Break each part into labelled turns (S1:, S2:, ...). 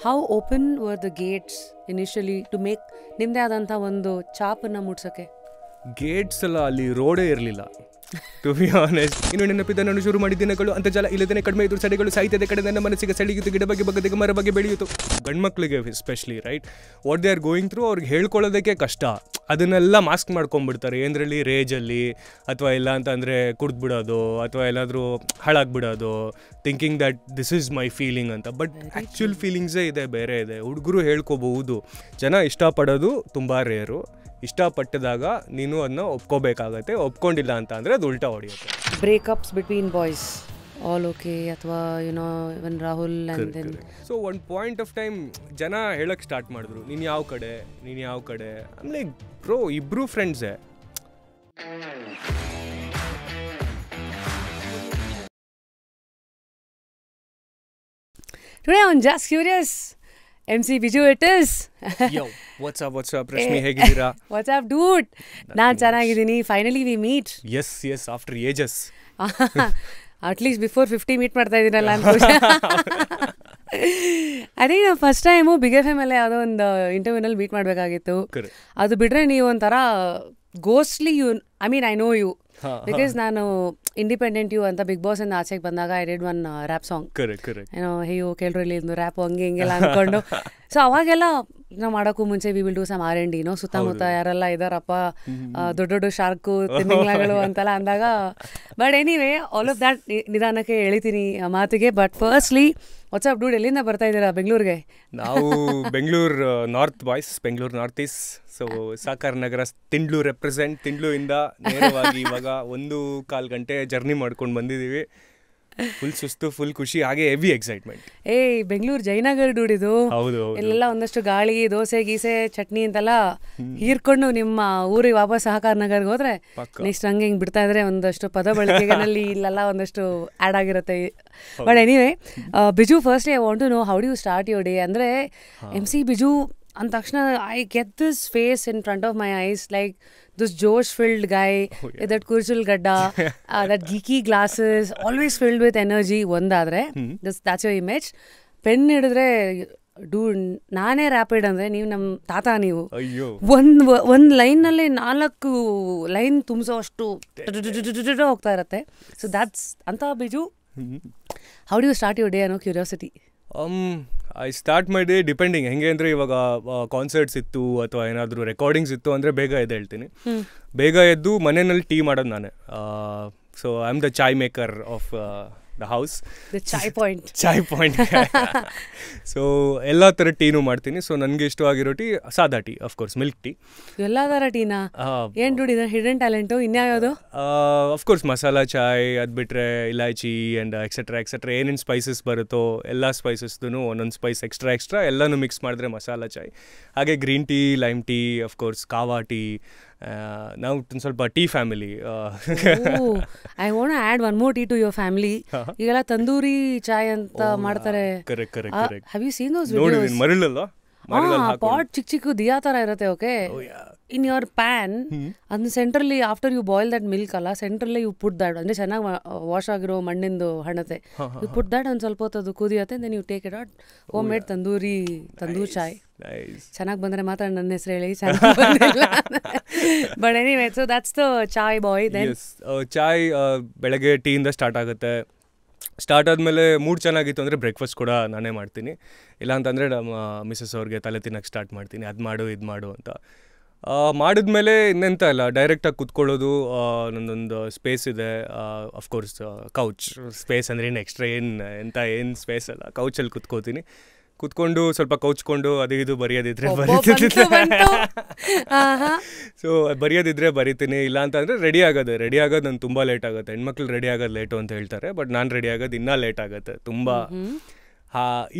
S1: How open were the gates initially to make ನಿಮ್ಮದೇ ಆದಂಥ ಒಂದು ಚಾಪನ್ನು ಮುಟ್ಸೋಕ್ಕೆ?
S2: ಗೇಟ್ಸ್ ಎಲ್ಲ ಅಲ್ಲಿ ರೋಡೇ ಇರಲಿಲ್ಲ ಟು ಬಿ ಆನೆಸ್ಟ್. ಇನ್ನು ನೆನಪಿದ್ದ ನಾನು ಶುರು ಮಾಡಿದ ದಿನಗಳು ಅಂತರ್ಜಾಲ ಇಲ್ಲದೇ ಕಡಿಮೆ ಇದ್ರು ಸಡೆಗಳು ಸಾಹಿತ್ಯದ ಕಡೆ ನನ್ನ ಮನಸ್ಸಿಗೆ ಸೆಳೆಯಿತು, ಗಿಡ ಬಗ್ಗೆ ಬಗ್ಗದೆ ಮರ ಬಗ್ಗೆ ಬೆಳೆಯಿತು. ಗಂಡ್ಮಕ್ಳಿಗೆ especially right what they are going through ಅವ್ರಿಗೆ ಹೇಳ್ಕೊಳ್ಳೋದಕ್ಕೆ ಕಷ್ಟ. ಅದನ್ನೆಲ್ಲ ಮಾಸ್ಕ್ ಮಾಡ್ಕೊಂಡ್ಬಿಡ್ತಾರೆ ಏನರಲ್ಲಿ, ರೇಜಲ್ಲಿ, ಅಥವಾ ಇಲ್ಲ ಅಂತಂದರೆ ಕುಡ್ದುಬಿಡೋದು, ಅಥವಾ ಎಲ್ಲಾದರೂ ಹಾಳಾಗ್ಬಿಡೋದು, thinking that this is my feeling ಅಂತ. ಬಟ್ ಆ್ಯಕ್ಚುಲ್ ಫೀಲಿಂಗ್ಸೇ ಇದೆ, ಬೇರೆ ಇದೆ. ಹುಡುಗರು ಹೇಳ್ಕೋಬಹುದು, ಜನ ಇಷ್ಟಪಡೋದು ತುಂಬ ರೇರು. ಇಷ್ಟಪಟ್ಟಿದಾಗ ನೀನು ಅದನ್ನ ಒಪ್ಕೋಬೇಕಾಗತ್ತೆ, ಒಪ್ಕೊಂಡಿಲ್ಲ ಅಂತ ಅಂದರೆ ಅದು ಉಲ್ಟಾ ಹೊಡೆಯುತ್ತೆ.
S1: Breakups between boys all okay, ಅಥವಾ you know even Rahul and then
S2: so one point of time ಜನ ಹೇಳಕ್ಕೆ ಸ್ಟಾರ್ಟ್ ಮಾಡಿದ್ರು, ನೀನು ಯಾವ ಕಡೆ, ನೀನು ಯಾವ ಕಡೆ. ಆಮೇಲೆ ಬ್ರೋ ಇಬ್ಬರು ಫ್ರೆಂಡ್ಸೇ.
S1: Today on just curious MC Biju it is.
S2: Yo, what's up, Rashmi, ಹೇಗಿದ್ದೀರಾ?
S1: What's up, dude? ನಾನು ಚೆನ್ನಾಗಿದ್ದೀನಿ. Finally we meet.
S2: Yes, after ages.
S1: At least before 50 meet ಮಾಡ್ತಾ ಇದ್ದೀನಲ್ಲ ಅನ್ಕೋಶ. ಅದೇ ನಾವು ಫಸ್ಟ್ ಟೈಮು ಬಿಗ್ FM ಅಲ್ಲೇ ಯಾವುದೋ ಒಂದು ಇಂಟರ್ವ್ಯೂನಲ್ಲಿ ಮೀಟ್ ಮಾಡಬೇಕಾಗಿತ್ತು. ಅದು ಬಿಟ್ಟರೆ ನೀವು ಒಂಥರ ghostly I know you because ನಾನು ಇಂಡಿಪೆಂಡೆಂಟ್ ಯು ಅಂತ ಬಿಗ್ ಬಾಸ್ ಇಂದ ಆಚೆಗೆ ಬಂದಾಗ I did one rap song. ಏನೋ ಹೇಯೋ ಕೇಳ್ರಲ್ಲಿ ಒಂದು ರ್ಯಾಪ್ ಹಂಗೆ ಹಿಂಗೆಲ್ಲ ಅಂದ್ಕೊಂಡು ಸೊ ಅವಾಗೆಲ್ಲ ನಾವು ಮಾಡೋಕ್ಕೂ ಮುಂಚೆ we will do some R&D ಸುತ್ತಮುತ್ತ ಯಾರೆಲ್ಲ ಇದಾರಪ್ಪ ದೊಡ್ಡ ಶಾರ್ಕು ತಿಮ್ಮಿಂಗ್ಲಗಳು ಅಂತೆಲ್ಲ ಅಂದಾಗ. But anyway all of that ನಿಧಾನಕ್ಕೆ ಎಳಿತೀನಿ ಮಾತಿಗೆ. But firstly what's up dude, ಎಲ್ಲಿಂದ ಬರ್ತಾ ಇದ್ದೀರಾ ಬೆಂಗಳೂರಿಗೆ?
S2: ನಾವು Bengaluru north boys, Bengaluru north East. So ಸಾಕಾರ ನಗರ ತಿಂಡ್ಲು ರೆಪ್ರೆಸೆಂಟ್. ತಿಂಡ್ಲುಯಿಂದ ನೇರವಾಗಿ ಇವಾಗ 1.25 ಗಂಟೆ ಜರ್ನಿ ಮಾಡ್ಕೊಂಡು ಬಂದಿದ್ದೀವಿ. ಫುಲ್ ಸುಸ್ತು, ಫುಲ್ ಖುಷಿ, ಹಾಗೆ ಹೆವಿ ಎಕ್ಸೈಟ್ಮೆಂಟ್.
S1: ಬೆಂಗಳೂರು ಜಯನಗರ ಡೂಡಿದು.
S2: ಹೌದು,
S1: ಇಲ್ಲೆಲ್ಲ ಒಂದಷ್ಟು ಗಾಳಿ, ದೋಸೆ ಗೀಸೆ, ಚಟ್ನಿ ಅಂತೆಲ್ಲ ಹೀರ್ಕೊಂಡು ನಿಮ್ಮ ಊರಿಗೆ ವಾಪಸ್ ಸಹಕಾರ ನಗರ್ಗೆ ಹೋದ್ರೆ ನೆಕ್ಸ್ಟ್ ಹಂಗೆ ಹಿಂಗೆ ಬಿಡ್ತಾ ಇದ್ರೆ ಒಂದಷ್ಟು ಪದ ಬಳಕೆಗಳಲ್ಲಿ ಇಲ್ಲೆಲ್ಲ ಒಂದಷ್ಟು ಆ್ಯಡ್ ಆಗಿರುತ್ತೆ. But anyway Biju, firstly I want to know how do you start your day. ಅಂದರೆ MC ಬಿಜು ಅಂದ ತಕ್ಷಣ I get this face in front of my eyes, like this ಜೋಶ್ ಫಿಲ್ಡ್ ಗೈ ವಿತ್ ದಟ್ ಕುರ್ಚುಲ್ ಗಡ್ಡ, that geeky glasses, always filled with energy. ಒಂದಾದರೆ that's your image. Pen ಹಿಡಿದ್ರೆ ನಾನೇ rapid ಅಂದರೆ ನೀವು ನಮ್ಮ ತಾತ. ನೀವು ಒಂದು ಲೈನ್ನಲ್ಲಿ 4 ಲೈನ್ ತುಂಬಿಸೋ ಅಷ್ಟು ಹೋಗ್ತಾ ಇರತ್ತೆ. ಸೊ ದ್ಯಾಟ್ಸ್ ಅಂತ Biju. How do you start your day ಅನ್ನೋ curiosity.
S2: I start my day depending. ಹೆಂಗೆ ಅಂದರೆ ಇವಾಗ ಕಾನ್ಸರ್ಟ್ಸ್ ಇತ್ತು ಅಥವಾ ಏನಾದರೂ ರೆಕಾರ್ಡಿಂಗ್ಸ್ ಇತ್ತು ಅಂದರೆ ಬೇಗ ಹೇಳ್ತೀನಿ. ಬೇಗ ಎದ್ದು ಮನೆಯಲ್ಲಿ ಟೀ ಮಾಡೋದು ನಾನೇ. So I am the chai maker of the house, chai point. So ಎಲ್ಲ ಥರ ಟೀನೂ ಮಾಡ್ತೀನಿ. ಸೊ ನನಗೆ ಇಷ್ಟವಾಗಿರೋ ಟೀ ಸಾದಾ ಟೀ, ಅಫ್ಕೋರ್ಸ್ ಮಿಲ್ಕ್ ಟೀ.
S1: ಎಲ್ಲ ಥರ ಟೀನಾ? ಏನು ದುಡಿದ ಹಿಡನ್ ಟ್ಯಾಲೆಂಟು ಇನ್ಯಾವುದು?
S2: ಅಫ್ಕೋರ್ಸ್ ಮಸಾಲಾ ಚಾಯ್, ಅದು ಬಿಟ್ಟರೆ ಇಲಾಚಿ ಆ್ಯಂಡ್ ಎಕ್ಸೆಟ್ರಾ ಏನೇನು ಸ್ಪೈಸಸ್ ಬರುತ್ತೋ ಎಲ್ಲ ಸ್ಪೈಸಸ್ದು ಒಂದೊಂದು ಸ್ಪೈಸ್ ಎಕ್ಸ್ಟ್ರಾ ಎಲ್ಲನೂ ಮಿಕ್ಸ್ ಮಾಡಿದ್ರೆ ಮಸಾಲಾ ಚಾಯ್. ಹಾಗೆ green tea, lime tea, of course kahwa tea. ನಾವು ಒಂದು ಸ್ವಲ್ಪ tea family.
S1: I want add one more tea to your family. ಈಗೆಲ್ಲ ತಂದೂರಿ ಚಾಯ್ ಅಂತ ಮಾಡ್ತಾರೆ. Have you seen those videos?
S2: ಮರಳಲ್ಲ,
S1: ಪಾಟ್ ಚಿಕ್ಕ ದಿಯಾ ಥರ ಇರುತ್ತೆ. ಓಕೆ, ಇನ್ ಯುವರ್ ಪ್ಯಾನ್ ಅದನ್ನ ಸೆಂಟ್ರಲ್ಲಿ after you boil that milk ಅಲ್ಲ, ಸೆಂಟ್ರಲ್ಲೇ ಯು ಪುಟ್ ದ್ಯಾಟ್, ಅಂದರೆ ಚೆನ್ನಾಗಿ ವಾಶ್ ಆಗಿರೋ ಮಣ್ಣಿಂದು ಹಣತೆ ಯು ಪುಟ್ ದ್ಯಾಟ್. ಒಂದು ಸ್ವಲ್ಪ ಹೊತ್ತು ಅದು ಕುದಿಯತ್ತೆ, then you take it out. Home made tandoor chai. ಚೆನ್ನಾಗಿ ಬಂದರೆ ಮಾತ್ರ ನನ್ನ ಹೆಸರು ಹೇಳಿ, ಚೆನ್ನಾಗಿ ಬಂದಿಲ್ಲ. But anyway, so that's the chai boy. Then
S2: chai ಬೆಳಗ್ಗೆ ಟೀಯಿಂದ ಸ್ಟಾರ್ಟ್ ಆಗುತ್ತೆ. ಸ್ಟಾರ್ಟ್ ಆದಮೇಲೆ ಮೂಡ್ ಚೆನ್ನಾಗಿತ್ತು ಅಂದರೆ ಬ್ರೇಕ್ಫಾಸ್ಟ್ ಕೂಡ ನಾನೇ ಮಾಡ್ತೀನಿ. ಇಲ್ಲಾಂತಂದರೆ ನಮ್ಮ ಮಿಸ್ಸಸ್ ಅವ್ರಿಗೆ ತಲೆ ತಿನ್ನೋಕ್ಕೆ ಸ್ಟಾರ್ಟ್ ಮಾಡ್ತೀನಿ, ಅದು ಮಾಡು ಇದು ಮಾಡು ಅಂತ. ಮಾಡಿದ್ಮೇಲೆ ಇನ್ನೆಂತ ಇಲ್ಲ, ಡೈರೆಕ್ಟಾಗಿ ಕೂತ್ಕೊಳ್ಳೋದು. ನನ್ನೊಂದು ಸ್ಪೇಸ್ ಇದೆ, ಅಫ್ಕೋರ್ಸ್ ಕೌಚ್ ಸ್ಪೇಸ್ ಅಂದರೆ ಏನು ಸ್ಪೇಸ್ ಅಲ್ಲ, ಕೌಚಲ್ಲಿ ಕೂತ್ಕೊಂಡು ಸ್ವಲ್ಪ ಕೌಚ್ಕೊಂಡು ಅದು ಇದು ಬರೆಯೋದಿದ್ರೆ ಸೊ ಬರೆಯೋದಿದ್ರೆ ಬರಿತೀನಿ. ಇಲ್ಲ ಅಂತಂದರೆ ರೆಡಿ ಆಗೋದು ನಾನು ತುಂಬ ಲೇಟ್ ಆಗುತ್ತೆ. ಹೆಣ್ಮಕ್ಳು ರೆಡಿ ಆಗೋದು ಲೇಟು ಅಂತ ಹೇಳ್ತಾರೆ, ಬಟ್ ನಾನು ರೆಡಿ ಆಗೋದು ಇನ್ನೂ ಲೇಟ್ ಆಗುತ್ತೆ ತುಂಬ.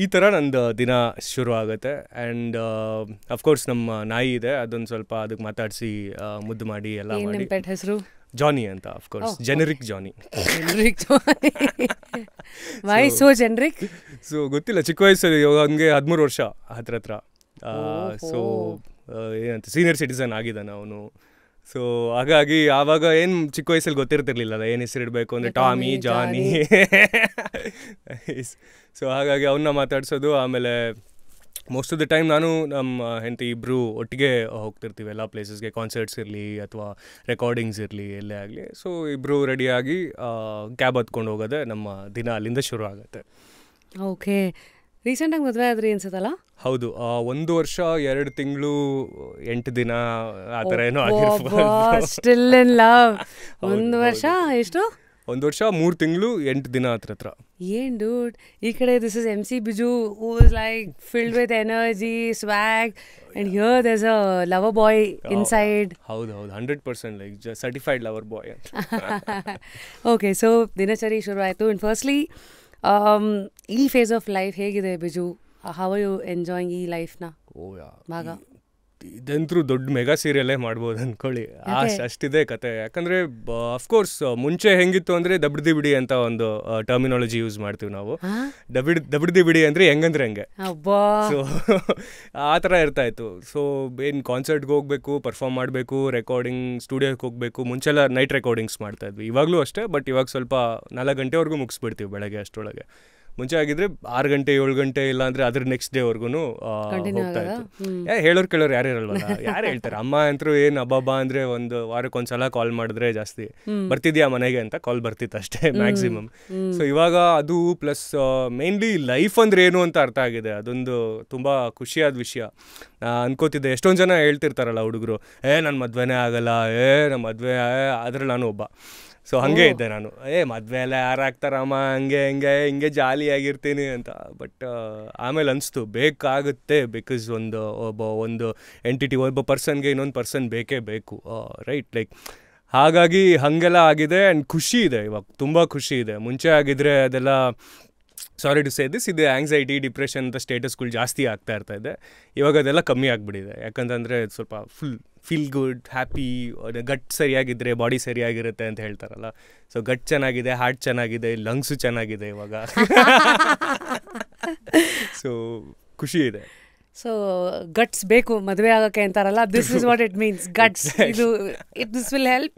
S2: ಈ ಥರ ನಂದು ದಿನ ಶುರು ಆಗುತ್ತೆ. ಆ್ಯಂಡ್ ಅಫ್ಕೋರ್ಸ್ ನಮ್ಮ ನಾಯಿ ಇದೆ, ಅದೊಂದು ಸ್ವಲ್ಪ ಅದಕ್ಕೆ ಮಾತಾಡಿಸಿ ಮುದ್ದು ಮಾಡಿ ಎಲ್ಲ ಮಾಡಿ.
S1: ಹೆಸರು
S2: ಜಾನಿ ಅಂತ, of course generic Johnny.
S1: Why so generic?
S2: So ಗೊತ್ತಿಲ್ಲ, ಚಿಕ್ಕ ವಯಸ್ಸಲ್ಲಿ ಹಂಗೆ 13 ವರ್ಷ ಹತ್ರ. ಸೊ ಏನಂತ ಸೀನಿಯರ್ ಸಿಟಿಸನ್ ಆಗಿದ್ದಾನೆ ಅವನು. ಸೊ ಹಾಗಾಗಿ ಆವಾಗ ಏನು ಚಿಕ್ಕ ವಯಸ್ಸಲ್ಲಿ ಗೊತ್ತಿರ್ತಿರ್ಲಿಲ್ಲ ಏನು ಹೆಸರು ಇಡಬೇಕು ಅಂದರೆ ಟಾಮಿ, ಜಾನಿ. ಸೊ ಹಾಗಾಗಿ ಅವನ್ನ ಮಾತಾಡ್ಸೋದು. ಆಮೇಲೆ ಮೋಸ್ಟ್ ಆಫ್ ದ ಟೈಮ್ ನಾನು ನಮ್ಮ ಹೆಂಡತಿ ಇಬ್ಬರು ಒಟ್ಟಿಗೆ ಹೋಗ್ತಿರ್ತೀವಿ ಎಲ್ಲ ಪ್ಲೇಸಸ್ಗೆ, ಕಾನ್ಸರ್ಟ್ಸ್ ಇರಲಿ ಅಥವಾ ರೆಕಾರ್ಡಿಂಗ್ಸ್ ಇರಲಿ ಎಲ್ಲೇ ಆಗಲಿ. ಸೊ ಇಬ್ಬರು ರೆಡಿಯಾಗಿ ಕ್ಯಾಬ್ ಹತ್ಕೊಂಡು ಹೋಗೋದೆ ನಮ್ಮ ದಿನ ಅಲ್ಲಿಂದ ಶುರು ಆಗುತ್ತೆ.
S1: ಓಕೆ, ರೀಸೆಂಟಾಗಿ ಮದುವೆ ಆದ್ರಿ ಅನ್ಸುತ್ತಲ್ಲ?
S2: ಹೌದು, 1 ವರ್ಷ 2 ತಿಂಗಳು 8 ದಿನ ಆ ಥರ ಏನೋ ಆಗಿರ್ಬೋದು.
S1: Still in love. 1 ವರ್ಷ ಎಷ್ಟು?
S2: 1 ವರ್ಷ 3 ತಿಂಗಳು 8 ದಿನ ಹತ್ರ.
S1: ಏನ್ ಡೂಡ್, ಈ ಕಡೆ this is MC Biju who is like filled with energy, swag, and here there's a lover boy inside.
S2: ಹೌದು 100% ಲೈಕ್ ಸರ್ಟಿಫೈಡ್ ಲವರ್ ಬಾಯ್ ಅಂತ.
S1: ಓಕೆ, ಸೊ ದಿನಚರಿ ಶುರು ಆಯಿತು. ಅಂಡ್ ಫಸ್ಟ್ಲಿ ಈ ಫೇಸ್ ಆಫ್ ಲೈಫ್ ಹೇಗಿದೆ Biju? How are you enjoying ಈ ಲೈಫ್ನ? ಭಾಗ
S2: ಇದಂತರೂ ದೊಡ್ಡ ಮೆಗಾ ಸೀರಿಯಲ್ಲೇ ಮಾಡ್ಬೋದು ಅಂದ್ಕೊಳ್ಳಿ, ಅಷ್ಟಿದೆ ಕತೆ. ಯಾಕಂದರೆ ಅಫ್ಕೋರ್ಸ್ ಮುಂಚೆ ಹೆಂಗಿತ್ತು ಅಂದರೆ ದಬ್ಡ್ದಿ ಬಿಡಿ ಅಂತ ಒಂದು ಟರ್ಮಿನಾಲಜಿ ಯೂಸ್ ಮಾಡ್ತೀವಿ ನಾವು. ದಬ್ಡ್ದಿ ಬಿಡಿ ಅಂದರೆ ಹೆಂಗಂದ್ರೆ ಹಂಗೆ. ಸೊ ಆ ಥರ ಇರ್ತಾಯಿತ್ತು. ಸೊ ಏನು ಕಾನ್ಸರ್ಟ್ಗೆ ಹೋಗಬೇಕು, ಪರ್ಫಾರ್ಮ್ ಮಾಡಬೇಕು, ರೆಕಾರ್ಡಿಂಗ್ ಸ್ಟುಡಿಯೋಕ್ಕೆ ಹೋಗಬೇಕು. ಮುಂಚೆಲ್ಲ ನೈಟ್ ರೆಕಾರ್ಡಿಂಗ್ಸ್ ಮಾಡ್ತಾಯಿದ್ವಿ, ಇವಾಗಲೂ ಅಷ್ಟೇ. ಬಟ್ ಇವಾಗ ಸ್ವಲ್ಪ 4 ಗಂಟೆವರೆಗೂ ಮುಗಿಸ್ಬಿಡ್ತೀವಿ ಬೆಳಗ್ಗೆ ಅಷ್ಟರೊಳಗೆ. ಮುಂಚೆ ಆಗಿದ್ರೆ 6 ಗಂಟೆ 7 ಗಂಟೆ ಇಲ್ಲ ಅಂದರೆ ಅದ್ರ ನೆಕ್ಸ್ಟ್ ಡೇವರೆಗೂ ಹೋಗ್ತಾ ಇತ್ತು. ಹೇಳೋರು ಕೇಳೋರು ಯಾರು ಇರಲ್ವಲ್ಲ, ಯಾರು ಹೇಳ್ತಾರೆ. ಅಮ್ಮ ಅಂತರೂ ಏನು ಅಬ್ಬಬ್ಬಾ ಅಂದರೆ ಒಂದು ವಾರಕ್ಕೊಂದ್ಸಲ ಕಾಲ್ ಮಾಡಿದ್ರೆ ಜಾಸ್ತಿ ಬರ್ತಿದ್ಯಾ ಮನೆಗೆ ಅಂತ ಕಾಲ್ ಬರ್ತಿತ್ತು ಅಷ್ಟೇ ಮ್ಯಾಕ್ಸಿಮಮ್. ಸೊ ಇವಾಗ ಅದು ಪ್ಲಸ್ ಮೇನ್ಲಿ ಲೈಫ್ ಅಂದರೆ ಏನು ಅಂತ ಅರ್ಥ ಆಗಿದೆ. ಅದೊಂದು ತುಂಬ ಖುಷಿಯಾದ ವಿಷಯ. ಅನ್ಕೋತಿದ್ದೆ, ಎಷ್ಟೊಂದು ಜನ ಹೇಳ್ತಿರ್ತಾರಲ್ಲ ಹುಡುಗರು, ನನ್ನ ಮದುವೆನೇ ಆಗಲ್ಲ, ನಮ್ಮ ಮದುವೆ, ಅದ್ರಲ್ಲಿ ನಾನು ಒಬ್ಬ. ಸೊ ಹಾಗೆ ಇದ್ದೆ ನಾನು, ಮದುವೆ ಎಲ್ಲ ಯಾರಾಗ್ತಾರಮ್ಮ, ಹಿಂಗೆ ಜಾಲಿಯಾಗಿರ್ತೀನಿ ಅಂತ. ಬಟ್ ಆಮೇಲೆ ಅನಿಸ್ತು ಬೇಕಾಗುತ್ತೆ, ಬಿಕಾಸ್ ಒಂದು ಎಂಟಿಟಿ, ಒಬ್ಬ ಪರ್ಸನ್ಗೆ ಇನ್ನೊಂದು ಪರ್ಸನ್ ಬೇಕೇ ಬೇಕು, ರೈಟ್? ಲೈಕ್ ಹಾಗಾಗಿ ಹಾಗೆಲ್ಲ ಆಗಿದೆ. ಆ್ಯಂಡ್ ಖುಷಿ ಇದೆ ಇವಾಗ, ತುಂಬ ಖುಷಿ ಇದೆ. ಮುಂಚೆ ಆಗಿದ್ರೆ ಅದೆಲ್ಲ, ಸಾರಿ ಟು ಸೇ ದಿಸ್, ಇದು ಆ್ಯಂಗ್ಸೈಟಿ, ಡಿಪ್ರೆಷನ್ ಅಂತ ಸ್ಟೇಟಸ್ಗಳು ಜಾಸ್ತಿ ಆಗ್ತಾ ಇರ್ತಾಯಿದೆ. ಇವಾಗ ಅದೆಲ್ಲ ಕಮ್ಮಿ ಆಗಿಬಿಟ್ಟಿದೆ. ಯಾಕಂತಂದರೆ ಸ್ವಲ್ಪ ಫೀಲ್ ಗುಡ್, ಹ್ಯಾಪಿ, ಗಟ್ ಸರಿಯಾಗಿದ್ದರೆ ಬಾಡಿ ಸರಿಯಾಗಿರುತ್ತೆ ಅಂತ ಹೇಳ್ತಾರಲ್ಲ. ಸೊ ಗಟ್ ಚೆನ್ನಾಗಿದೆ, ಹಾರ್ಟ್ ಚೆನ್ನಾಗಿದೆ, ಲಂಗ್ಸು ಚೆನ್ನಾಗಿದೆ ಇವಾಗ. ಸೊ ಖುಷಿ ಇದೆ.
S1: ಸೊ ಗಟ್ಸ್ ಬೇಕು ಮದುವೆ ಆಗೋಕ್ಕೆ ಅಂತಾರಲ್ಲ, this is what it means, guts. This will help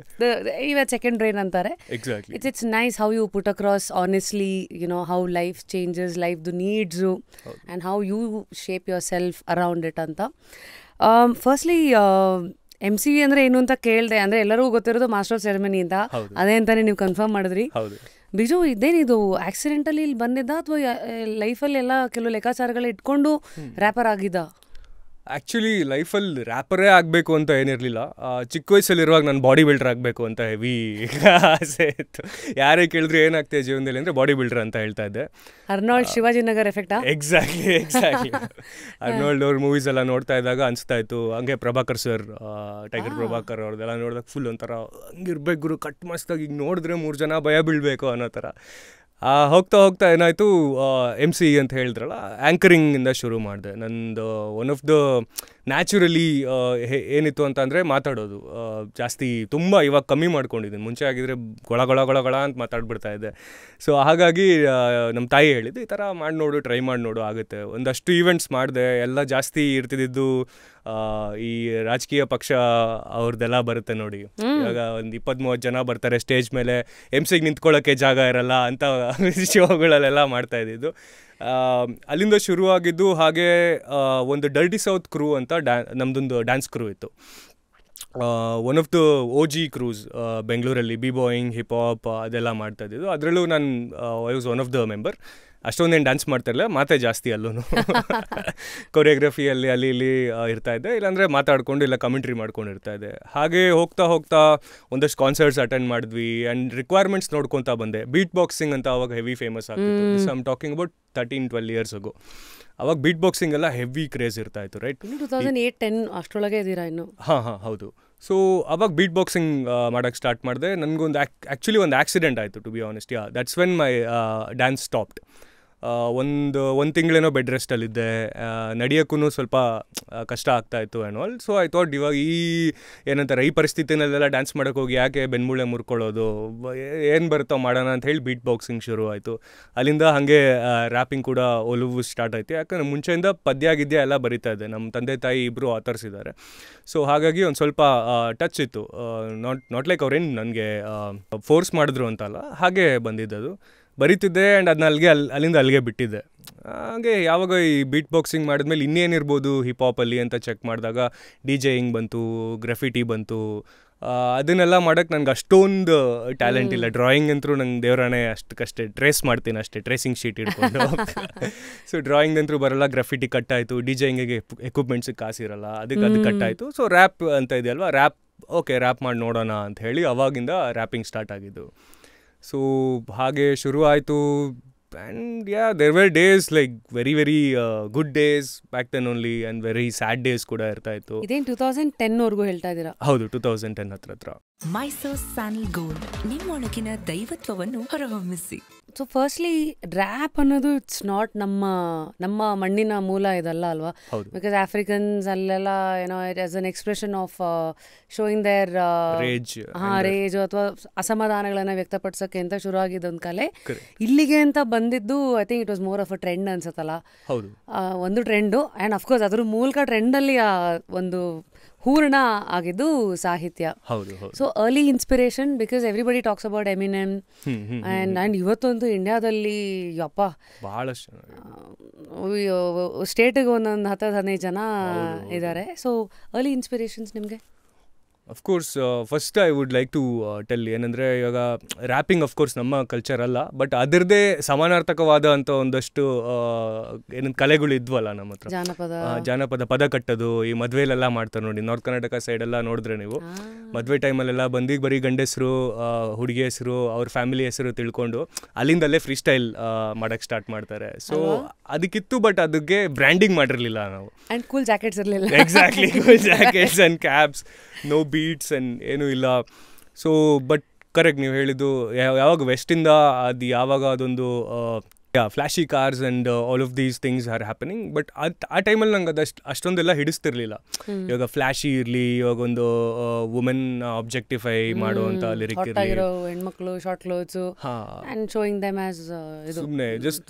S1: ಇವತ್ತು ಸೆಕೆಂಡ್ ಬ್ರೈನ್ ಅಂತಾರೆ.
S2: Exactly.
S1: It's nice how you put across honestly, you know, how life changes, ಲೈಫ್ದು needs, and how you shape your self around it ಅಂತ. Firstly MC ಅಂದರೆ ಏನು ಅಂತ ಕೇಳಿದೆ. ಅಂದರೆ ಎಲ್ಲರಿಗೂ ಗೊತ್ತಿರೋದು ಮಾಸ್ಟರ್ ಆಫ್ ಸೆರೆಮನಿ ಅಂತ, ಅದೇ ಅಂತಾನೆ ನೀವು ಕನ್ಫರ್ಮ್ ಮಾಡಿದ್ರಿ. ಬಿಜು, ಇದೇನಿದು ಆಕ್ಸಿಡೆಂಟಲ್ಲಿ ಇಲ್ಲಿ ಬಂದಿದ್ದ ಅಥವಾ ಲೈಫಲ್ಲಿ ಎಲ್ಲ ಕೆಲವು ಲೆಕ್ಕಾಚಾರಗಳು ಇಟ್ಕೊಂಡು ರ್ಯಾಪರ್ ಆಗಿದ್ದ?
S2: ಆ್ಯಕ್ಚುಲಿ ಲೈಫಲ್ಲಿ ರ್ಯಾಪರೇ ಆಗಬೇಕು ಅಂತ ಏನಿರಲಿಲ್ಲ. ಚಿಕ್ಕ ವಯಸ್ಸಲ್ಲಿರುವಾಗ ನಾನು ಬಾಡಿ ಬಿಲ್ಡರ್ ಆಗಬೇಕು ಅಂತ ಹೆವಿ ಆಸೆ ಇತ್ತು. ಯಾರೇ ಕೇಳಿದ್ರು ಏನಾಗ್ತದೆ ಜೀವನದಲ್ಲಿ ಅಂದರೆ ಬಾಡಿ ಬಿಲ್ಡರ್ ಅಂತ ಹೇಳ್ತಾ ಇದ್ದೆ.
S1: ಅರ್ನಾಲ್ಡ್ ಶಿವಾಜಿನಗರ್ ಎಫೆಕ್ಟಾ?
S2: ಎಕ್ಸಾಕ್ಟ್ಲಿ. ಅರ್ನಾಲ್ಡ್ ಅವ್ರ ಮೂವೀಸ್ ಎಲ್ಲ ನೋಡ್ತಾ ಇದ್ದಾಗ ಅನಿಸ್ತಾ ಇತ್ತು, ಹಂಗೆ ಪ್ರಭಾಕರ್ ಸರ್, ಟೈಗರ್ ಪ್ರಭಾಕರ್ ಅವ್ರದ್ದೆಲ್ಲ ನೋಡಿದಾಗ ಫುಲ್ ಒಂಥರ ಹಂಗಿರ್ಬೇಕು ಗುರು, ಕಟ್ ಮಸ್ತಾಗಿ ಈಗ ನೋಡಿದ್ರೆ 3 ಜನ ಭಯ ಬೀಳಬೇಕು ಅನ್ನೋ ಥರ. ಹೋಗ್ತಾ ಏನಾಯಿತು, MC ಅಂತ ಹೇಳಿದ್ರಲ್ಲ, ಆ್ಯಂಕರಿಂಗಿಂದ ಶುರು ಮಾಡಿದೆ. ನಂದು ಒನ್ ಆಫ್ ದ ನ್ಯಾಚುರಲಿ ಏನಿತ್ತು ಅಂತ ಅಂದರೆ ಮಾತಾಡೋದು ಜಾಸ್ತಿ, ತುಂಬ ಇವಾಗ ಕಮ್ಮಿ ಮಾಡ್ಕೊಂಡಿದ್ದೀನಿ. ಮುಂಚೆ ಆಗಿದ್ರೆ ಗೊಳ ಅಂತ ಮಾತಾಡ್ಬಿಡ್ತಾ ಇದ್ದೆ. ಸೊ ಹಾಗಾಗಿ ನಮ್ಮ ತಾಯಿ ಹೇಳಿದ್ದು, ಈ ಥರ ಮಾಡಿ ನೋಡು, ಟ್ರೈ ಮಾಡಿ ನೋಡು, ಆಗುತ್ತೆ. ಒಂದಷ್ಟು ಈವೆಂಟ್ಸ್ ಮಾಡಿದೆ. ಎಲ್ಲ ಜಾಸ್ತಿ ಇರ್ತಿದ್ದು ಈ ರಾಜಕೀಯ ಪಕ್ಷ ಅವ್ರದ್ದೆಲ್ಲ ಬರುತ್ತೆ ನೋಡಿ, ಇವಾಗ ಒಂದು 20-30 ಜನ ಬರ್ತಾರೆ ಸ್ಟೇಜ್ ಮೇಲೆ, MC ನಿಂತ್ಕೊಳ್ಳೋಕ್ಕೆ ಜಾಗ ಇರಲ್ಲ ಅಂತ ಶೋಗಳಲ್ಲೆಲ್ಲ ಮಾಡ್ತಾ ಇದ್ದಿದ್ದು. ಅಲ್ಲಿಂದ ಶುರುವಾಗಿದ್ದು. ಹಾಗೆ ಒಂದು ಡರ್ಟಿ ಸೌತ್ ಕ್ರೂ ಅಂತ ನಮ್ಮದೊಂದು ಡ್ಯಾನ್ಸ್ ಕ್ರೂ ಇತ್ತು. One of the OG crews ಬೆಂಗಳೂರಲ್ಲಿ, ಬಿ ಬಾಯಿಂಗ್, ಹಿಪ್ ಹಾಪ್ ಅದೆಲ್ಲ ಮಾಡ್ತಾ ಇದ್ದಿದ್ದು. ಅದರಲ್ಲೂ ನಾನು I was one of the member. ಅಷ್ಟೊಂದೇನು ಡ್ಯಾನ್ಸ್ ಮಾಡ್ತಾಯಿರಲಿಲ್ಲ, ಮಾತೇ ಜಾಸ್ತಿ ಅಲ್ಲೂ. ಕೊರಿಯೋಗ್ರಫಿಯಲ್ಲಿ ಅಲ್ಲಿ ಇಲ್ಲಿ ಇರ್ತಾಯಿದ್ದೆ, ಇಲ್ಲಾಂದರೆ ಮಾತಾಡ್ಕೊಂಡು ಇಲ್ಲ ಕಮೆಂಟ್ರಿ ಮಾಡ್ಕೊಂಡು ಇರ್ತಾಯಿದ್ದೆ. ಹಾಗೆ ಹೋಗ್ತಾ ಒಂದಷ್ಟು ಕಾನ್ಸರ್ಟ್ಸ್ ಅಟೆಂಡ್ ಮಾಡಿದ್ವಿ. ಆ್ಯಂಡ್ ರಿಕ್ವೈರ್ಮೆಂಟ್ಸ್ ನೋಡ್ಕೊತಾ ಬಂದೆ. ಬೀಟ್ ಬಾಕ್ಸಿಂಗ್ ಅಂತ ಅವಾಗ ಹೆವಿ ಫೇಮಸ್ ಆಗ್ತಿತ್ತು. This I am talking about 13-12 years ago. ಅವಾಗ ಬೀಟ್ ಬಾಕ್ಸಿಂಗ್ ಎಲ್ಲ ಹೆವಿ ಕ್ರೇಜ್ ಇರ್ತಾಯಿತ್ತು, ರೈಟ್?
S1: 2008-10 ಅಷ್ಟರೊಳಗೆ ಇದ್ದೀರಾ ಇನ್ನು? ಹಾಂ
S2: ಹೌದು. ಸೊ ಅವಾಗ ಬೀಟ್ ಬಾಕ್ಸಿಂಗ್ ಮಾಡೋಕ್ಕೆ ಸ್ಟಾರ್ಟ್ ಮಾಡಿದೆ. ನನಗೊಂದು ಆ್ಯಕ್ಚುಲಿ ಒಂದು ಆಕ್ಸಿಡೆಂಟ್ ಆಯಿತು, to be honest. That's when my dance stopped. ಒಂದು ತಿಂಗಳೇನೋ ಬೆಡ್ ರೆಸ್ಟಲ್ಲಿದ್ದೆ. ನಡೆಯೋಕ್ಕೂ ಸ್ವಲ್ಪ ಕಷ್ಟ ಆಗ್ತಾಯಿತ್ತು and all. So I thought ಇವಾಗ ಏನಂತಾರೆ, ಈ ಪರಿಸ್ಥಿತಿನಲ್ಲೆಲ್ಲ ಡ್ಯಾನ್ಸ್ ಮಾಡೋಕ್ಕೆ ಹೋಗಿ ಯಾಕೆ ಬೆನ್ಮೂಳೆ ಮುರ್ಕೊಳ್ಳೋದು, ಏನು ಬರುತ್ತೋ ಮಾಡೋಣ ಅಂತ ಹೇಳಿ ಬೀಟ್ ಬಾಕ್ಸಿಂಗ್ ಶುರು ಆಯಿತು. ಅಲ್ಲಿಂದ ಹಾಗೆ ರ್ಯಾಪಿಂಗ್ ಕೂಡ ಒಲವು ಸ್ಟಾರ್ಟ್ ಆಯಿತು. ಯಾಕಂದರೆ ಮುಂಚೆಯಿಂದ ಪದ್ಯ ಎಲ್ಲ ಬರಿತಾ ಇದ್ದೆ. ನಮ್ಮ ತಂದೆ ತಾಯಿ ಇಬ್ಬರು ಆಥರ್ಸ್ ಇದ್ದಾರೆ. ಸೊ ಹಾಗಾಗಿ ಒಂದು ಸ್ವಲ್ಪ ಟಚ್ ಇತ್ತು. ನಾಟ್ ಲೈಕ್ ಅವ್ರೇನು ನನಗೆ ಫೋರ್ಸ್ ಮಾಡಿದ್ರು ಅಂತಲ್ಲ, ಹಾಗೆ ಬಂದಿದ್ದದು. ಬರೀತಿದ್ದೆ. ಆ್ಯಂಡ್ ಅದನ್ನ ಅಲ್ಲಿಂದ ಅಲ್ಲಿಗೆ ಬಿಟ್ಟಿದ್ದೆ. ಹಾಗೆ ಯಾವಾಗ ಈ ಬೀಟ್ ಬಾಕ್ಸಿಂಗ್ ಮಾಡಿದ್ಮೇಲೆ ಇನ್ನೇನಿರ್ಬೋದು ಹಿಪ್ ಹಾಪಲ್ಲಿ ಅಂತ ಚೆಕ್ ಮಾಡಿದಾಗ ಡಿಜೆಯಿಂಗ್ ಬಂತು, ಗ್ರಫಿಟಿ ಬಂತು. ಅದನ್ನೆಲ್ಲ ಮಾಡೋಕ್ಕೆ ನನಗೆ ಅಷ್ಟೊಂದು ಟ್ಯಾಲೆಂಟ್ ಇಲ್ಲ. ಡ್ರಾಯಿಂಗ್ ಅಂತೂ ನಂಗೆ ದೇವರಾಣೆ ಅಷ್ಟಕ್ಕಷ್ಟೇ ಟ್ರೇಸ್ ಮಾಡ್ತೀನಿ ಅಷ್ಟೇ, ಟ್ರೇಸಿಂಗ್ ಶೀಟ್ ಇಟ್ಕೊಂಡು. ಸೊ ಡ್ರಾಯಿಂಗ್ ಅಂತೂ ಬರೋಲ್ಲ, ಗ್ರಫಿಟಿ ಕಟ್ಟಾಯಿತು, ಡಿಜೆಯಿಂಗಿಗೆ ಎಕ್ವಿಪ್ಮೆಂಟ್ಸಿಗೆ ಕಾಸಿರಲ್ಲ, ಅದಕ್ಕೆ ಅದು ಕಟ್ಟಾಯಿತು. ಸೊ ರ್ಯಾಪ್ ಅಂತ ಇದೆಯಲ್ವಾ, ರ್ಯಾಪ್ ಮಾಡಿ ನೋಡೋಣ ಅಂತ ಹೇಳಿ ಅವಾಗಿಂದ ರ್ಯಾಪಿಂಗ್ ಸ್ಟಾರ್ಟ್ ಆಗಿದ್ದು. ಸೊ ಹಾಗೆ ಶುರು ಆಯಿತು. And yeah, there were days like very very good days back then only and very sad days ಕೂಡ ಇರ್ತಾ ಇತ್ತು.
S1: ಇದೇನು 2010 ಹೇಳ್ತಾ ಇದ್ದೀರಾ?
S2: ಹೌದು, 2010 ಹತ್ರ.
S3: ಮೈಸೂರ್ ಸ್ಯಾನಲ್ ಗೋಲ್ಡ್, ನಿಮ್ಮೊಳಗಿನ ದೈವತ್ವವನ್ನು ಹೊರಹೊಮ್ಮಿಸಿ.
S1: ಸೊ ಫಸ್ಟ್ಲಿ ರ್ಯಾಪ್ ಅನ್ನೋದು ಇಟ್ಸ್ ನಾಟ್ ನಮ್ಮ ಮಣ್ಣಿನ ಮೂಲ ಇದಲ್ಲ ಅಲ್ವಾ? ಬಿಕಾಸ್ ಆಫ್ರಿಕನ್ಸ್ ಅಲ್ಲೆಲ್ಲ ಏನೋ it as an expression of showing their rage ಅಥವಾ ಅಸಮಾಧಾನಗಳನ್ನು ವ್ಯಕ್ತಪಡಿಸೋಕೆ ಅಂತ ಶುರು ಆಗಿದ್ದೊಂದು ಕಲೆ. ಇಲ್ಲಿಗೆ ಅಂತ ಬಂದಿದ್ದು I think it was more of a trend ಅನ್ಸತ್ತಲ್ಲ. ಒಂದು ಟ್ರೆಂಡು ಆ್ಯಂಡ್ ಅಫ್ಕೋರ್ಸ್ ಅದ್ರ ಮೂಲಕ ಟ್ರೆಂಡಲ್ಲಿ ಒಂದು ಹೂರ್ಣ ಆಗಿದ್ದು ಸಾಹಿತ್ಯ. So early inspiration because everybody talks about Eminem and ಇವತ್ತೊಂದು ಇಂಡಿಯಾದಲ್ಲಿ ಯಪ್ಪ
S2: ಬಹಳಷ್ಟು
S1: ಸ್ಟೇಟಿಗೆ ಒಂದೊಂದು 10-15 ಜನ ಇದ್ದಾರೆ. ಸೊ ಅರ್ಲಿ ಇನ್ಸ್ಪಿರೇಷನ್ಸ್ ನಿಮಗೆ?
S2: Of course first I would like to tell ಏನಂದರೆ, ಇವಾಗ ರ್ಯಾಪಿಂಗ್ ಅಫ್ಕೋರ್ಸ್ ನಮ್ಮ ಕಲ್ಚರ್ ಅಲ್ಲ, ಬಟ್ ಅದರದ್ದೇ ಸಮಾನಾರ್ಥಕವಾದ ಅಂತ ಒಂದಷ್ಟು ಏನಂತ ಕಲೆಗಳು ಇದ್ವಲ್ಲ ನಮ್ಮ ಹತ್ರ. ಜಾನಪದ ಪದ ಕಟ್ಟೋದು, ಈ ಮದುವೆಲೆಲ್ಲ ಮಾಡ್ತಾರೆ ನೋಡಿ, ನಾರ್ತ್ ಕರ್ನಾಟಕ ಸೈಡೆಲ್ಲ ನೋಡಿದ್ರೆ ನೀವು ಮದುವೆ ಟೈಮಲ್ಲೆಲ್ಲ ಬಂದಿಗೆ ಬರೀ ಗಂಡ ಹೆಸರು, ಹುಡುಗಿ ಹೆಸರು, ಅವ್ರ ಫ್ಯಾಮಿಲಿ ಹೆಸರು ತಿಳ್ಕೊಂಡು ಅಲ್ಲಿಂದಲ್ಲೇ ಫ್ರೀ ಸ್ಟೈಲ್ ಮಾಡೋಕ್ಕೆ ಸ್ಟಾರ್ಟ್ ಮಾಡ್ತಾರೆ. ಸೊ ಅದಕ್ಕಿತ್ತು, ಬಟ್ ಅದಕ್ಕೆ ಬ್ರ್ಯಾಂಡಿಂಗ್ ಮಾಡಿರಲಿಲ್ಲ ನಾವು.
S1: ಆ್ಯಂಡ್ ಕೂಲ್ ಜಾಕೆಟ್ಸ್ ಇರಲಿಲ್ಲ.
S2: Exactly, cool jackets and cabs, no beats and ಏನೂ ಇಲ್ಲ. ಸೊ ಬಟ್ ಕರೆಕ್ಟ್ ನೀವು ಹೇಳಿದ್ದು, ಯಾವಾಗ ವೆಸ್ಟಿಂದ ಅದು ಯಾವಾಗ ಅದೊಂದು flashy cars and all of these things are happening. But ಆ ಟೈಮಲ್ಲಿ ನಂಗೆ ಅಷ್ಟೊಂದೆಲ್ಲ ಹಿಡಿಸ್ತಿರ್ಲಿಲ್ಲ. ಇವಾಗ ಫ್ಲಾಶಿ ಇರಲಿ, ಇವಾಗ ಒಂದು ವುಮೆನ್ ಆಬ್ಜೆಕ್ಟಿಫೈ ಮಾಡುವಂಥ ಲಿರಿಕ್ ಇರಲಿ,
S1: ಹೆಣ್ಮಕ್ಳು short clothes and showing them as
S2: ಸುಮ್ಮನೆ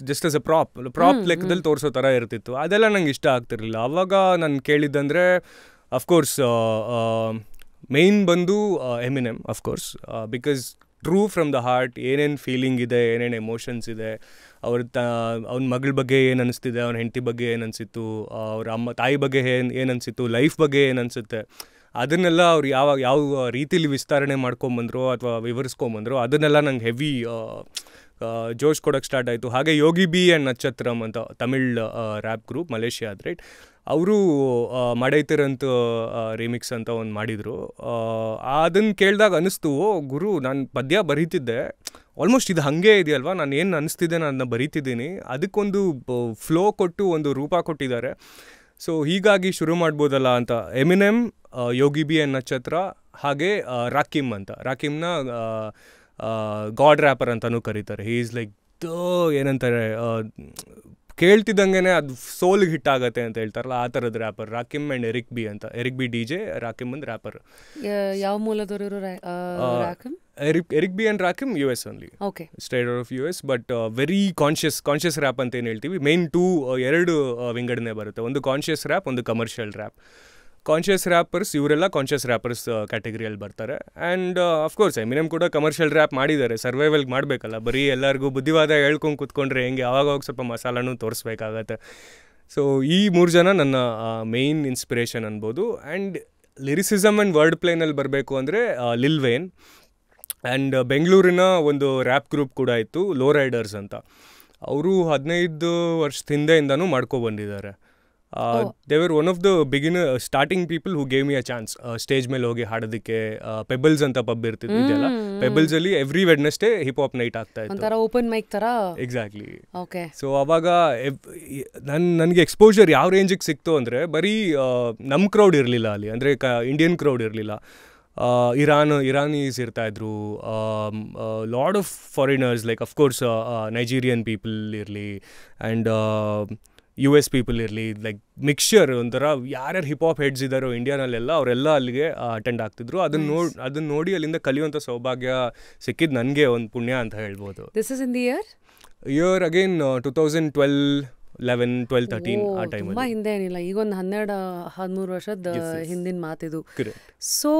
S2: ಜಸ್ಟ್ ಆಸ್ ಅ ಪ್ರಾಪ್ ಲೆಕ್ಕದಲ್ಲಿ ತೋರಿಸೋ ಥರ ಇರ್ತಿತ್ತು. ಅದೆಲ್ಲ ನಂಗೆ ಇಷ್ಟ ಆಗ್ತಿರ್ಲಿಲ್ಲ. ಆವಾಗ ನಾನು ಕೇಳಿದ್ದಂದರೆ ಅಫ್ಕೋರ್ಸ್ ಮೇಯ್ನ್ ಬಂದು Eminem of course, because true from the heart, ಏನೇನು ಫೀಲಿಂಗ್ ಇದೆ, ಏನೇನು ಎಮೋಷನ್ಸ್ ಇದೆ, ಅವ್ನ ಮಗಳ ಬಗ್ಗೆ ಏನು ಅನಿಸ್ತಿದೆ, ಅವ್ನ ಹೆಂಡತಿ ಬಗ್ಗೆ ಏನು ಅನಿಸಿತ್ತು, ಅವ್ರ ತಾಯಿ ಬಗ್ಗೆ ಏನು ಅನಿಸಿತ್ತು, ಲೈಫ್ ಬಗ್ಗೆ ಏನು ಅನಿಸುತ್ತೆ, ಅದನ್ನೆಲ್ಲ ಅವ್ರು ಯಾವ ರೀತಿಲಿ ವಿಸ್ತರಣೆ ಮಾಡ್ಕೊಂಬಂದ್ರು ಅಥವಾ ವಿವರಿಸ್ಕೊಂಬಂದ್ರು, ಅದನ್ನೆಲ್ಲ ನಂಗೆ ಹೆವಿ ಜೋಶ್ ಕೊಡೋಕ್ಕೆ ಸ್ಟಾರ್ಟ್ ಆಯಿತು. ಹಾಗೆ ಯೋಗಿ ಬಿ ಆ್ಯಂಡ್ ನಕ್ಷತ್ರಮ್ ಅಂತ ತಮಿಳ್ ರ್ಯಾಪ್ ಗ್ರೂಪ್, ಮಲೇಷ್ಯಾದ ರೈಟ್, ಅವರು ಮಾಡೈತಿರಂತ ರಿಮಿಕ್ಸ್ ಅಂತ ಒಂದು ಮಾಡಿದರು. ಅದನ್ನು ಕೇಳಿದಾಗ ಅನ್ನಿಸ್ತು, ಗುರು ನಾನು ಪದ್ಯ ಬರೀತಿದ್ದೆ, ಆಲ್ಮೋಸ್ಟ್ ಇದು ಹಾಗೆ ಇದೆಯಲ್ವಾ, ನಾನು ಏನು ಅನ್ನಿಸ್ತಿದ್ದೆ ನಾನು ಅದನ್ನ ಬರೀತಿದ್ದೀನಿ, ಅದಕ್ಕೊಂದು ಫ್ಲೋ ಕೊಟ್ಟು ಒಂದು ರೂಪ ಕೊಟ್ಟಿದ್ದಾರೆ. ಸೊ ಹೀಗಾಗಿ ಶುರು ಮಾಡ್ಬೋದಲ್ಲ ಅಂತ ಎಮಿನೆಮ್, ಯೋಗಿ ಬಿ ಆ್ಯಂಡ್ ನಕ್ಷತ್ರ, ಹಾಗೆ ರಾಕಿಮ್ ಅಂತ, ರಾಕಿಮ್ನ ಗಾಡ್ ರ್ಯಾಪರ್ ಅಂತಲೂ ಕರೀತಾರೆ. ಹೀ ಈಸ್ ಲೈಕ್ ಏನಂತಾರೆ, ಕೇಳ್ತಿದ್ದಂಗೆ ಅದು ಸೋಲ್ಗೆ ಹಿಟ್ ಆಗತ್ತೆ ಅಂತ ಹೇಳ್ತಾರಲ್ಲ, ಆ ಥರದ rapper Rakim and Eric B ಅಂತ. Eric B DJ, Rakim and rapper.
S1: ಯಾವ ಮೂಲದವರು?
S2: Eric B and Rakim US only, straight out of US, but very conscious rap ಅಂತ ಏನು ಹೇಳ್ತೀವಿ. ಮೇನ್ ಎರಡು ವಿಂಗಡಣೆ ಬರುತ್ತೆ, ಒಂದು ಕಾನ್ಷಿಯಸ್ ರ್ಯಾಪ್, ಒಂದು ಕಮರ್ಷಿಯಲ್ ರ್ಯಾಪ್. ಕಾನ್ಷಿಯಸ್ ರ್ಯಾಪರ್ಸ್ ಇವರೆಲ್ಲ ಕಾನ್ಷಿಯಸ್ ರ್ಯಾಪರ್ಸ್ ಕ್ಯಾಟಗರಿಯಲ್ಲಿ ಬರ್ತಾರೆ. ಆ್ಯಂಡ್ ಅಫ್ಕೋರ್ಸ್ ಎಮಿನೆಮ್ ಕೂಡ ಕಮರ್ಷಿಯಲ್ ರ್ಯಾಪ್ ಮಾಡಿದ್ದಾರೆ, ಸರ್ವೈವಲ್ಗೆ ಮಾಡಬೇಕಲ್ಲ, ಬರೀ ಎಲ್ಲರಿಗೂ ಬುದ್ಧಿವಾದ ಹೇಳ್ಕೊಂಡು ಕೂತ್ಕೊಂಡ್ರೆ ಹೆಂಗೆ, ಆವಾಗ ಸ್ವಲ್ಪ ಮಸಾಲನೂ ತೋರಿಸ್ಬೇಕಾಗತ್ತೆ. ಸೊ ಈ 3 ಜನ ನನ್ನ ಮೇಯ್ನ್ ಇನ್ಸ್ಪಿರೇಷನ್ ಅನ್ಬೋದು. ಆ್ಯಂಡ್ ಲಿರಿಸಿಸಮ್ ಆ್ಯಂಡ್ ವರ್ಡ್ ಪ್ಲೇನಲ್ಲಿ ಬರಬೇಕು ಅಂದರೆ ಲಿಲ್ ವೇನ್. ಆ್ಯಂಡ್ ಬೆಂಗಳೂರಿನ ಒಂದು ರ್ಯಾಪ್ ಗ್ರೂಪ್ ಕೂಡ ಇತ್ತು, ಲೋ ರೈಡರ್ಸ್ ಅಂತ. ಅವರು 15 ವರ್ಷದ ಹಿಂದೆಯಿಂದನೂ ಮಾಡ್ಕೊಬಂದಿದ್ದಾರೆ. They were one of the starting people who gave me a chance stage ಮೇಲೆ ಹೋಗಿ ಹಾಡೋದಕ್ಕೆ. ಪೆಬಲ್ಸ್ ಅಂತ ಪಬ್ ಇರ್ತಿದ್ದೆಲ್ಲ, ಪೆಬಲ್ಸ್ ಅಲ್ಲಿ every Wednesday hip hop night ಆಗ್ತಾ ಇತ್ತು,
S1: ಓಪನ್ ಮೈಕ್ ತರ.
S2: ಎಕ್ಸಾಕ್ಟ್ಲಿ. ಸೊ ಅವಾಗ ನನಗೆ ಎಕ್ಸ್ಪೋಜರ್ ಯಾವ ರೇಂಜಿಗೆ ಸಿಕ್ತು ಅಂದರೆ, ಬರೀ ನಮ್ಮ ಕ್ರೌಡ್ ಇರಲಿಲ್ಲ ಅಲ್ಲಿ, ಅಂದರೆ ಇಂಡಿಯನ್ ಕ್ರೌಡ್ ಇರಲಿಲ್ಲ. ಇರಾನೀಸ್ ಇರ್ತಾಯಿದ್ರು, lot of foreigners, like of course Nigerian people ಇರಲಿ, ಆ್ಯಂಡ್ US ಪೀಪಲ್ ಇರಲಿ, ಲೈಕ್ ಮಿಕ್ಸ್ಚರ್ ಒಂಥರ ಯಾರ್ಯಾರು ಹಿಪ್ ಹಾಪ್ ಹೆಡ್ಸ್ ಇದ್ದಾರೋ ಇಂಡಿಯಾನಲ್ಲೆಲ್ಲ ಅವರೆಲ್ಲ ಅಲ್ಲಿಗೆ ಅಟೆಂಡ್ ಆಗ್ತಿದ್ರು. ಅದನ್ನ ನೋಡಿ ಅಲ್ಲಿಂದ ಕಲಿಯುವಂಥ ಸೌಭಾಗ್ಯ ಸಿಕ್ಕಿದ್ದು ನನಗೆ ಒಂದು ಪುಣ್ಯ ಅಂತ ಹೇಳ್ಬೋದು.
S1: This is in the
S2: year again 2012, 11, 12, 13 ಆ ಟೈಮಲ್ಲಿ.
S1: ತುಂಬ ಹಿಂದೆ ಏನಿಲ್ಲ, ಈಗ ಒಂದು 12-13 ವರ್ಷದ ಹಿಂದಿನ ಮಾತಿದು. ಸೊ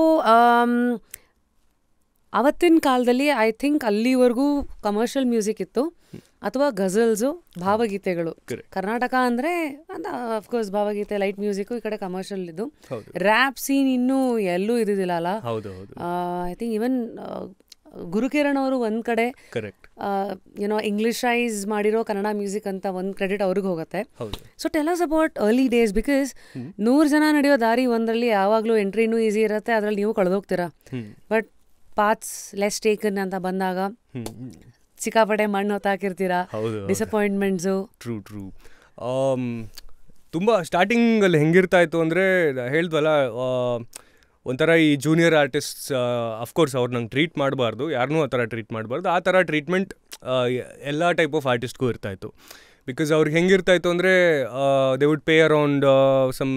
S1: ಅವತ್ತಿನ ಕಾಲದಲ್ಲಿ ಐ ಥಿಂಕ್ ಅಲ್ಲಿವರೆಗೂ ಕಮರ್ಷಿಯಲ್ ಮ್ಯೂಸಿಕ್ ಇತ್ತು ಅಥವಾ ಗಜಲ್ಸು ಭಾವಗೀತೆಗಳು. ಕರ್ನಾಟಕ ಅಂದರೆ ಅಫ್ಕೋರ್ಸ್ ಭಾವಗೀತೆ ಲೈಟ್ ಮ್ಯೂಸಿಕ್, ಈ ಕಡೆ ಕಮರ್ಷಿಯಲ್ ಇದು. ರ್ಯಾಪ್ ಸೀನ್ ಇನ್ನೂ ಎಲ್ಲೂ ಇದ್ದಿದ್ದಿಲ್ಲ ಅಲ್ಲ. ಐ ಥಿಂಕ್ ಈವನ್ ಗುರುಕಿರಣ್ ಅವರು ಒಂದ್ ಕಡೆ ಏನೋ ಇಂಗ್ಲಿಷೈಸ್ ಮಾಡಿರೋ ಕನ್ನಡ ಮ್ಯೂಸಿಕ್ ಅಂತ ಒಂದ್ ಕ್ರೆಡಿಟ್ ಅವ್ರಿಗೆ ಹೋಗುತ್ತೆ. So tell us about early days, because 100 ಜನ ನಡೆಯೋ ದಾರಿ ಒಂದರಲ್ಲಿ ಯಾವಾಗಲೂ ಎಂಟ್ರಿನೂ ಈಸಿ ಇರುತ್ತೆ, ಅದ್ರಲ್ಲಿ ನೀವು ಕಳೆದೋಗ್ತೀರಾ. ಬಟ್ ಪಾತ್ಸ್ ಲೆಸ್ ಟೇಕನ್ ಅಂತ ಬಂದಾಗ ಸಿಕ್ಕಾಪಟ್ಟೆ ಮಣ್ಣು ಹೊತ್ತಾಕಿರ್ತೀರಾ, ಡಿಸಪಾಯಿಂಟ್ಮೆಂಟ್ಸು.
S2: ಟ್ರೂ ತುಂಬ ಸ್ಟಾರ್ಟಿಂಗಲ್ಲಿ ಹೆಂಗಿರ್ತಾ ಇತ್ತು ಅಂದರೆ ಹೇಳ್ದ್ವಲ್ಲ, ಒಂಥರ ಈ ಜೂನಿಯರ್ ಆರ್ಟಿಸ್ಟ್ಸ್ ಅಫ್ಕೋರ್ಸ್ ಅವ್ರು ನಂಗೆ ಟ್ರೀಟ್ ಮಾಡಬಾರ್ದು, ಯಾರನ್ನೂ ಆ ಥರ ಟ್ರೀಟ್ ಮಾಡಬಾರ್ದು. ಆ ಥರ ಟ್ರೀಟ್ಮೆಂಟ್ ಎಲ್ಲ ಟೈಪ್ ಆಫ್ ಆರ್ಟಿಸ್ಟ್ಗೂ ಇರ್ತಾಯಿತ್ತು. ಬಿಕಾಸ್ ಅವ್ರಿಗೆ ಹೆಂಗಿರ್ತಾಯಿತ್ತು ಅಂದರೆ they would pay around some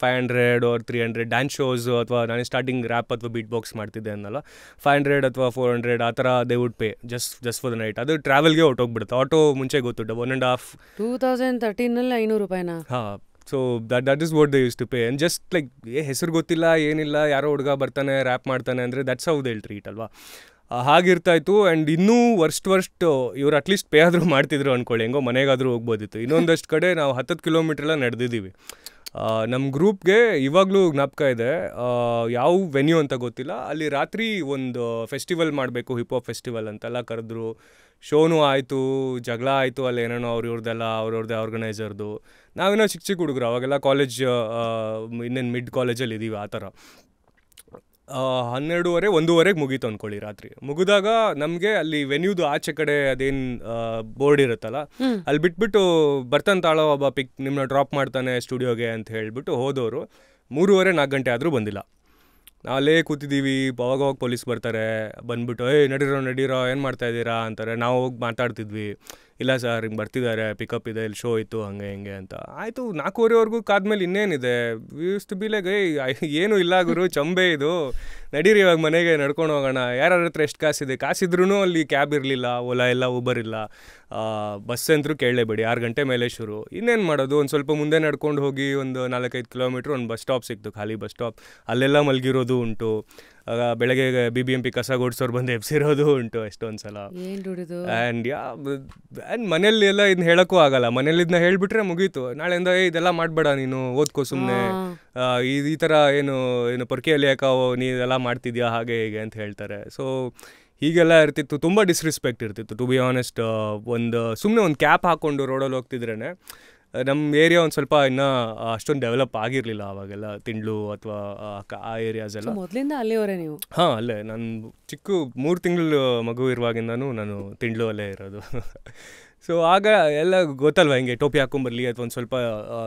S2: 500 or 300 dance shows, ಅಥವಾ ನಾನು ಸ್ಟಾರ್ಟಿಂಗ್ ರ್ಯಾಪ್ ಅಥವಾ ಬೀಟ್ ಬಾಕ್ಸ್ ಮಾಡ್ತಿದ್ದೆ ಅನ್ನಲ್ಲ, 500 ಅಥವಾ 400 ಆ ಥರ they would pay just for the night. ಅದು ಟ್ರಾವೆಲ್ಗೆ ಹೊಟ್ಟೋಗ್ಬಿಡುತ್ತೆ. ಆಟೋ ಮುಂಚೆ ಗೊತ್ತು 1.5
S1: 2013 500 ರೂಪಾಯಿನಾ?
S2: ಹಾಂ. So that is what they use to pay. And just like ಹೆಸರು ಗೊತ್ತಿಲ್ಲ ಏನಿಲ್ಲ, ಯಾರೋ ಹುಡುಗ ಬರ್ತಾನೆ ರ್ಯಾಪ್ ಮಾಡ್ತಾನೆ ಅಂದರೆ ದಟ್ಸ್ ಹೌ ದೇ ಟ್ರೀಟ್ ಅಲ್ವಾ. ಹಾಗಿರ್ತಾಯಿತ್ತು. ಆ್ಯಂಡ್ ಇನ್ನೂ ವರ್ಸ್ಟ್ ಇವ್ರು ಅಟ್ಲೀಸ್ಟ್ ಪೇ ಆದರೂ ಮಾಡ್ತಿದ್ರು ಅಂದ್ಕೊಳ್ಳಿ, ಹೆಂಗೋ ಮನೆಗಾದರೂ ಹೋಗ್ಬೋದಿತ್ತು. ಇನ್ನೊಂದಷ್ಟು ಕಡೆ ನಾವು 10 ಕಿಲೋಮೀಟ್ರೆಲ್ಲ ನಡೆದಿದ್ದೀವಿ. ನಮ್ಮ ಗ್ರೂಪ್ಗೆ ಇವಾಗಲೂ ಜ್ಞಾಪಕ ಇದೆ, ಯಾವ ವೆನ್ಯೂ ಅಂತ ಗೊತ್ತಿಲ್ಲ, ಅಲ್ಲಿ ರಾತ್ರಿ ಒಂದು ಫೆಸ್ಟಿವಲ್ ಮಾಡಬೇಕು, ಹಿಪ್ ಹಾಪ್ ಫೆಸ್ಟಿವಲ್ ಅಂತೆಲ್ಲ ಕರೆದ್ರು. ಶೋನೂ ಆಯಿತು, ಜಗಳ ಆಯಿತು, ಅಲ್ಲಿ ಏನೇನೋ ಅವ್ರವ್ರದ್ದೇ ಆರ್ಗನೈಸರ್ದು. ನಾವೇನೋ ಚಿಕ್ಕ ಹುಡುಗರು, ಅವಾಗೆಲ್ಲ ಕಾಲೇಜ್ ಇನ್ನೇನು ಮಿಡ್ ಕಾಲೇಜಲ್ಲಿ ಇದ್ದೀವಿ. ಆ ಥರ 12:30 1:00 ಮುಗೀತು ಅಂದ್ಕೊಳ್ಳಿ ರಾತ್ರಿ. ಮುಗಿದಾಗ ನಮಗೆ ಅಲ್ಲಿ ವೆನ್ಯೂದು ಆಚೆ ಕಡೆ ಅದೇನು ಬೋರ್ಡ್ ಇರುತ್ತಲ್ಲ, ಅಲ್ಲಿ ಬಿಟ್ಬಿಟ್ಟು ಬರ್ತಾನೆ ತಾಳೋ ಒಬ್ಬ ನಿಮ್ಮನ್ನ ಡ್ರಾಪ್ ಮಾಡ್ತಾನೆ ಸ್ಟುಡಿಯೋಗೆ ಅಂತ ಹೇಳಿಬಿಟ್ಟು ಹೋದವರು 3:30 4 ಗಂಟೆ ಆದರೂ ಬಂದಿಲ್ಲ. ನಾವು ಅಲ್ಲೇ ಕೂತಿದ್ದೀವಿ. ಅವಾಗ ಪೊಲೀಸ್ ಬರ್ತಾರೆ, ಬಂದ್ಬಿಟ್ಟು ನಡೀರೋ ಏನು ಮಾಡ್ತಾಯಿದ್ದೀರಾ ಅಂತಾರೆ. ನಾವು ಹೋಗಿ ಮಾತಾಡ್ತಿದ್ವಿ, ಇಲ್ಲ ಸರ್ ಹಿಂಗೆ ಬರ್ತಿದ್ದಾರೆ, ಪಿಕಪ್ ಇದೆ, ಇಲ್ಲಿ ಶೋ ಇತ್ತು, ಹಂಗೆ ಹಿಂಗೆ ಅಂತ. ಆಯಿತು 4:15ವರೆಗೂ ಕಾದ್ಮೇಲೆ ಇನ್ನೇನಿದೆ, ಯೂಸ್ ಟು ಬಿ ಲೈಕ್ ಏನೂ ಇಲ್ಲ ಗುರು, ಚಂಬೆ ಇದು, ನಡೀರಿ ಇವಾಗ ಮನೆಗೆ ನಡ್ಕೊಂಡು ಹೋಗೋಣ. ಯಾರ ಹತ್ರ ಎಷ್ಟು ಕಾಸಿದ್ರೂ ಅಲ್ಲಿ ಕ್ಯಾಬ್ ಇರಲಿಲ್ಲ, ಓಲಾ ಇಲ್ಲ, ಊಬರ್ ಇಲ್ಲ, ಬಸ್ ಅಂತರೂ ಕೇಳಲೇಬೇಡಿ. 6 ಗಂಟೆ ಮೇಲೆ ಶುರು. ಇನ್ನೇನು ಮಾಡೋದು, ಒಂದು ಸ್ವಲ್ಪ ಮುಂದೆ ನಡ್ಕೊಂಡು ಹೋಗಿ ಒಂದು 4-5 ಕಿಲೋಮೀಟ್ರ್ ಒಂದು ಬಸ್ ಸ್ಟಾಪ್ ಸಿಕ್ತು, ಖಾಲಿ ಬಸ್ ಸ್ಟಾಪ್. ಅಲ್ಲೆಲ್ಲ ಮಲಗಿರೋದು ಉಂಟು. ಬೆಳಗ್ಗೆ BBMP ಕಸ ಗುಡ್ಸೋರು ಬಂದು ಎಬ್ಸಿರೋದು ಉಂಟು ಎಷ್ಟೊಂದು ಸಲ. ಆ್ಯಂಡ್ ಮನೇಲಿ ಎಲ್ಲ ಇದನ್ನ ಹೇಳೋಕ್ಕೂ ಆಗಲ್ಲ. ಮನೇಲಿ ಇದನ್ನ ಹೇಳಿಬಿಟ್ರೆ ಮುಗೀತು, ನಾಳೆಯಿಂದ ಇದೆಲ್ಲ ಮಾಡಬೇಡ ನೀನು, ಓದ್ಕೋ ಸುಮ್ಮನೆ, ಈ ಥರ ಏನು ಪೊರ್ಕೆಯಲ್ಲಿ ಯಾಕಾವೋ ನೀ ಇದೆಲ್ಲ ಮಾಡ್ತಿದ್ಯಾ, ಹಾಗೆ ಹೀಗೆ ಅಂತ ಹೇಳ್ತಾರೆ. ಸೊ ಹೀಗೆಲ್ಲ ಇರ್ತಿತ್ತು. ತುಂಬ ಡಿಸ್ರೆಸ್ಪೆಕ್ಟ್ ಇರ್ತಿತ್ತು ಟು ಬಿ ಆನೆಸ್ಟ್. ಸುಮ್ಮನೆ ಒಂದು ಕ್ಯಾಪ್ ಹಾಕ್ಕೊಂಡು ರೋಡಲ್ಲಿ ಹೋಗ್ತಿದ್ರೇ. ನಮ್ಮ ಏರಿಯಾ ಒಂದು ಸ್ವಲ್ಪ ಇನ್ನೂ ಅಷ್ಟೊಂದು ಡೆವಲಪ್ ಆಗಿರಲಿಲ್ಲ ಅವಾಗೆಲ್ಲ, ತಿಂಡ್ಲು ಅಥವಾ ಆ ಏರಿಯಾಸ್ ಎಲ್ಲ.
S1: ಮೊದಲಿಂದ ಅಲ್ಲಿವರೇ ನೀವು? ಹಾಂ,
S2: ಅಲ್ಲೇ. ನಾನು 3 ತಿಂಗಳು ಮಗು ಇರುವಾಗಿಂದನೂ ನಾನು ತಿಂಡ್ಲು ಅಲ್ಲೇ ಇರೋದು. ಸೊ ಆಗ ಎಲ್ಲ ಗೊತ್ತಲ್ವ, ಹಿಂಗೆ ಟೋಪಿ ಹಾಕೊಂಬರ್ಲಿ ಅಥವಾ ಒಂದು ಸ್ವಲ್ಪ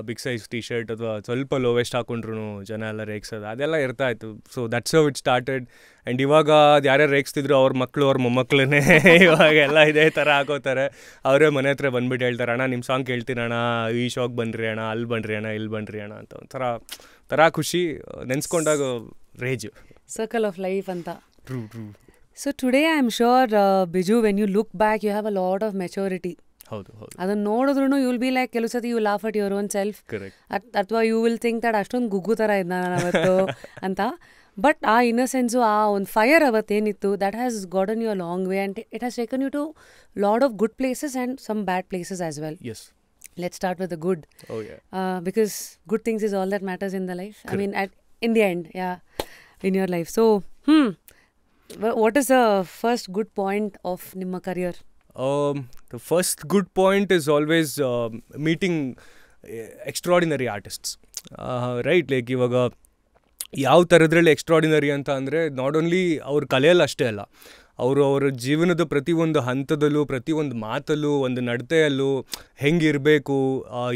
S2: ಬಿಗ್ ಸೈಜ್ ಟಿ ಶರ್ಟ್ ಅಥವಾ ಸ್ವಲ್ಪ ಲೋ ವೆಸ್ಟ್ ಹಾಕೊಂಡ್ರು ಜನ ಎಲ್ಲ ರೇಗ್ಸೋದು, ಅದೆಲ್ಲ ಇರ್ತಾಯಿತ್ತು. So that's how it started. And ಇವಾಗ ಅದು ಯಾರ್ಯಾರು ರೇಗಿಸ್ತಿದ್ರು ಅವ್ರ ಮಕ್ಕಳು ಅವ್ರ ಮೊಮ್ಮಕ್ಕಳನ್ನೇ ಇವಾಗೆಲ್ಲ ಇದೇ ಥರ ಹಾಕೋತಾರೆ. ಅವರೇ ಮನೆ ಹತ್ರ ಬಂದ್ಬಿಟ್ಟು ಹೇಳ್ತಾರೆ, ಅಣ್ಣ ನಿಮ್ಮ ಸಾಂಗ್ ಕೇಳ್ತೀನಿ ಅಣ್ಣ, ಈ ಶಾಕ್ ಬನ್ನಿರಿ ಅಣ್ಣ, ಅಲ್ಲಿ ಬನ್ನಿರಿ ಅಣ್ಣ, ಇಲ್ಲಿ ಬನ್ನಿರಿ ಅಣ್ಣ ಅಂತ. ಒಂಥರ ಖುಷಿ, ನೆನೆಸ್ಕೊಂಡಾಗ ರೇಜ್.
S1: ಸರ್ಕಲ್ ಆಫ್ ಲೈಫ್ ಅಂತ. So today I am sure Biju, when you look back you have a lot of maturity.
S2: ಹೌದು.
S1: ಅದನ್ನು ನೋಡಿದ್ರು ಯು ವಿಲ್ ಬಿ ಲೈಕ್, ಕೆಲವು ಸತಿ you laugh at your own self, ಅಥವಾ ಯು ವಿಲ್ ಥಿಂಕ್ ದಟ್ ಅಷ್ಟೊಂದು ಗುಗ್ಗು ಥರ ಇದ್ದ ನಾನು ಅವತ್ತು ಅಂತ. ಬಟ್ ಆ ಇನ್ನಸೆನ್ಸು, ಆ ಒಂದು ಫೈರ್ ಅವತ್ತೇನಿತ್ತು, that has gotten you a long way and it has taken you to lot of good places and some bad places as well. Let's start with the good.
S2: Oh yeah.
S1: Because good things is all that matters in the life. Correct. I mean, in the end, yeah, in your life. So, what is the first good point of Nimma career?
S2: The first good point is always meeting extraordinary artists. Right? Like ಇವಾಗ ಯಾವ ಥರದ್ರಲ್ಲಿ extraordinary ಅಂತ ಅಂದರೆ, not only ಅವ್ರ ಕಲೆಯಲ್ಲಿ ಅಷ್ಟೇ ಅಲ್ಲ, ಅವರ ಜೀವನದ ಪ್ರತಿಯೊಂದು ಹಂತದಲ್ಲೂ, ಪ್ರತಿಯೊಂದು ಮಾತಲ್ಲೂ, ಒಂದು ನಡತೆಯಲ್ಲೂ ಹೆಂಗಿರಬೇಕು,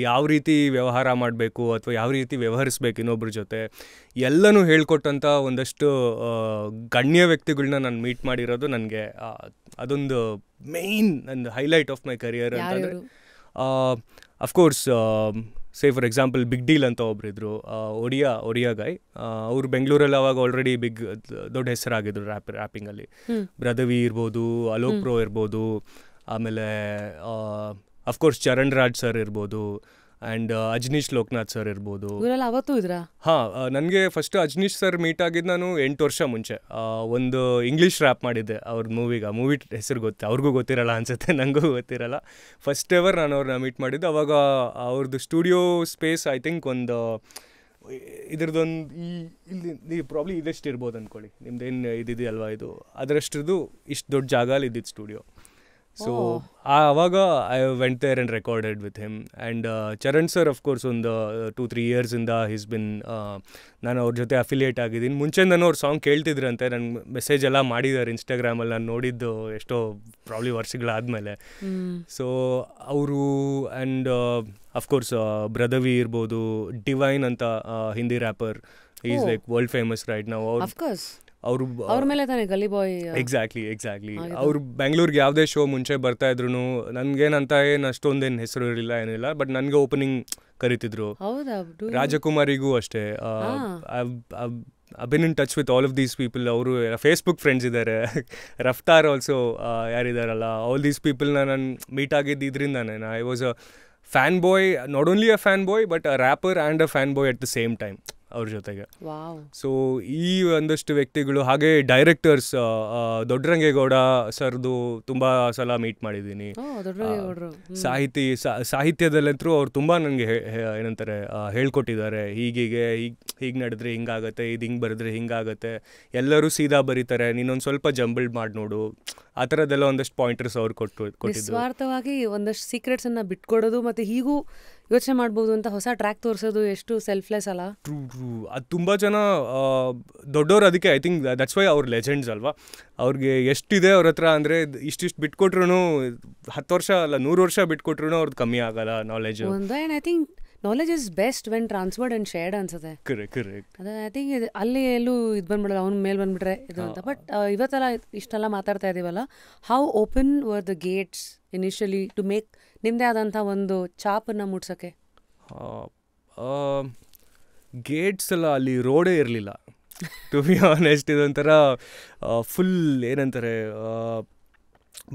S2: ಯಾವ ರೀತಿ ವ್ಯವಹಾರ ಮಾಡಬೇಕು ಅಥವಾ ಯಾವ ರೀತಿ ವ್ಯವಹರಿಸ್ಬೇಕು ಇನ್ನೊಬ್ಬರ ಜೊತೆ, ಎಲ್ಲನೂ ಹೇಳ್ಕೊಟ್ಟಂಥ ಒಂದಷ್ಟು ಗಣ್ಯ ವ್ಯಕ್ತಿಗಳನ್ನ ನಾನು ಮೀಟ್ ಮಾಡಿರೋದು ನನಗೆ ಅದೊಂದು ಮೇಯ್ನ್ ನನ್ನ ಹೈಲೈಟ್ ಆಫ್ ಮೈ ಕರಿಯರ್ ಅಂತಂದರೆ. Of course say for example big deal ಅಂತ ಒಬ್ಬರಿದ್ರು, ಒಡಿಯಾ ಗಾಯ್. ಅವರು ಬೆಂಗಳೂರಲ್ಲಿ ಅವಾಗ ಆಲ್ರೆಡಿ ದೊಡ್ಡ ಹೆಸರಾಗಿದ್ರು ರ್ಯಾಪಿಂಗಲ್ಲಿ. ಬ್ರದವಿ ಇರ್ಬೋದು, ಅಲೋಕ್ ಪ್ರೋ ಇರ್ಬೋದು, ಆಮೇಲೆ ಅಫ್ಕೋರ್ಸ್ ಚರಣ್ ರಾಜ್ ಸರ್ ಇರ್ಬೋದು, ಆ್ಯಂಡ್ ಅಜ್ನೀಶ್ ಲೋಕನಾಥ್ ಸರ್ ಇರ್ಬೋದು.
S1: ಇವರೆಲ್ಲ ಅವತ್ತೂ ಇದ್ರಾ?
S2: ಹಾಂ, ನನಗೆ ಫಸ್ಟ್ ಅಜ್ನೀಶ್ ಸರ್ ಮೀಟ್ ಆಗಿದ್ದು ನಾನು 8 ವರ್ಷ ಮುಂಚೆ. ಒಂದು ಇಂಗ್ಲೀಷ್ ರ್ಯಾಪ್ ಮಾಡಿದ್ದೆ ಅವ್ರ ಮೂವಿ ಹೆಸರು ಅವ್ರಿಗೂ ಗೊತ್ತಿರಲ್ಲ ಅನ್ಸುತ್ತೆ, ನನಗೂ ಗೊತ್ತಿರಲ್ಲ. ಫಸ್ಟ್ ಎವರ್ ನಾನು ಅವ್ರನ್ನ ಮೀಟ್ ಮಾಡಿದ್ದು. ಅವಾಗ ಅವ್ರದ್ದು ಸ್ಟುಡಿಯೋ ಸ್ಪೇಸ್ ಐ ಥಿಂಕ್ ಒಂದು ಇದ್ರದ್ದೊಂದು ಇಲ್ಲಿ ಪ್ರಾಬ್ಲಿ ಇದಷ್ಟು ಇರ್ಬೋದು ಅಂದ್ಕೊಳ್ಳಿ, ನಿಮ್ದೇನು ಇದಿದೆಯಲ್ವಾ ಇದು, ಅದರಷ್ಟ್ರದ್ದು ಇಷ್ಟು ದೊಡ್ಡ ಜಾಗಲ್ಲಿ ಇದ್ದಿದ್ದು ಸ್ಟುಡಿಯೋ. ಸೊ ಆವಾಗ I went there and recorded with him. And Charan sir of course ಒಂದು 2-3 ಇಯರ್ಸಿಂದ ಹೀಸ್ ಬಿನ್, ನಾನು ಅವ್ರ ಜೊತೆ ಅಫಿಲಿಯೇಟ್ ಆಗಿದ್ದೀನಿ. ಮುಂಚೆಯಿಂದನೂ ಅವ್ರ ಸಾಂಗ್ ಕೇಳ್ತಿದ್ರಂತೆ, ನನಗೆ ಮೆಸೇಜ್ ಎಲ್ಲ ಮಾಡಿದ್ದಾರೆ ಇನ್ಸ್ಟಾಗ್ರಾಮಲ್ಲಿ, ನಾನು ನೋಡಿದ್ದು ಎಷ್ಟೋ ಪ್ರಾಬ್ಲಿ ವರ್ಷಗಳಾದಮೇಲೆ. ಸೊ ಅವರು ಆ್ಯಂಡ್ ಅಫ್ಕೋರ್ಸ್ ಬ್ರದವಿ ಇರ್ಬೋದು, ಡಿವೈನ್ ಅಂತ Hindi wrapper, is like world famous right ನಾವು. ಅವರು
S1: ಅವ್ರ ಮೇಲೆ ತಾನೇ ಗಲಿ ಬಾಯ್.
S2: ಎಕ್ಸಾಕ್ಟ್ಲಿ ಅವ್ರು ಬೆಂಗಳೂರಿಗೆ ಯಾವುದೇ ಶೋ ಮುಂಚೆ ಬರ್ತಾ ಇದ್ರು, ನನಗೇನಂತ ಏನು ಅಷ್ಟೊಂದೇನು ಹೆಸರು ಇರಲಿಲ್ಲ, ಏನಿಲ್ಲ, ಬಟ್ ನನಗೆ ಓಪನಿಂಗ್ ಕರಿತಿದ್ರು. ರಾಜಕುಮಾರಿಗೂ ಅಷ್ಟೇ. I've been in touch with all of these people. ಅವರು ಫೇಸ್ಬುಕ್ ಫ್ರೆಂಡ್ಸ್ ಇದ್ದಾರೆ. ರಫ್ತಾರ್ ಆಲ್ಸೋ ಯಾರಿದ್ದಾರಲ್ಲ, ಆಲ್ ದೀಸ್ ಪೀಪಲ್ನ ನಾನು ಮೀಟ್ ಆಗಿದ್ದು ಇದರಿಂದಾನೆ. I was a fan boy, not only a fan boy but a rapper and a fan boy at the same time ಅವ್ರ ಜೊತೆಗೆ. So ಈ ಒಂದಷ್ಟು ವ್ಯಕ್ತಿಗಳು, ಹಾಗೆ ಡೈರೆಕ್ಟರ್ಸ್, ದೊಡ್ಡರಂಗೇಗೌಡ ಸರ್ದು ತುಂಬ ಸಲ ಮೀಟ್ ಮಾಡಿದ್ದೀನಿ. ಸಾಹಿತ್ಯದಲ್ಲಂತರೂ ಅವ್ರು ತುಂಬ ನನಗೆ ಏನಂತಾರೆ ಹೇಳ್ಕೊಟ್ಟಿದ್ದಾರೆ. ಹೀಗೆ ನಡೆದ್ರೆ ಹಿಂಗಾಗತ್ತೆ, ಇದು ಹಿಂಗೆ ಬರೆದ್ರೆ ಹಿಂಗಾಗತ್ತೆ, ಎಲ್ಲರೂ ಸೀದಾ ಬರೀತಾರೆ, ನೀನೊಂದು ಸ್ವಲ್ಪ ಜಂಬಲ್ಡ್ ಮಾಡಿ ನೋಡು, ಆ ಥರದ್ದೆಲ್ಲ ಒಂದಷ್ಟು ಪಾಯಿಂಟರ್ಸ್ ಅವ್ರು ಕೊಟ್ಟಿದ್ದು.
S1: ನಿಸ್ವಾರ್ಥವಾಗಿ ಒಂದಷ್ಟು ಸೀಕ್ರೆಟ್ಸನ್ನು ಬಿಟ್ಕೊಡೋದು ಮತ್ತು ಹೀಗೂ ಯೋಚನೆ ಮಾಡ್ಬೋದು ಅಂತ ಹೊಸ ಟ್ರ್ಯಾಕ್ ತೋರಿಸೋದು ಎಷ್ಟು ಸೆಲ್ಫ್ಲೆಸ್ ಅಲ್ಲ.
S2: ಟ್ರೂ ಅದು ತುಂಬ ಜನ ದೊಡ್ಡವ್ರು, ಅದಕ್ಕೆ ಐ ಥಿಂಕ್ ದಟ್ಸ್ ವೈ ಅವ್ರ ಲೆಜೆಂಡ್ಸ್ ಅಲ್ವಾ. ಅವ್ರಿಗೆ ಎಷ್ಟಿದೆ ಅವ್ರ ಹತ್ರ ಅಂದರೆ, ಇಷ್ಟಿಷ್ಟು ಬಿಟ್ಕೊಟ್ರು 10 ವರ್ಷ ಅಲ್ಲ 100 ವರ್ಷ ಬಿಟ್ಕೊಟ್ರು ಅವ್ರದ್ದು ಕಮ್ಮಿ ಆಗಲ್ಲ knowledge.
S1: And I think knowledge is best when transferred and shared ಅನ್ಸುತ್ತೆ.
S2: ಕರೆಕ್ಟ್.
S1: ಅದೇ ಐ ಥಿಂಕ್ ಅಲ್ಲಿ ಎಲ್ಲೂ ಇದು ಬಂದ್ಬಿಡಲ್ಲ, ಅವ್ನ ಮೇಲೆ ಬಂದುಬಿಟ್ರೆ ಇದು ಅಂತ. ಬಟ್ ಇವತ್ತೆಲ್ಲ ಇಷ್ಟೆಲ್ಲ ಮಾತಾಡ್ತಾ ಇದ್ದೀವಲ್ಲ, how open were the gates initially to make ನಿಮ್ಮದೇ ಆದಂಥ ಒಂದು ಚಾಪನ್ನು ಮುಟ್ಸೋಕ್ಕೆ?
S2: ಗೇಟ್ಸ್ ಎಲ್ಲ ಅಲ್ಲಿ ರೋಡೇ ಇರಲಿಲ್ಲ ಟು ಬಿ ಆನೆಸ್ಟ್. ಇದೊಂಥರ ಫುಲ್ ಏನಂತಾರೆ,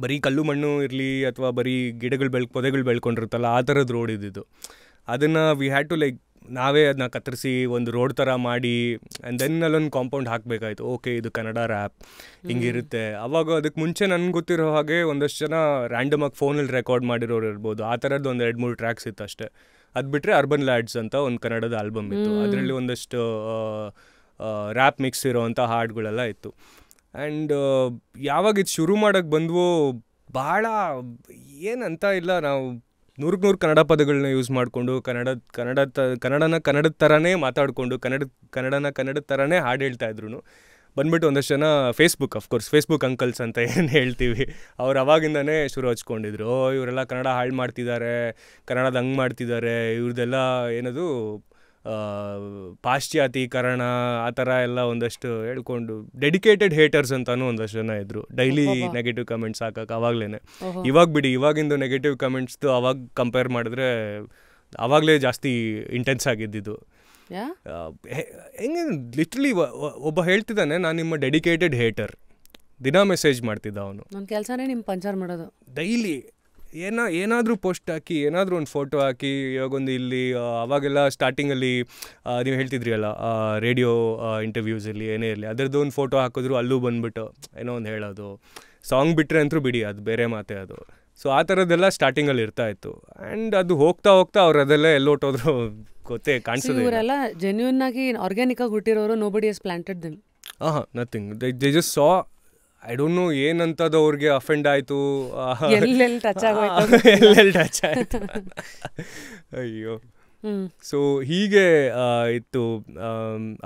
S2: ಬರೀ ಕಲ್ಲು ಮಣ್ಣು ಇರಲಿ ಅಥವಾ ಬರೀ ಪೊದೆಗಳು ಬೆಳ್ಕೊಂಡಿರುತ್ತಲ್ಲ, ಆ ಥರದ್ದು ರೋಡ್ ಇದ್ದಿದ್ದು. ಅದನ್ನು ವಿ ಹ್ಯಾಡ್ ಟು ಲೈಕ್ ನಾವೇ ಅದನ್ನ ಕತ್ತರಿಸಿ ಒಂದು ರೋಡ್ ಥರ ಮಾಡಿ ಆ್ಯಂಡ್ ದೆನ್ ಅಲ್ಲೊಂದು ಕಾಂಪೌಂಡ್ ಹಾಕಬೇಕಾಯ್ತು. ಓಕೆ, ಇದು ಕನ್ನಡ ರ್ಯಾಪ್ ಹಿಂಗಿರುತ್ತೆ. ಅವಾಗ ಅದಕ್ಕೆ ಮುಂಚೆ ನನಗೆ ಗೊತ್ತಿರೋ ಹಾಗೆ ಒಂದಷ್ಟು ಜನ ರ್ಯಾಂಡಮಾಗಿ ಫೋನಲ್ಲಿ ರೆಕಾರ್ಡ್ ಮಾಡಿರೋರು ಇರ್ಬೋದು, ಆ ಥರದ್ದು ಒಂದು 2-3 ಟ್ರ್ಯಾಕ್ಸ್ ಇತ್ತು ಅಷ್ಟೇ. ಅದು ಬಿಟ್ಟರೆ ಅರ್ಬನ್ ಲ್ಯಾಡ್ಸ್ ಅಂತ ಒಂದು ಕನ್ನಡದ ಆಲ್ಬಮ್ ಇತ್ತು, ಅದರಲ್ಲಿ ಒಂದಷ್ಟು ರ್ಯಾಪ್ ಮಿಕ್ಸ್ ಇರೋವಂಥ ಹಾಡುಗಳೆಲ್ಲ ಇತ್ತು. ಆ್ಯಂಡ್ ಯಾವಾಗ ಇದು ಶುರು ಮಾಡೋಕ್ಕೆ ಬಂದ್ವೋ, ಭಾಳ ಏನಂತ ಇಲ್ಲ, ನಾವು 100 ಕನ್ನಡ ಪದಗಳನ್ನ ಯೂಸ್ ಮಾಡಿಕೊಂಡು ಕನ್ನಡದ ಥರನೇ ಮಾತಾಡಿಕೊಂಡು ಕನ್ನಡದ ಥರನೇ ಹಾಡು ಹೇಳ್ತಾ ಇದ್ರು. ಬಂದ್ಬಿಟ್ಟು ಒಂದಷ್ಟು ಜನ ಫೇಸ್ಬುಕ್ ಅಂಕಲ್ಸ್ ಅಂತ ಏನು ಹೇಳ್ತೀವಿ, ಅವ್ರು ಅವಾಗಿಂದನೇ ಶುರು ಹಚ್ಕೊಂಡಿದ್ರು. ಇವರೆಲ್ಲ ಕನ್ನಡ ಹಾಳು ಮಾಡ್ತಿದ್ದಾರೆ, ಕನ್ನಡದ ಹಂಗೆ ಮಾಡ್ತಿದ್ದಾರೆ, ಇವ್ರದ್ದೆಲ್ಲ ಏನದು ಪಾಶ್ಚಾತ್ಯೀಕರಣ ಆ ಥರ ಎಲ್ಲ ಒಂದಷ್ಟು ಹೇಳ್ಕೊಂಡು ಡೆಡಿಕೇಟೆಡ್ ಹೇಟರ್ಸ್ ಅಂತಲೂ ಒಂದಷ್ಟು ಜನ ಇದ್ದರು. ಡೈಲಿ ನೆಗೆಟಿವ್ ಕಮೆಂಟ್ಸ್ ಹಾಕಕ್ಕೆ ಅವಾಗಲೇ. ಇವಾಗ ಬಿಡಿ, ಇವಾಗಿಂದು ನೆಗೆಟಿವ್ ಕಮೆಂಟ್ಸ್ದು ಅವಾಗ ಕಂಪೇರ್ ಮಾಡಿದ್ರೆ ಆವಾಗಲೇ ಜಾಸ್ತಿ ಇಂಟೆನ್ಸ್ ಆಗಿದ್ದಿದ್ದು. ಹೆಂಗೆ ಲಿಟ್ರಲಿ ಒಬ್ಬ ಹೇಳ್ತಿದ್ದಾನೆ, ನಾನು ನಿಮ್ಮ ಡೆಡಿಕೇಟೆಡ್ ಹೇಟರ್, ದಿನ ಮೆಸೇಜ್ ಮಾಡ್ತಿದ್ದ ಅವನು.
S1: ನನ್ನ ಕೆಲಸನೇ ನಿಮ್ಮ ಪಂಚರ್ ಮಾಡೋದು.
S2: ಡೈಲಿ ಏನಾದರೂ ಪೋಸ್ಟ್ ಹಾಕಿ, ಏನಾದರೂ ಒಂದು ಫೋಟೋ ಹಾಕಿ. ಇವಾಗೊಂದು ಇಲ್ಲಿ ಅವಾಗೆಲ್ಲ ಸ್ಟಾರ್ಟಿಂಗಲ್ಲಿ ನೀವು ಹೇಳ್ತಿದ್ರಿ ಅಲ್ಲ, ರೇಡಿಯೋ ಇಂಟರ್ವ್ಯೂಸಲ್ಲಿ ಏನೇ ಇರಲಿ, ಅದರದ್ದು ಒಂದು ಫೋಟೋ ಹಾಕಿದ್ರು ಅಲ್ಲೂ ಬಂದುಬಿಟ್ಟು ಏನೋ ಒಂದು ಹೇಳೋದು. ಸಾಂಗ್ ಬಿಟ್ಟರೆ ಅಂತೂ ಬಿಡಿ, ಅದು ಬೇರೆ ಮಾತೇ ಅದು. ಸೊ ಆ ಥರದ್ದೆಲ್ಲ ಸ್ಟಾರ್ಟಿಂಗಲ್ಲಿ ಇರ್ತಾ ಇತ್ತು. ಆ್ಯಂಡ್ ಅದು ಹೋಗ್ತಾ ಅವ್ರು ಅದೆಲ್ಲ ಎಲ್ಲೋಟೋದ್ರು ಗೊತ್ತೇ ಕಾಣಿಸೋದು.
S1: ಇವರೆಲ್ಲ ಜೆನ್ಯೂನ್ ಆಗಿ ಆರ್ಗ್ಯಾನಿಕ್ ಆಗಿ ಹುಟ್ಟಿರೋರು. Nobody has planted them.
S2: Nothing, they just saw, I don't know ಏನಂತದ್ದು ಅವ್ರಿಗೆ ಅಫೆಂಡ್ ಆಯಿತು,
S1: ಎಲ್ಲೆಲ್ಲಿ ಟಚ್
S2: ಆಯಿತು ಅಯ್ಯೋ. ಸೊ ಹೀಗೆ ಇತ್ತು.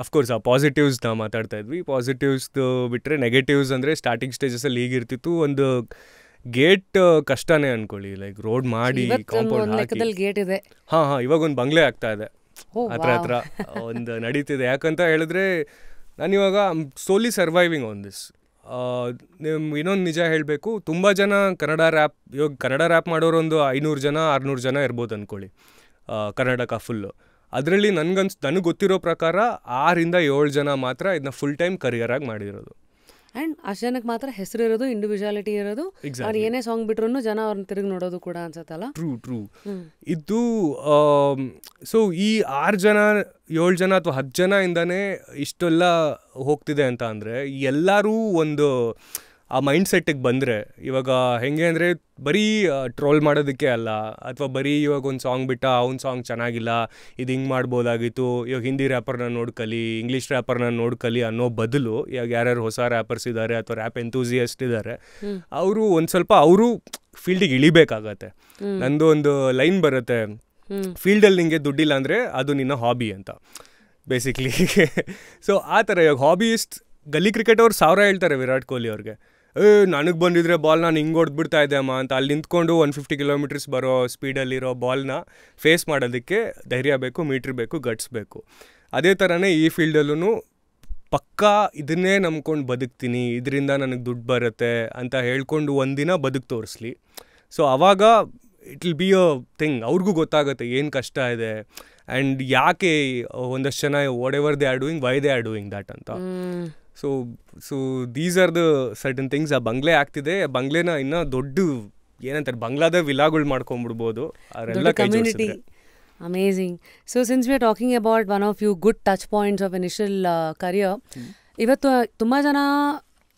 S2: ಅಫ್ಕೋರ್ಸ್ ಆ ಪಾಸಿಟಿವ್ಸ್ನ ಮಾತಾಡ್ತಾ ಇದ್ವಿ. ಪಾಸಿಟಿವ್ಸ್ದು ಬಿಟ್ಟರೆ ನೆಗೆಟಿವ್ಸ್ ಅಂದರೆ ಸ್ಟಾರ್ಟಿಂಗ್ ಸ್ಟೇಜಸಲ್ಲಿ ಹೀಗಿರ್ತಿತ್ತು. ಒಂದು ಗೇಟ್ ಕಷ್ಟನೇ ಅನ್ಕೊಳ್ಳಿ, ಲೈಕ್ ರೋಡ್ ಮಾಡಿ ಕಾಂಪೌಂಡ್
S1: ಗೇಟ್ ಇದೆ.
S2: ಹಾಂ ಇವಾಗ ಒಂದು ಬಂಗ್ಲೆ ಆಗ್ತಾ ಇದೆ, ಹತ್ರ ಒಂದು ನಡೀತಿದೆ. ಯಾಕಂತ ಹೇಳಿದ್ರೆ ನಾನಿವಾಗ ಸೋಲಿ ಸರ್ವೈವಿಂಗ್ ಆನ್ ದಿಸ್. ಇನ್ನೊಂದು ನಿಜ ಹೇಳಬೇಕು, ತುಂಬ ಜನ ಕನ್ನಡ ರ್ಯಾಪ್ ಮಾಡೋರು ಒಂದು 500 ಜನ 600 ಜನ ಇರ್ಬೋದು ಅಂದ್ಕೊಳ್ಳಿ ಕರ್ನಾಟಕ ಫುಲ್ಲು. ಅದರಲ್ಲಿ ನನಗೆ ಗೊತ್ತಿರೋ ಪ್ರಕಾರ 6 ಇಂದ 7 ಜನ ಮಾತ್ರ ಇದನ್ನ ಫುಲ್ ಟೈಮ್ ಕರಿಯರಾಗಿ ಮಾಡಿರೋದು.
S1: ಆ್ಯಂಡ್ ಅಷ್ಟು ಜನಕ್ಕೆ ಮಾತ್ರ ಹೆಸರು ಇರೋದು, ಇಂಡಿವಿಜುವಾಲಿಟಿ ಇರೋದು. ಅವ್ರು ಏನೇ ಸಾಂಗ್ ಬಿಟ್ರು ಜನ ಅವ್ರನ್ನ ತಿರುಗಿ ನೋಡೋದು ಕೂಡ ಅನ್ಸತ್ತಲ್ಲ.
S2: ಟ್ರೂ ಇದು. ಸೊ ಈ 6 ಜನ 7 ಜನ ಅಥವಾ 10 ಜನ ಇಂದಾನೇ ಇಷ್ಟೆಲ್ಲ ಹೋಗ್ತಿದೆ ಅಂತ ಅಂದರೆ ಎಲ್ಲರೂ ಒಂದು ಆ ಮೈಂಡ್ ಸೆಟ್ಟಿಗೆ ಬಂದರೆ, ಇವಾಗ ಹೆಂಗೆ ಅಂದರೆ ಬರೀ ಟ್ರೋಲ್ ಮಾಡೋದಕ್ಕೆ ಅಲ್ಲ, ಅಥವಾ ಬರೀ ಇವಾಗ ಒಂದು ಸಾಂಗ್ ಬಿಟ್ಟ ಅವ್ನ ಸಾಂಗ್ ಚೆನ್ನಾಗಿಲ್ಲ, ಇದು ಹಿಂಗೆ ಮಾಡ್ಬೋದಾಗಿತ್ತು, ಇವಾಗ ಹಿಂದಿ ರ್ಯಾಪರ್ನ ನೋಡ್ಕಲಿ, ಇಂಗ್ಲೀಷ್ ರ್ಯಾಪರ್ನ ನೋಡ್ಕಲಿ ಅನ್ನೋ ಬದಲು ಇವಾಗ ಯಾರ್ಯಾರು ಹೊಸ ರ್ಯಾಪರ್ಸ್ ಇದ್ದಾರೆ ಅಥವಾ ರ್ಯಾಪ್ ಎಂತೂಸಿಯಸ್ಟ್ ಇದ್ದಾರೆ, ಅವರು ಒಂದು ಸ್ವಲ್ಪ ಅವರು ಫೀಲ್ಡಿಗೆ ಇಳಿಬೇಕಾಗತ್ತೆ. ನಂದು ಒಂದು ಲೈನ್ ಬರುತ್ತೆ, ಫೀಲ್ಡಲ್ಲಿ ನಿಂಗೆ ದುಡ್ಡಿಲ್ಲ ಅಂದರೆ ಅದು ನಿನ್ನ ಹಾಬಿ ಅಂತ ಬೇಸಿಕ್ಲಿ. ಸೊ ಆ ಥರ ಇವಾಗ ಹಾಬಿಯಿಸ್ಟ್ ಗಲ್ಲಿ ಕ್ರಿಕೆಟ್ ಅವ್ರು 1000 ಹೇಳ್ತಾರೆ ವಿರಾಟ್ ಕೊಹ್ಲಿ ಅವ್ರಿಗೆ, ನನಗೆ ಬಂದಿದ್ರೆ ಬಾಲ್ ನಾನು ಹಿಂಗೆ ಹೊಡೆದ್ಬಿಡ್ತಾ ಇದ್ದೆ ಅಮ್ಮ ಅಂತ. ಅಲ್ಲಿ ನಿಂತ್ಕೊಂಡು 150 ಕಿಲೋಮೀಟರ್ಸ್ ಬರೋ ಸ್ಪೀಡಲ್ಲಿರೋ ಬಾಲ್ನ ಫೇಸ್ ಮಾಡೋದಕ್ಕೆ ಧೈರ್ಯ ಬೇಕು, ಮೀಟ್ರ್ ಬೇಕು, ಗಟ್ಸ್ ಬೇಕು. ಅದೇ ಥರನೇ ಈ ಫೀಲ್ಡಲ್ಲೂ ಪಕ್ಕಾ ಇದನ್ನೇ ನಂಬ್ಕೊಂಡು ಬದುಕ್ತೀನಿ, ಇದರಿಂದ ನನಗೆ ದುಡ್ಡು ಬರುತ್ತೆ ಅಂತ ಹೇಳ್ಕೊಂಡು ಒಂದಿನ ಬದುಕು ತೋರಿಸ್ಲಿ. ಸೊ ಆವಾಗ it will be a thing, ಅವ್ರಿಗೂ ಗೊತ್ತಾಗುತ್ತೆ ಏನು ಕಷ್ಟ ಇದೆ ಆ್ಯಂಡ್ ಯಾಕೆ ಒಂದಷ್ಟು ಜನ whatever they are doing, why they are doing that ಅಂತ. So these are the certain things. ಆ ಬಂಗ್ಲೆ ಆಗ್ತಿದೆ, ಬಂಗ್ಲೆನ ಇನ್ನೂ ದೊಡ್ಡ ಏನಂತಾರೆ ಬಂಗ್ಲಾದ ವಿಲಾಗಳು ಮಾಡ್ಕೊಂಡ್ಬಿಡ್ಬೋದು ಅವರೆಲ್ಲ community.
S1: Amazing. So since we are talking about one of you good touch points of initial career, ಇವತ್ತು ತುಂಬ ಜನ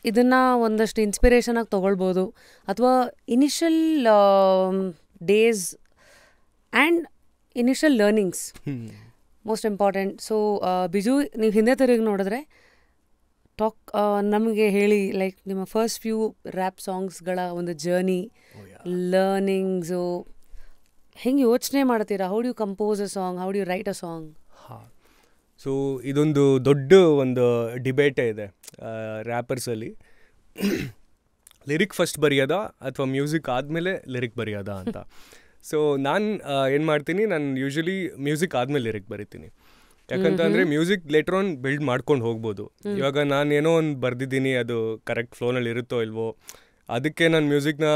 S1: ಇದನ್ನು ಒಂದಷ್ಟು ಇನ್ಸ್ಪಿರೇಷನಾಗಿ ತೊಗೊಳ್ಬೋದು, ಅಥವಾ initial days and initial learnings most important. So Biju, ನೀವು ಹಿಂದೆ ತಿರುಗಿ ನೋಡಿದ್ರೆ ನಮಗೆ ಹೇಳಿ, ಲೈಕ್ ನಿಮ್ಮ ಫಸ್ಟ್ ಫ್ಯೂ ರ್ಯಾಪ್ ಸಾಂಗ್ಸ್ಗಳ ಒಂದು ಜರ್ನಿ, ಲರ್ನಿಂಗ್ಸು, ಹೆಂಗೆ ಯೋಚನೆ ಮಾಡ್ತೀರಾ? How do you compose a song, how do you write a song?
S2: So ಇದೊಂದು ದೊಡ್ಡ ಒಂದು ಡಿಬೇಟೇ ಇದೆ ರ್ಯಾಪರ್ಸಲ್ಲಿ, ಲಿರಿಕ್ ಫಸ್ಟ್ ಬರೆಯೋದಾ ಅಥವಾ ಮ್ಯೂಸಿಕ್ ಆದಮೇಲೆ ಲಿರಿಕ್ ಬರೆಯೋದಾ ಅಂತ. ಸೊ ನಾನು ಏನು ಮಾಡ್ತೀನಿ, ನಾನು ಯೂಶ್ವಲಿ ಮ್ಯೂಸಿಕ್ ಆದಮೇಲೆ ಲಿರಿಕ್ ಬರಿತೀನಿ. ಯಾಕಂತಂದರೆ ಮ್ಯೂಸಿಕ್ ಲೇಟರ್ ಆನ್ ಬಿಲ್ಡ್ ಮಾಡ್ಕೊಂಡು ಹೋಗ್ಬೋದು. ಇವಾಗ ನಾನು ಏನೋ ಒಂದು ಬರೆದಿದ್ದೀನಿ, ಅದು ಕರೆಕ್ಟ್ ಫ್ಲೋನಲ್ಲಿ ಇರುತ್ತೋ ಇಲ್ವೋ, ಅದಕ್ಕೆ ನಾನು ಮ್ಯೂಸಿಕ್ನ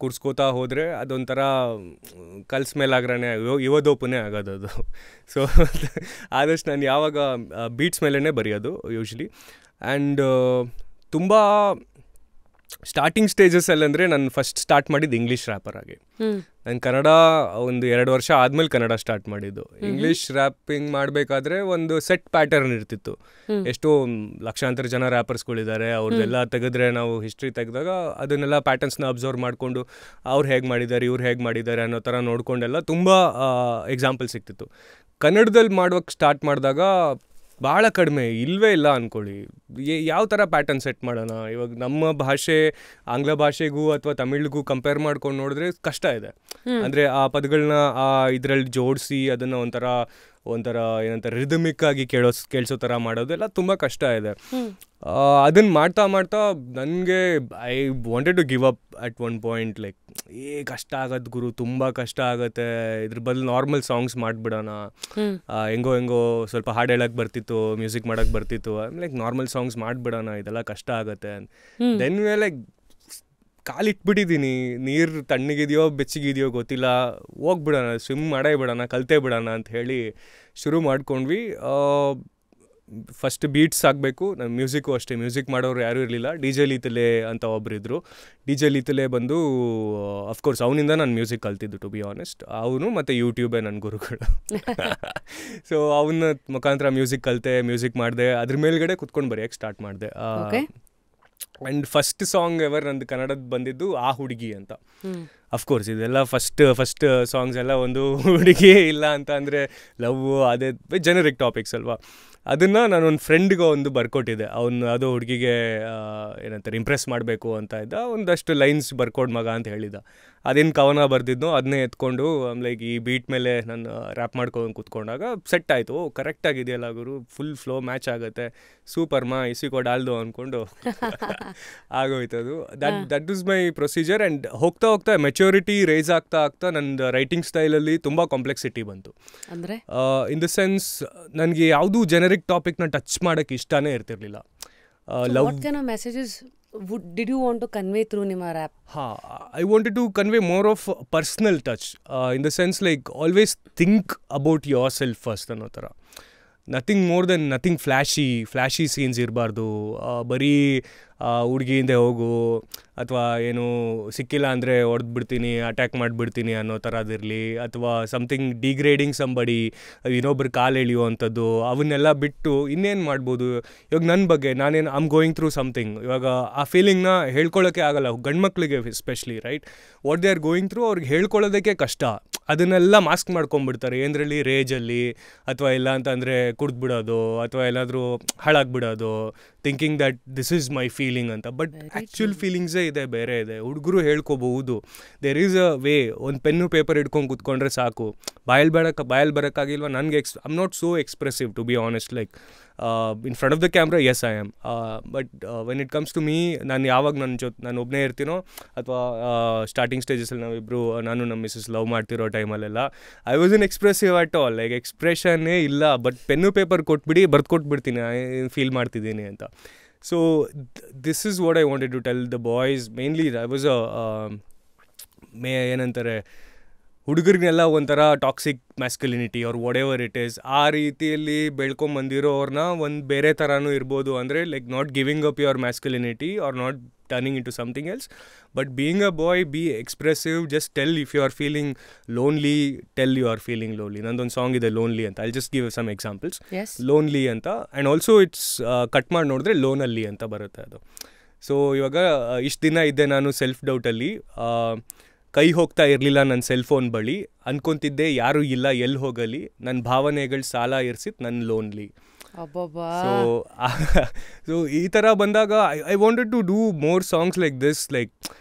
S2: ಕೂರಿಸ್ಕೋತಾ ಹೋದರೆ ಅದೊಂಥರ ಕಲ್ಸ್ ಮೇಲಾಗ್ರೇ ಇವದೋಪನೇ ಆಗೋದು ಅದು. ಸೊ ಆದಷ್ಟು ನಾನು ಯಾವಾಗ ಬೀಟ್ಸ್ ಮೇಲೇ ಬರೆಯೋದು ಯೂಶ್ವಲಿ. ಆ್ಯಂಡ್ ತುಂಬ ಸ್ಟಾರ್ಟಿಂಗ್ ಸ್ಟೇಜಸ್ಸಲ್ಲಿ ಅಂದರೆ ನಾನು ಫಸ್ಟ್ ಸ್ಟಾರ್ಟ್ ಮಾಡಿದ್ದು ಇಂಗ್ಲೀಷ್ ರ್ಯಾಪರ್ ಆಗಿ. ನಾನು ಕನ್ನಡ ಒಂದು 2 ವರ್ಷ ಆದಮೇಲೆ ಕನ್ನಡ ಸ್ಟಾರ್ಟ್ ಮಾಡಿದ್ದು. ಇಂಗ್ಲೀಷ್ ರ್ಯಾಪಿಂಗ್ ಮಾಡಬೇಕಾದ್ರೆ ಒಂದು ಸೆಟ್ ಪ್ಯಾಟರ್ನ್ ಇರ್ತಿತ್ತು. ಎಷ್ಟೋ ಲಕ್ಷಾಂತರ ಜನ ರ್ಯಾಪರ್ಸ್ಗಳಿದ್ದಾರೆ, ಅವ್ರದ್ದೆಲ್ಲ ತೆಗೆದ್ರೆ ನಾವು ಹಿಸ್ಟ್ರಿ ತೆಗೆದಾಗ ಅದನ್ನೆಲ್ಲ ಪ್ಯಾಟರ್ನ್ಸ್ನ ಅಬ್ಸರ್ವ್ ಮಾಡಿಕೊಂಡು ಅವ್ರು ಹೇಗೆ ಮಾಡಿದ್ದಾರೆ, ಇವ್ರು ಹೇಗೆ ಮಾಡಿದ್ದಾರೆ ಅನ್ನೋ ಥರ ನೋಡಿಕೊಂಡೆಲ್ಲ ತುಂಬ ಎಕ್ಸಾಂಪಲ್ ಸಿಗ್ತಿತ್ತು. ಕನ್ನಡದಲ್ಲಿ ಮಾಡೋಕ್ಕೆ ಸ್ಟಾರ್ಟ್ ಮಾಡಿದಾಗ ಭಾಳ ಕಡಿಮೆ, ಇಲ್ಲವೇ ಇಲ್ಲ ಅಂದ್ಕೊಳ್ಳಿ. ಯಾವ ಥರ ಪ್ಯಾಟರ್ನ್ ಸೆಟ್ ಮಾಡೋಣ? ಇವಾಗ ನಮ್ಮ ಭಾಷೆ ಆಂಗ್ಲ ಭಾಷೆಗೂ ಅಥವಾ ತಮಿಳಿಗೂ ಕಂಪೇರ್ ಮಾಡ್ಕೊಂಡು ನೋಡಿದ್ರೆ ಕಷ್ಟ ಇದೆ. ಅಂದರೆ ಆ ಪದಗಳನ್ನ ಆ ಇದರಲ್ಲಿ ಜೋಡಿಸಿ ಅದನ್ನು ಒಂಥರ ಏನಂತಾರೆ ರಿದಮಿಕ್ ಆಗಿ ಕೇಳಿಸೋ ಥರ ಮಾಡೋದೆಲ್ಲ ತುಂಬ ಕಷ್ಟ ಇದೆ. ಅದನ್ನು ಮಾಡ್ತಾ ನನಗೆ I wanted to give up at one point. Like ಕಷ್ಟ ಆಗತ್ತೆ ಗುರು, ತುಂಬ ಕಷ್ಟ ಆಗುತ್ತೆ, ಇದ್ರ ಬದಲು ನಾರ್ಮಲ್ ಸಾಂಗ್ಸ್ ಮಾಡಿಬಿಡೋಣ. ಹೆಂಗೋ ಸ್ವಲ್ಪ ಹಾಡು ಹೇಳಕ್ಕೆ ಬರ್ತಿತ್ತು, ಮ್ಯೂಸಿಕ್ ಮಾಡೋಕ್ಕೆ ಬರ್ತಿತ್ತು, ಲೈಕ್ ನಾರ್ಮಲ್ ಸಾಂಗ್ಸ್ ಮಾಡಿಬಿಡೋಣ, ಇದೆಲ್ಲ ಕಷ್ಟ ಆಗುತ್ತೆ. ದೆನ್ ಲೈಕ್ ಕಾಲಿಟ್ಬಿಟ್ಟಿದ್ದೀನಿ, ನೀರು ತಣ್ಣಗಿದೆಯೋ ಬೆಚ್ಚಗಿದೆಯೋ ಗೊತ್ತಿಲ್ಲ, ಹೋಗ್ಬಿಡೋಣ, ಸ್ವಿಮ್ ಮಾಡೇ ಬಿಡೋಣ, ಕಲ್ತೇ ಬಿಡೋಣ ಅಂತ ಹೇಳಿ ಶುರು ಮಾಡ್ಕೊಂಡ್ವಿ. ಫಸ್ಟ್ ಬೀಟ್ಸ್ ಆಗಬೇಕು, ನಾನು ಮ್ಯೂಸಿಕ್ಕು ಅಷ್ಟೇ, ಮ್ಯೂಸಿಕ್ ಮಾಡೋರು ಯಾರೂ ಇರಲಿಲ್ಲ. ಡಿ ಜೆ ಲೀತಲೆ ಅಂತ ಒಬ್ಬರಿದ್ದರು. ಡಿ ಜೆ ಲೀತಲೆ ಬಂದು ಅಫ್ಕೋರ್ಸ್ ಅವನಿಂದ ನಾನು ಮ್ಯೂಸಿಕ್ ಕಲ್ತಿದ್ದು, ಟು ಬಿ ಆನೆಸ್ಟ್. ಅವನು ಮತ್ತು ಯೂಟ್ಯೂಬೇ ನನ್ನ ಗುರುಗಳು. ಸೊ ಅವನ ಮುಖಾಂತರ ಮ್ಯೂಸಿಕ್ ಕಲಿತೆ, ಮ್ಯೂಸಿಕ್ ಮಾಡಿದೆ, ಅದ್ರ ಮೇಲ್ಗಡೆ ಕುತ್ಕೊಂಡು ಬರೆಯೋಕ್ಕೆ ಸ್ಟಾರ್ಟ್ ಮಾಡಿದೆ. ಆ್ಯಂಡ್ ಫಸ್ಟ್ ಸಾಂಗ್ ಎವರ್ ನಂದು ಕನ್ನಡದ ಬಂದಿದ್ದು ಆ ಹುಡುಗಿ ಅಂತ. ಅಫ್ಕೋರ್ಸ್ ಇದೆಲ್ಲ ಫಸ್ಟ್ ಸಾಂಗ್ಸ್ ಎಲ್ಲ ಒಂದು ಹುಡುಗಿ ಇಲ್ಲ ಅಂತ ಅಂದರೆ ಲವ್, ಅದೇ ಜನರಿಕ್ ಟಾಪಿಕ್ಸ್ ಅಲ್ವಾ. ಅದನ್ನು ನಾನು ಒಂದು ಫ್ರೆಂಡ್ಗೆ ಒಂದು ಬರ್ಕೊಟ್ಟಿದ್ದೆ. ಅವನು ಅದು ಹುಡುಗಿಗೆ ಏನಂತಾರೆ ಇಂಪ್ರೆಸ್ ಮಾಡಬೇಕು ಅಂತ ಇದ್ದ, ಒಂದಷ್ಟು ಲೈನ್ಸ್ ಬರ್ಕೊಡ್ ಮಗ ಅಂತ ಹೇಳಿದ. ಅದೇನು ಕವನ ಬರ್ದಿದ್ನೋ ಅದನ್ನೇ ಎತ್ಕೊಂಡು ಲೈಕ್ ಈ ಬೀಟ್ ಮೇಲೆ ನಾನು ರ್ಯಾಪ್ ಮಾಡ್ಕೊಂಡು ಕೂತ್ಕೊಂಡಾಗ ಸೆಟ್ ಆಯಿತು. ಕರೆಕ್ಟಾಗಿದೆಯಲ್ಲ ಗುರು, ಫುಲ್ ಫ್ಲೋ ಮ್ಯಾಚ್ ಆಗುತ್ತೆ, ಸೂಪರ್ ಮಾ ಇಸಿ ಕೊಡಾಲ್ದು ಅಂದ್ಕೊಂಡು ಆಗೋಯ್ತದು. That is my procedure. And ಹೋಗ್ತಾ ಮೆಚೂರಿಟಿ ರೈಸ್ ಆಗ್ತಾ ನನ್ನ ರೈಟಿಂಗ್ ಸ್ಟೈಲಲ್ಲಿ ತುಂಬ ಕಾಂಪ್ಲೆಕ್ಸಿಟಿ ಬಂತು.
S1: ಅಂದರೆ
S2: ಇನ್ ದ ಸೆನ್ಸ್ ನನಗೆ ಯಾವುದೂ ಜನರಿಕ್ ಟಾಪಿಕ್ನ ಟಚ್ ಮಾಡೋಕ್ಕೆ ಇಷ್ಟನೇ ಇರ್ತಿರ್ಲಿಲ್ಲ.
S1: Love messages did you want to convey through ನಿಮ್ಮ rap?
S2: I wanted to convey more of personal touch, in the sense like always think about yourself first ಅನ್ನೋ ಥರ. Nothing more then nothing flashy scenes ಇರಬಾರ್ದು. ಬರೀ ಹುಡುಗಿ ಹಿಂದೆ ಹೋಗು ಅಥವಾ ಏನು ಸಿಕ್ಕಿಲ್ಲ ಅಂದರೆ ಹೊಡೆದ್ಬಿಡ್ತೀನಿ, ಅಟ್ಯಾಕ್ ಮಾಡಿಬಿಡ್ತೀನಿ ಅನ್ನೋ ಥರದಿರಲಿ, ಅಥವಾ ಸಮಥಿಂಗ್ ಡಿಗ್ರೇಡಿಂಗ್ ಸಂಬಡಿ, ಇನ್ನೊಬ್ರು ಕಾಲು ಎಳೆಯುವಂಥದ್ದು, ಅವನ್ನೆಲ್ಲ ಬಿಟ್ಟು ಇನ್ನೇನು ಮಾಡ್ಬೋದು. ಇವಾಗ ನನ್ನ ಬಗ್ಗೆ ನಾನೇನು ಐಮ್ ಗೋಯಿಂಗ್ ಥ್ರೂ ಸಮಥಿಂಗ್, ಇವಾಗ ಆ ಫೀಲಿಂಗ್ನ ಹೇಳ್ಕೊಳ್ಳೋಕ್ಕೆ ಆಗಲ್ಲ ಗಂಡು ಮಕ್ಕಳಿಗೆ especially, right? What they are going through ಅವ್ರಿಗೆ ಹೇಳ್ಕೊಳ್ಳೋದಕ್ಕೆ ಕಷ್ಟ. ಅದನ್ನೆಲ್ಲ ಮಾಸ್ಕ್ ಮಾಡ್ಕೊಂಡ್ಬಿಡ್ತಾರೆ ಏನರಲ್ಲಿ, ರೇಜಲ್ಲಿ, ಅಥವಾ ಇಲ್ಲ ಅಂತಂದರೆ ಕುಡ್ದುಬಿಡೋದು, ಅಥವಾ ಎಲ್ಲಾದರೂ ಹಾಳಾಗ್ಬಿಡೋದು, thinking that this is my feeling ಅಂತ. ಬಟ್ ಆ್ಯಕ್ಚುಲ್ ಫೀಲಿಂಗ್ಸೇ ಇದೆ, ಬೇರೆ ಇದೆ. ಹುಡುಗರು ಹೇಳ್ಕೊಬಹುದು. There is a way. ಒಂದು ಪೆನ್ನು ಪೇಪರ್ ಹಿಡ್ಕೊಂಡು ಕೂತ್ಕೊಂಡ್ರೆ ಸಾಕು. ಬಾಯಲ್ಲಿ ಬರೋಕ್ಕಾಗಿಲ್ವ ನನಗೆ I'm not so expressive to be honest. Like in front of the camera as I am, but when it comes to me, ನಾನು ಯಾವಾಗ ನಾನು ಒಬ್ಬನೇ ಇರ್ತೀನೋ, ಅಥವಾ ಸ್ಟಾರ್ಟಿಂಗ್ ಸ್ಟೇಜಸಲ್ಲಿ ನಾವಿಬ್ಬರು, ನಾನು ನಮ್ಮ ಮಿಸ್ಸಸ್ ಲವ್ ಮಾಡ್ತಿರೋ ಟೈಮಲ್ಲೆಲ್ಲ I was inexpressive at all. Like ಎಕ್ಸ್ಪ್ರೆಷನ್ನೇ ಇಲ್ಲ. ಬಟ್ ಪೆನ್ನು ಪೇಪರ್ ಕೊಟ್ಬಿಡಿ, ಕೊಟ್ಬಿಡ್ತೀನಿ ಫೀಲ್ ಮಾಡ್ತಿದ್ದೀನಿ ಅಂತ. So this is what I wanted to tell the boys mainly. I was ಏನಂತಾರೆ, ಹುಡುಗರಿಗೆಲ್ಲ ಒಂಥರ toxic masculinity or whatever it is, ಆ ರೀತಿಯಲ್ಲಿ ಬೆಳ್ಕೊಂಬಂದಿರೋವ್ರನ್ನ ಒಂದು ಬೇರೆ ಥರನೂ ಇರ್ಬೋದು. ಅಂದರೆ like not giving up your masculinity or not turning into something else, but being a boy, B expressive, just tell if you are feeling lonely, tell you are feeling lonely. ನಂದೊಂದು song ಇದೆ lonely ಅಂತ, I just give some examples. Lonely ಅಂತ, and also it's cut ಮಾಡಿ ನೋಡಿದ್ರೆ ಲೋನಲ್ಲಿ ಅಂತ ಬರುತ್ತೆ ಅದು. So ಇವಾಗ ಇಷ್ಟು ದಿನ ಇದ್ದೆ ನಾನು ಸೆಲ್ಫ್ ಡೌಟಲ್ಲಿ, ಕೈ ಹೋಗ್ತಾ ಇರಲಿಲ್ಲ ನನ್ನ ಸೆಲ್ಫೋನ್ ಬಳಿ, ಅನ್ಕೊತಿದ್ದೆ ಯಾರೂ ಇಲ್ಲ ಎಲ್ಲಿ ಹೋಗಲಿ, ನನ್ನ ಭಾವನೆಗಳು ಸಾಲ ಇರಿಸಿತ್ತು ನನ್ನ ಲೋನ್ಲಿ. ಸೊ ಈ ಥರ ಬಂದಾಗ I wanted to do more songs like this, like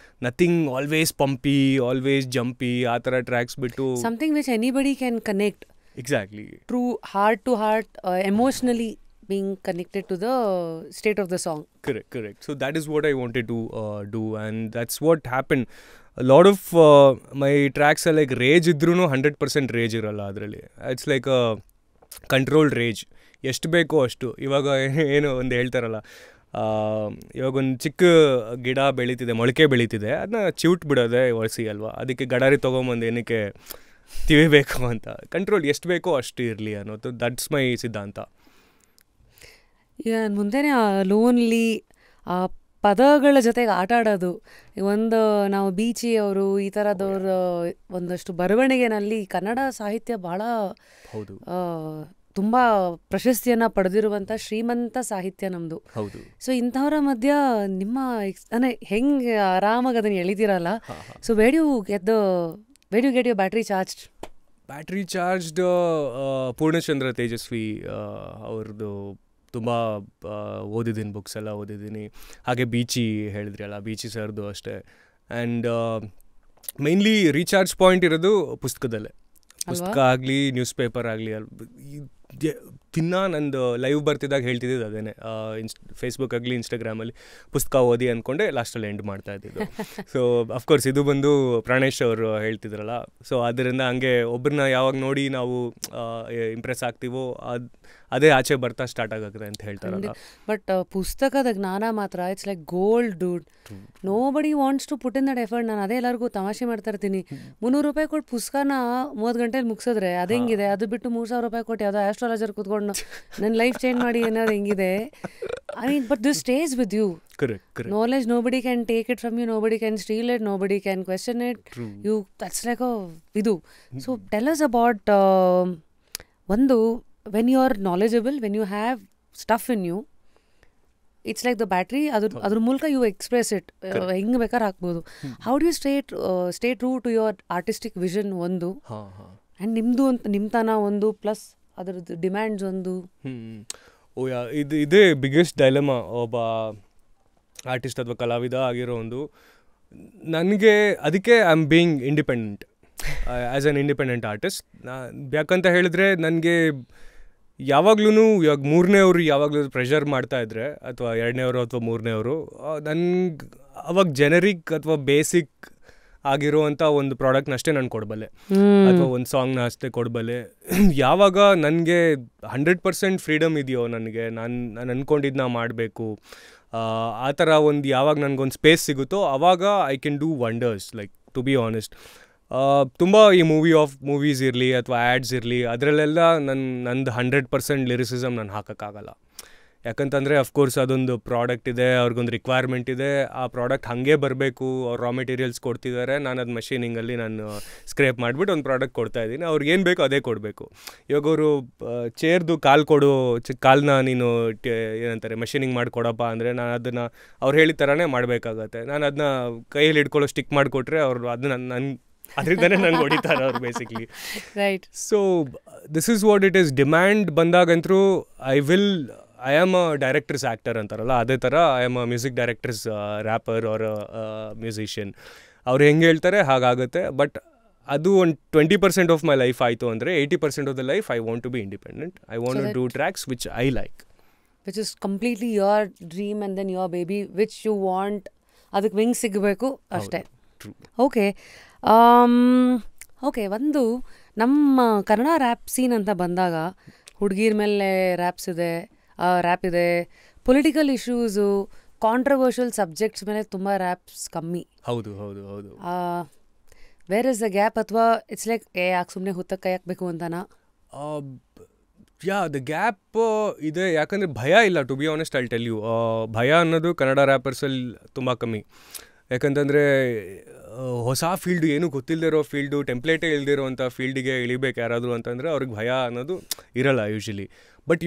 S2: nothing always pumpy, always jumpy, ಆ ಥರ ಟ್ರ್ಯಾಕ್ಸ್ ಬಿಟ್ಟು
S1: something which anybody can connect.
S2: Exactly.
S1: True heart to heart, emotionally being connected to the state of the song.
S2: Correct. So that is what I wanted to do, and that's what happened. A lot of my tracks are like rage idru 100% rage iralla adralli. It's like a controlled rage. ಎಷ್ಟು ಬೇಕೋ ಅಷ್ಟು. ಇವಾಗ ಏನು ಒಂದು ಹೇಳ್ತಾರಲ್ಲ, ಇವಾಗ ಒಂದು ಚಿಕ್ಕ ಗಿಡ ಬೆಳೀತಿದೆ, ಮೊಳಕೆ ಬೆಳೀತಿದೆ, ಅದನ್ನ ಚಿವುಟ್ ಬಿಡೋದೆ ಒಳಸಿ ಅಲ್ವಾ. ಅದಕ್ಕೆ ಗಡಾರಿ ತೊಗೊಂಬಂದು ಏನಕ್ಕೆ ತಿವಿಬೇಕು ಅಂತ. ಕಂಟ್ರೋಲ್ ಎಷ್ಟು ಬೇಕೋ ಅಷ್ಟು ಇರಲಿ ಅನ್ನೋದು, ದಟ್ಸ್ ಮೈ ಸಿದ್ಧಾಂತ.
S1: ಈಗ ಮುಂದೆನೇ ಲೋನ್ಲಿ ಆ ಪದಗಳ ಜೊತೆಗೆ ಆಟ ಆಡೋದು, ಒಂದು ನಾವು ಬೀಚಿ ಅವರು ಈ ಥರದವ್ರ ಒಂದಷ್ಟು ಬರವಣಿಗೆನಲ್ಲಿ ಕನ್ನಡ ಸಾಹಿತ್ಯ ಭಾಳ ತುಂಬ ಪ್ರಶಸ್ತಿಯನ್ನು ಪಡೆದಿರುವಂಥ ಶ್ರೀಮಂತ ಸಾಹಿತ್ಯ ನಮ್ಮದು. ಸೊ ಇಂಥವ್ರ ಮಧ್ಯ ನಿಮ್ಮ ಅಂದರೆ ಹೆಂಗೆ ಆರಾಮಾಗಿ ಅದನ್ನು ಎಳಿದಿರಲ್ಲ. So where you get you battery
S2: charged Purnachandra Tejaswi ಅವ್ರದ್ದು ತುಂಬ ಓದಿದ್ದೀನಿ, ಬುಕ್ಸ್ ಎಲ್ಲ ಓದಿದ್ದೀನಿ. ಹಾಗೆ ಬೀಚಿ ಹೇಳಿದ್ರಿ ಅಲ್ಲ, ಬೀಚಿ ಸರ್ದು ಅಷ್ಟೇ. ಆ್ಯಂಡ್ ಮೇನ್ಲಿ ರೀಚಾರ್ಜ್ ಪಾಯಿಂಟ್ ಇರೋದು ಪುಸ್ತಕದಲ್ಲೇ. ಪುಸ್ತಕ ಆಗಲಿ, ನ್ಯೂಸ್ ಪೇಪರ್ ಆಗಲಿ, ದಿನ ನಂದು ಲೈವ್ ಬರ್ತಿದ್ದಾಗ ಹೇಳ್ತಿದ್ದು ಅದೇನೆ. ಫೇಸ್ಬುಕ್ ಆಗಲಿ, ಇನ್ಸ್ಟಾಗ್ರಾಮಲ್ಲಿ ಪುಸ್ತಕ ಓದಿ ಅಂದ್ಕೊಂಡೆ ಲಾಸ್ಟಲ್ಲಿ ಎಂಡ್ ಮಾಡ್ತಾ ಇದ್ದಿದ್ದು. ಸೊ ಅಫ್ಕೋರ್ಸ್ ಇದು ಬಂದು ಪ್ರಾಣೇಶ್ ಅವರು ಹೇಳ್ತಿದ್ರಲ್ಲ, ಸೊ ಅದರಿಂದ ಹಂಗೆ ಒಬ್ಬರನ್ನ ಯಾವಾಗ ನೋಡಿ ನಾವು ಇಂಪ್ರೆಸ್ ಆಗ್ತೀವೋ ಅದೇ ಆಚೆ ಬರ್ತಾ ಸ್ಟಾರ್ಟ್ ಆಗುತ್ತೆ ಅಂತ ಹೇಳ್ತಾರಲ್ಲ.
S1: ಬಟ್ ಪುಸ್ತಕದ ಜ್ಞಾನ ಮಾತ್ರ it's like gold dude. Nobody wants to put in that effort. ನಾನು ಅದೇ ಎಲ್ಲರಿಗೂ ತಮಾಷೆ ಮಾಡ್ತಾ ಇರ್ತೀನಿ, 300 ರೂಪಾಯಿ ಕೊಟ್ಟು ಪುಸ್ತಕನ 30 ಗಂಟೆಲಿ ಮುಗಿಸಿದ್ರೆ ಅದು ಹೆಂಗಿದೆ, ಅದು ಬಿಟ್ಟು 3000 ರೂಪಾಯಿ ಕೊಟ್ಟು ಯಾವುದೋ ಆಸ್ಟ್ರಾಲಜರ್ ಕೂತ್ಕೊಂಡು ನನ್ನ ಲೈಫ್ ಚೇಂಜ್ ಮಾಡಿ ಅನ್ನೋದು ಹೆಂಗಿದೆ. I mean but this stays with you. Knowledge, nobody can take it from you, nobody can steal it, nobody can question it. That's like a vidu. So tell us about ಒಂದು, when you are knowledgeable, when you have stuff in you, it's like the battery, ಅದ್ರ ಮೂಲಕ you express it, ಹೆಂಗೆ ಬೇಕಾದ್ರೆ ಹಾಕ್ಬೋದು. How do you stay true to your artistic vision ಒಂದು, and ನಿಮ್ಮದು ಅಂತ ನಿಮ್ತನ ಒಂದು, ಪ್ಲಸ್ ಅದ್ರದ್ದು ಡಿಮ್ಯಾಂಡ್ಸ್ ಒಂದು.
S2: ಇದೇ ಬಿಗ್ಗೆಸ್ಟ್ ಡೈಲೆಮಾ ಒಬ್ಬ ಆರ್ಟಿಸ್ಟ್ ಅಥವಾ ಕಲಾವಿದ ಆಗಿರೋ ಒಂದು. ನನಗೆ ಅದಕ್ಕೆ I am being independent as on independent artist. ಯಾಕಂತ ಹೇಳಿದ್ರೆ ನನಗೆ ಯಾವಾಗ್ಲೂ ಇವಾಗ ಮೂರನೇವರು ಯಾವಾಗಲೂ ಪ್ರೆಷರ್ ಮಾಡ್ತಾಯಿದ್ರೆ, ಅಥವಾ ಎರಡನೇವರು ಅಥವಾ ಮೂರನೇವರು, ನನಗೆ ಅವಾಗ ಜೆನರಿಕ್ ಅಥವಾ ಬೇಸಿಕ್ ಆಗಿರುವಂಥ ಒಂದು ಪ್ರಾಡಕ್ಟ್ನ ಅಷ್ಟೇ ನಾನು ಕೊಡಬಲ್ಲೆ, ಅಥವಾ ಒಂದು ಸಾಂಗ್ನ ಅಷ್ಟೇ ಕೊಡಬಲ್ಲೆ. ಯಾವಾಗ ನನಗೆ 100% ಫ್ರೀಡಮ್ ಇದೆಯೋ, ನನಗೆ ನಾನು ಅಂದ್ಕೊಂಡಿದ್ದು ಮಾಡಬೇಕು, ಆ ಥರ ಒಂದು ಯಾವಾಗ ನನಗೊಂದು ಸ್ಪೇಸ್ ಸಿಗುತ್ತೋ ಆವಾಗ I can do wonders, like to be honest. ತುಂಬ ಈ ಮೂವೀಸ್ ಇರಲಿ ಅಥವಾ ಆ್ಯಡ್ಸ್ ಇರಲಿ ಅದರಲ್ಲೆಲ್ಲ ನಂದು 100% ಲಿರಿಸಿಸಮ್ ನಾನು ಹಾಕೋಕ್ಕಾಗಲ್ಲ. ಯಾಕಂತಂದರೆ ಅಫ್ಕೋರ್ಸ್ ಅದೊಂದು ಪ್ರಾಡಕ್ಟ್ ಇದೆ, ಅವ್ರಿಗೊಂದು ರಿಕ್ವೈರ್ಮೆಂಟ್ ಇದೆ, ಆ ಪ್ರಾಡಕ್ಟ್ ಹಾಗೆ ಬರಬೇಕು, ಅವ್ರು ರಾ ಮೆಟೀರಿಯಲ್ಸ್ ಕೊಡ್ತಿದ್ದಾರೆ, ನಾನು ಅದು ಮಷೀನಿಂಗಲ್ಲಿ ನಾನು ಸ್ಕ್ರೇಪ್ ಮಾಡಿಬಿಟ್ಟು ಒಂದು ಪ್ರಾಡಕ್ಟ್ ಕೊಡ್ತಾಯಿದ್ದೀನಿ, ಅವ್ರಿಗೆ ಏನು ಬೇಕೋ ಅದೇ ಕೊಡಬೇಕು. ಇವಾಗ ಅವರು ಚೇರ್ದು ಕಾಲನ್ನ ನೀನು ಏನಂತಾರೆ ಮಷೀನಿಂಗ್ ಮಾಡಿಕೊಡಪ್ಪ ಅಂದರೆ ನಾನು ಅದನ್ನು ಅವ್ರು ಹೇಳಿದ ಥರನೇ ಮಾಡಬೇಕಾಗತ್ತೆ. ನಾನು ಅದನ್ನ ಕೈಯಲ್ಲಿ ಹಿಡ್ಕೊಳ್ಳೋ ಸ್ಟಿಕ್ ಮಾಡಿಕೊಟ್ರೆ ಅವರು ಅದನ್ನ ಅದರಿಂದನೇ ನಂಗೆ ಹೊಡಿತಾರೆ ಅವ್ರು basically.
S1: Right.
S2: So this is what it is. Demand ಬಂದಾಗಂತರೂ I am a directors actor ಅಂತಾರಲ್ಲ, ಅದೇ ಥರ I am a music directors rapper or musician. ಅವ್ರು ಹೆಂಗೆ ಹೇಳ್ತಾರೆ ಹಾಗಾಗುತ್ತೆ. ಬಟ್ ಅದು ಒಂದು 20% ಆಫ್ ಮೈ ಲೈಫ್ ಆಯಿತು ಅಂದರೆ 80% of the life I want to be independent. I want to do tracks which I like,
S1: which is completely your dream and then your baby which you want. ಅದಕ್ಕೆ wing ಸಿಗಬೇಕು ಅಷ್ಟೇ. Okay okay. ಒಂದು ನಮ್ಮ Kannada rap scene ಅಂತ ಬಂದಾಗ ಹುಡುಗಿರ ಮೇಲೆ rap ಇದೆ, political issues, controversial subjects ಮೇಲೆ ತುಂಬ ರ್ಯಾಪ್ಸ್ ಕಮ್ಮಿ.
S2: ಹೌದು ಹೌದು ಹೌದು.
S1: Where is the gap? ಅಥವಾ ಇಟ್ಸ್ ಲೈಕ್ ಯಾಕೆ ಸುಮ್ಮನೆ ಹುತ್ತಕ್ಕೆ ಕೈ ಹಾಕಬೇಕು ಅಂತನಾ?
S2: ದ ಗ್ಯಾಪ್ ಇದೆ. ಯಾಕಂದರೆ ಭಯ ಇಲ್ಲ, to be honest I'll tell you. ಭಯ ಅನ್ನೋದು ಕನ್ನಡ ರ್ಯಾಪರ್ಸಲ್ಲಿ ತುಂಬ ಕಮ್ಮಿ. ಯಾಕಂತಂದರೆ ಹೊಸ ಫೀಲ್ಡು, ಏನೂ ಗೊತ್ತಿಲ್ಲದಿರೋ ಫೀಲ್ಡು, ಟೆಂಪ್ಲೇಟೇ ಇಲ್ದಿರೋವಂಥ ಫೀಲ್ಡಿಗೆ ಇಳಿಬೇಕು ಯಾರಾದರೂ ಅಂತಂದರೆ ಅವ್ರಿಗೆ ಭಯ ಅನ್ನೋದು ಇರಲ್ಲ ಯೂಶ್ವಲಿ. ಬಟ್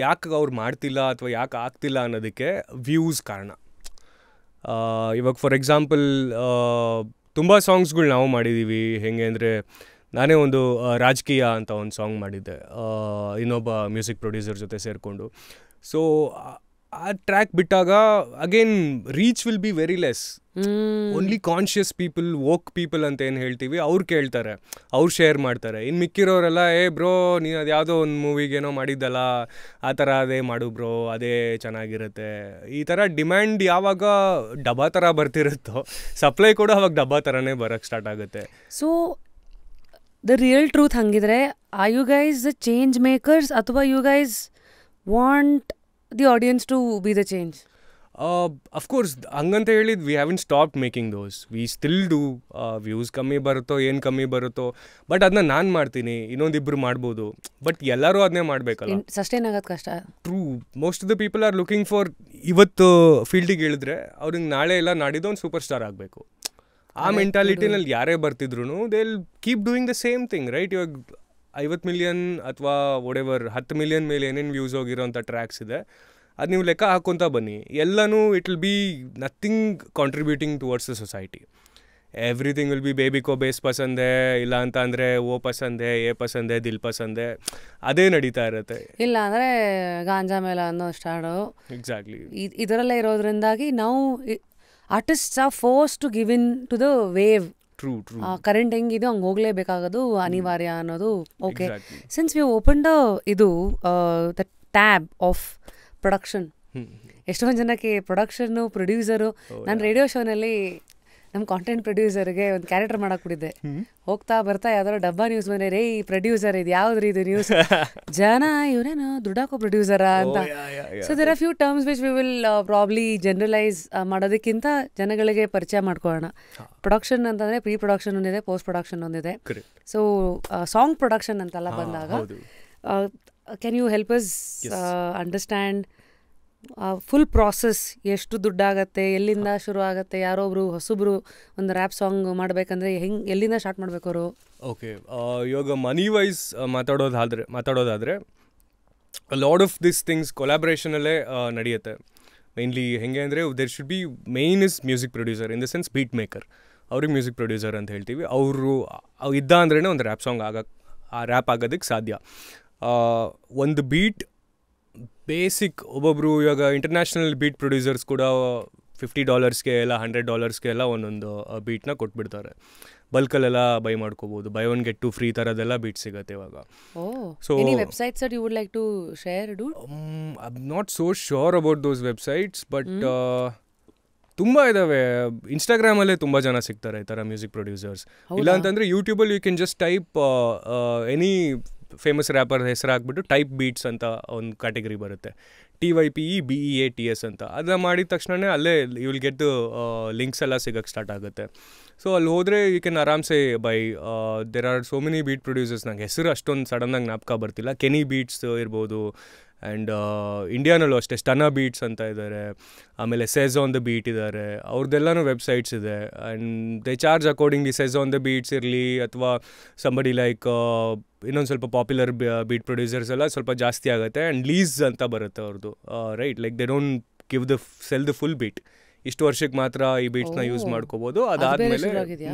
S2: ಯಾಕೆ ಅವ್ರು ಮಾಡ್ತಿಲ್ಲ ಅಥವಾ ಯಾಕೆ ಆಗ್ತಿಲ್ಲ ಅನ್ನೋದಕ್ಕೆ ವ್ಯೂಸ್ ಕಾರಣ. ಇವಾಗ ಫಾರ್ ಎಕ್ಸಾಂಪಲ್ ತುಂಬ ಸಾಂಗ್ಸ್ಗಳು ನಾವು ಮಾಡಿದ್ದೀವಿ. ಹೇಗೆ ಅಂದರೆ ನಾನೇ ಒಂದು ರಾಜಕೀಯ ಅಂತ ಒಂದು ಸಾಂಗ್ ಮಾಡಿದ್ದೆ ಇನ್ನೊಬ್ಬ ಮ್ಯೂಸಿಕ್ ಪ್ರೊಡ್ಯೂಸರ್ ಜೊತೆ ಸೇರಿಕೊಂಡು. ಸೊ ಆ ಟ್ರ್ಯಾಕ್ ಬಿಟ್ಟಾಗ again reach will be very less. Only conscious people, woke people ಅಂತ ಏನು ಹೇಳ್ತೀವಿ, ಅವ್ರು ಕೇಳ್ತಾರೆ, ಅವ್ರು ಶೇರ್ ಮಾಡ್ತಾರೆ. ಇನ್ನು ಮಿಕ್ಕಿರೋರೆಲ್ಲ ಬ್ರೋ ನೀನು ಅದು ಯಾವುದೋ ಒಂದು ಮೂವಿಗೇನೋ ಮಾಡಿದ್ದಲ್ಲ, ಆ ಥರ ಅದೇ ಮಾಡು ಬ್ರೋ, ಅದೇ ಚೆನ್ನಾಗಿರುತ್ತೆ. ಈ ಥರ ಡಿಮ್ಯಾಂಡ್ ಯಾವಾಗ ಡಬ್ಬಾ ಥರ ಬರ್ತಿರುತ್ತೋ ಸಪ್ಲೈ ಕೂಡ ಅವಾಗ ಡಬ್ಬಾ ಥರನೇ ಬರೋಕ್ಕೆ ಸ್ಟಾರ್ಟ್ ಆಗುತ್ತೆ.
S1: ಸೊ ದ ರಿಯಲ್ ಟ್ರೂತ್ ಹಂಗಿದ್ರೆ, are you guys the change makers ಅಥವಾ you guys want the audience to be the change?
S2: Of course ಹಂಗಂತ ಹೇಳಿದ್ we haven't stop making those. We still do. Views ಕಮ್ಮಿ ಬರುತ್ತೋ ಏನು ಕಮ್ಮಿ ಬರುತ್ತೋ, ಬಟ್ ಅದನ್ನ ನಾನು ಮಾಡ್ತೀನಿ, ಇನ್ನೊಂದಿಬ್ಬರು ಮಾಡ್ಬೋದು. ಬಟ್ ಎಲ್ಲರೂ ಅದನ್ನೇ ಮಾಡಬೇಕಲ್ಲ,
S1: ಸಸ್ಟೈನ್ ಆಗೋದು ಕಷ್ಟ.
S2: True. Most of the people are looking for, ಇವತ್ತು ಫೀಲ್ಡಿಗೆ ಇಳಿದ್ರೆ ಅವ್ರಿಗೆ ನಾಳೆ ಇಲ್ಲ ನಾಡಿದ್ದು ಒಂದು ಸೂಪರ್ ಸ್ಟಾರ್ ಆಗಬೇಕು. ಆ ಮೆಂಟಾಲಿಟಿನಲ್ಲಿ ಯಾರೇ ಬರ್ತಿದ್ರು they will keep doing the same thing, right? ಇವಾಗ 50 ಮಿಲಿಯನ್ ಅಥವಾ ವೊಡೆವರ್ 10 ಮಿಲಿಯನ್ ಮೇಲೆ ಏನೇನು ವ್ಯೂಸ್ ಹೋಗಿರೋಂಥ ಟ್ರ್ಯಾಕ್ಸ್ ಇದೆ, ಅದು ನೀವು ಲೆಕ್ಕ ಹಾಕ್ಕೊತಾ ಬನ್ನಿ. ಎಲ್ಲನೂ it will be nothing contributing towards the society. Everything will be ಬೇಬಿಕೋ ಬೇಸ್ ಪಸಂದೆ, ಇಲ್ಲ ಅಂತ ಅಂದರೆ ಓ ಪಸಂದೆ, ಎ ಪಸಂದೆ, ದಿಲ್ ಪಸಂದೆ, ಅದೇ ನಡೀತಾ ಇರುತ್ತೆ.
S1: ಇಲ್ಲ ಅಂದರೆ ಗಾಂಜಾ ಮೇಲೆ ಅನ್ನೋ ಸ್ಟಾರ್ಟು.
S2: ಎಕ್ಸಾಕ್ಟ್ಲಿ.
S1: ಇದರಲ್ಲೇ ಇರೋದ್ರಿಂದಾಗಿ ನಾವು artists are force to give in to the wave.
S2: True true.
S1: Current ಹೆಂಗಿದೆ ಹಂಗೆ ಹೋಗಲೇಬೇಕಾಗೋದು ಅನಿವಾರ್ಯ ಅನ್ನೋದು. Okay, since we open the tab of production. ಎಷ್ಟೊಂದು ಜನಕ್ಕೆ ಪ್ರೊಡಕ್ಷನ್ನು, ಪ್ರೊಡ್ಯೂಸರು. ನಾನು ರೇಡಿಯೋ ಶೋನಲ್ಲಿ ನಮ್ಮ ಕಾಂಟೆಂಟ್ ಪ್ರೊಡ್ಯೂಸರ್ಗೆ ಒಂದು ಕ್ಯಾರೆಕ್ಟರ್ ಮಾಡಾಕ್ಬಿಟ್ಟಿದ್ದೆ. ಹೋಗ್ತಾ ಬರ್ತಾ ಯಾವ್ದಾದ್ರು ಡಬ್ಬಾ ನ್ಯೂಸ್ ಬಂದರೆ ರೇ ಈ ಪ್ರೊಡ್ಯೂಸರ್ ಇದು ಯಾವ್ದ್ರಿ ಇದು ನ್ಯೂಸ್, ಜನ ಇವರೇನು ದುಡ್ಡಾಕೋ ಪ್ರೊಡ್ಯೂಸರಾ ಅಂತ. So there are few terms which we will probably generalise ಮಾಡೋದಕ್ಕಿಂತ ಜನಗಳಿಗೆ ಪರಿಚಯ ಮಾಡ್ಕೊಳ್ಳೋಣ. ಪ್ರೊಡಕ್ಷನ್ ಅಂತಂದರೆ ಪ್ರೀ ಪ್ರೊಡಕ್ಷನ್ ಒಂದಿದೆ, ಪೋಸ್ಟ್ ಪ್ರೊಡಕ್ಷನ್ ಒಂದಿದೆ. ಸೊ ಸಾಂಗ್ ಪ್ರೊಡಕ್ಷನ್ ಅಂತೆಲ್ಲ ಬಂದಾಗ can you help us understand full process? ಎಷ್ಟು ದುಡ್ಡಾಗತ್ತೆ, ಎಲ್ಲಿಂದ ಶುರು ಆಗುತ್ತೆ? ಯಾರೊಬ್ರು ಹೊಸಬ್ರು ಒಂದು ರ್ಯಾಪ್ ಸಾಂಗ್ ಮಾಡಬೇಕಂದ್ರೆ ಎಲ್ಲಿಂದ ಸ್ಟಾರ್ಟ್ ಮಾಡಬೇಕು ಅವರು?
S2: ಓಕೆ, ಇವಾಗ ಮನಿ ವೈಸ್ ಮಾತಾಡೋದಾದರೆ ಲಾಟ್ ಆಫ್ ದಿಸ್ ಥಿಂಗ್ಸ್ ಕೊಲಾಬ್ರೇಷನಲ್ಲೇ ನಡೆಯುತ್ತೆ. ಮೇನ್ಲಿ ಹೆಂಗೆ ಅಂದರೆ there should be main is music producer, in the sense beat maker. ಅವ್ರಿಗೆ ಮ್ಯೂಸಿಕ್ ಪ್ರೊಡ್ಯೂಸರ್ ಅಂತ ಹೇಳ್ತೀವಿ. ಅವರು ಇದ್ದ ಅಂದ್ರೇ ಒಂದು ರ್ಯಾಪ್ ಸಾಂಗ್ ರ್ಯಾಪ್ ಆಗೋದಕ್ಕೆ ಸಾಧ್ಯ. ಒಂದು ಬೀಟ್ ಬೇಸಿಕ್, ಒಬ್ಬೊಬ್ಬರು ಇವಾಗ ಇಂಟರ್ನ್ಯಾಷನಲ್ ಬೀಟ್ ಪ್ರೊಡ್ಯೂಸರ್ಸ್ ಕೂಡ $50 ಇಲ್ಲ $100 ಎಲ್ಲ ಒಂದೊಂದು ಬೀಟ್ನ ಕೊಟ್ಬಿಡ್ತಾರೆ. ಬಲ್ಕಲ್ಲೆಲ್ಲ ಬೈ ಮಾಡ್ಕೋಬೋದು, ಬೈ 1 get 2 ಫ್ರೀ ಥರದ್ದೆಲ್ಲ ಬೀಟ್ ಸಿಗುತ್ತೆ ಇವಾಗ.
S1: So websites you would like to share?
S2: I am not so sure about those websites, but ತುಂಬ ಇದ್ದಾವೆ. ಇನ್ಸ್ಟಾಗ್ರಾಮಲ್ಲೇ ತುಂಬ ಜನ ಸಿಗ್ತಾರೆ ಈ ಥರ ಮ್ಯೂಸಿಕ್ ಪ್ರೊಡ್ಯೂಸರ್ಸ್. ಇಲ್ಲ ಅಂತಂದರೆ ಯೂಟ್ಯೂಬಲ್ಲಿ you can just type any famous rapper ಹೆಸರು ಹಾಕ್ಬಿಟ್ಟು ಟೈಪ್ ಬೀಟ್ಸ್ ಅಂತ ಒಂದು ಕ್ಯಾಟಗರಿ ಬರುತ್ತೆ, TYPEBEATS ಅಂತ. ಅದನ್ನ ಮಾಡಿದ ತಕ್ಷಣ ಅಲ್ಲೇ ಯು ವಿಲ್ ಗೆಟ್ ಲಿಂಕ್ಸ್ ಎಲ್ಲ ಸಿಗೋಕ್ಕೆ ಸ್ಟಾರ್ಟ್ ಆಗುತ್ತೆ. ಸೊ ಅಲ್ಲಿ ಹೋದರೆ ಯು ಕ್ಯಾನ್ ಆರಾಮ್ಸೆ buy there are so many beat producers. ನಂಗೆ ಹೆಸರು ಅಷ್ಟೊಂದು ಸಡನ್ನಾಗಿ ಜ್ಞಾಪಕ ಬರ್ತಿಲ್ಲ. ಕೆನಿ ಬೀಟ್ಸ್ ಇರ್ಬೋದು, ಆ್ಯಂಡ್ ಇಂಡಿಯಾನಲ್ಲೂ ಅಷ್ಟೇ ಸ್ಟನಾ ಬೀಟ್ಸ್ ಅಂತ ಇದ್ದಾರೆ, ಆಮೇಲೆ ಸೆಸ್ ಆನ್ ದ ಬೀಟ್ ಇದ್ದಾರೆ. ಅವ್ರದ್ದೆಲ್ಲನೂ ವೆಬ್ಸೈಟ್ಸ್ ಇದೆ. And they charge accordingly. ಸೆಸ್ ಆನ್ ದ ಬೀಟ್ಸ್ ಇರಲಿ ಅಥವಾ ಸಂಬಡಿ ಲೈಕ್ ಇನ್ನೊಂದು ಸ್ವಲ್ಪ ಪಾಪ್ಯುಲರ್ ಬೀಟ್ ಪ್ರೊಡ್ಯೂಸರ್ಸ್ ಎಲ್ಲ ಸ್ವಲ್ಪ ಜಾಸ್ತಿ ಆಗುತ್ತೆ. ಆ್ಯಂಡ್ ಲೀಸ್ ಅಂತ ಬರುತ್ತೆ ಅವ್ರದ್ದು, right? Like they don't give sell the full beat. ಇಷ್ಟು ವರ್ಷಕ್ಕೆ ಮಾತ್ರ ಈ ಬೀಟ್ಸ್ನ ಯೂಸ್ ಮಾಡ್ಕೋಬೋದು, ಅದಾದಮೇಲೆ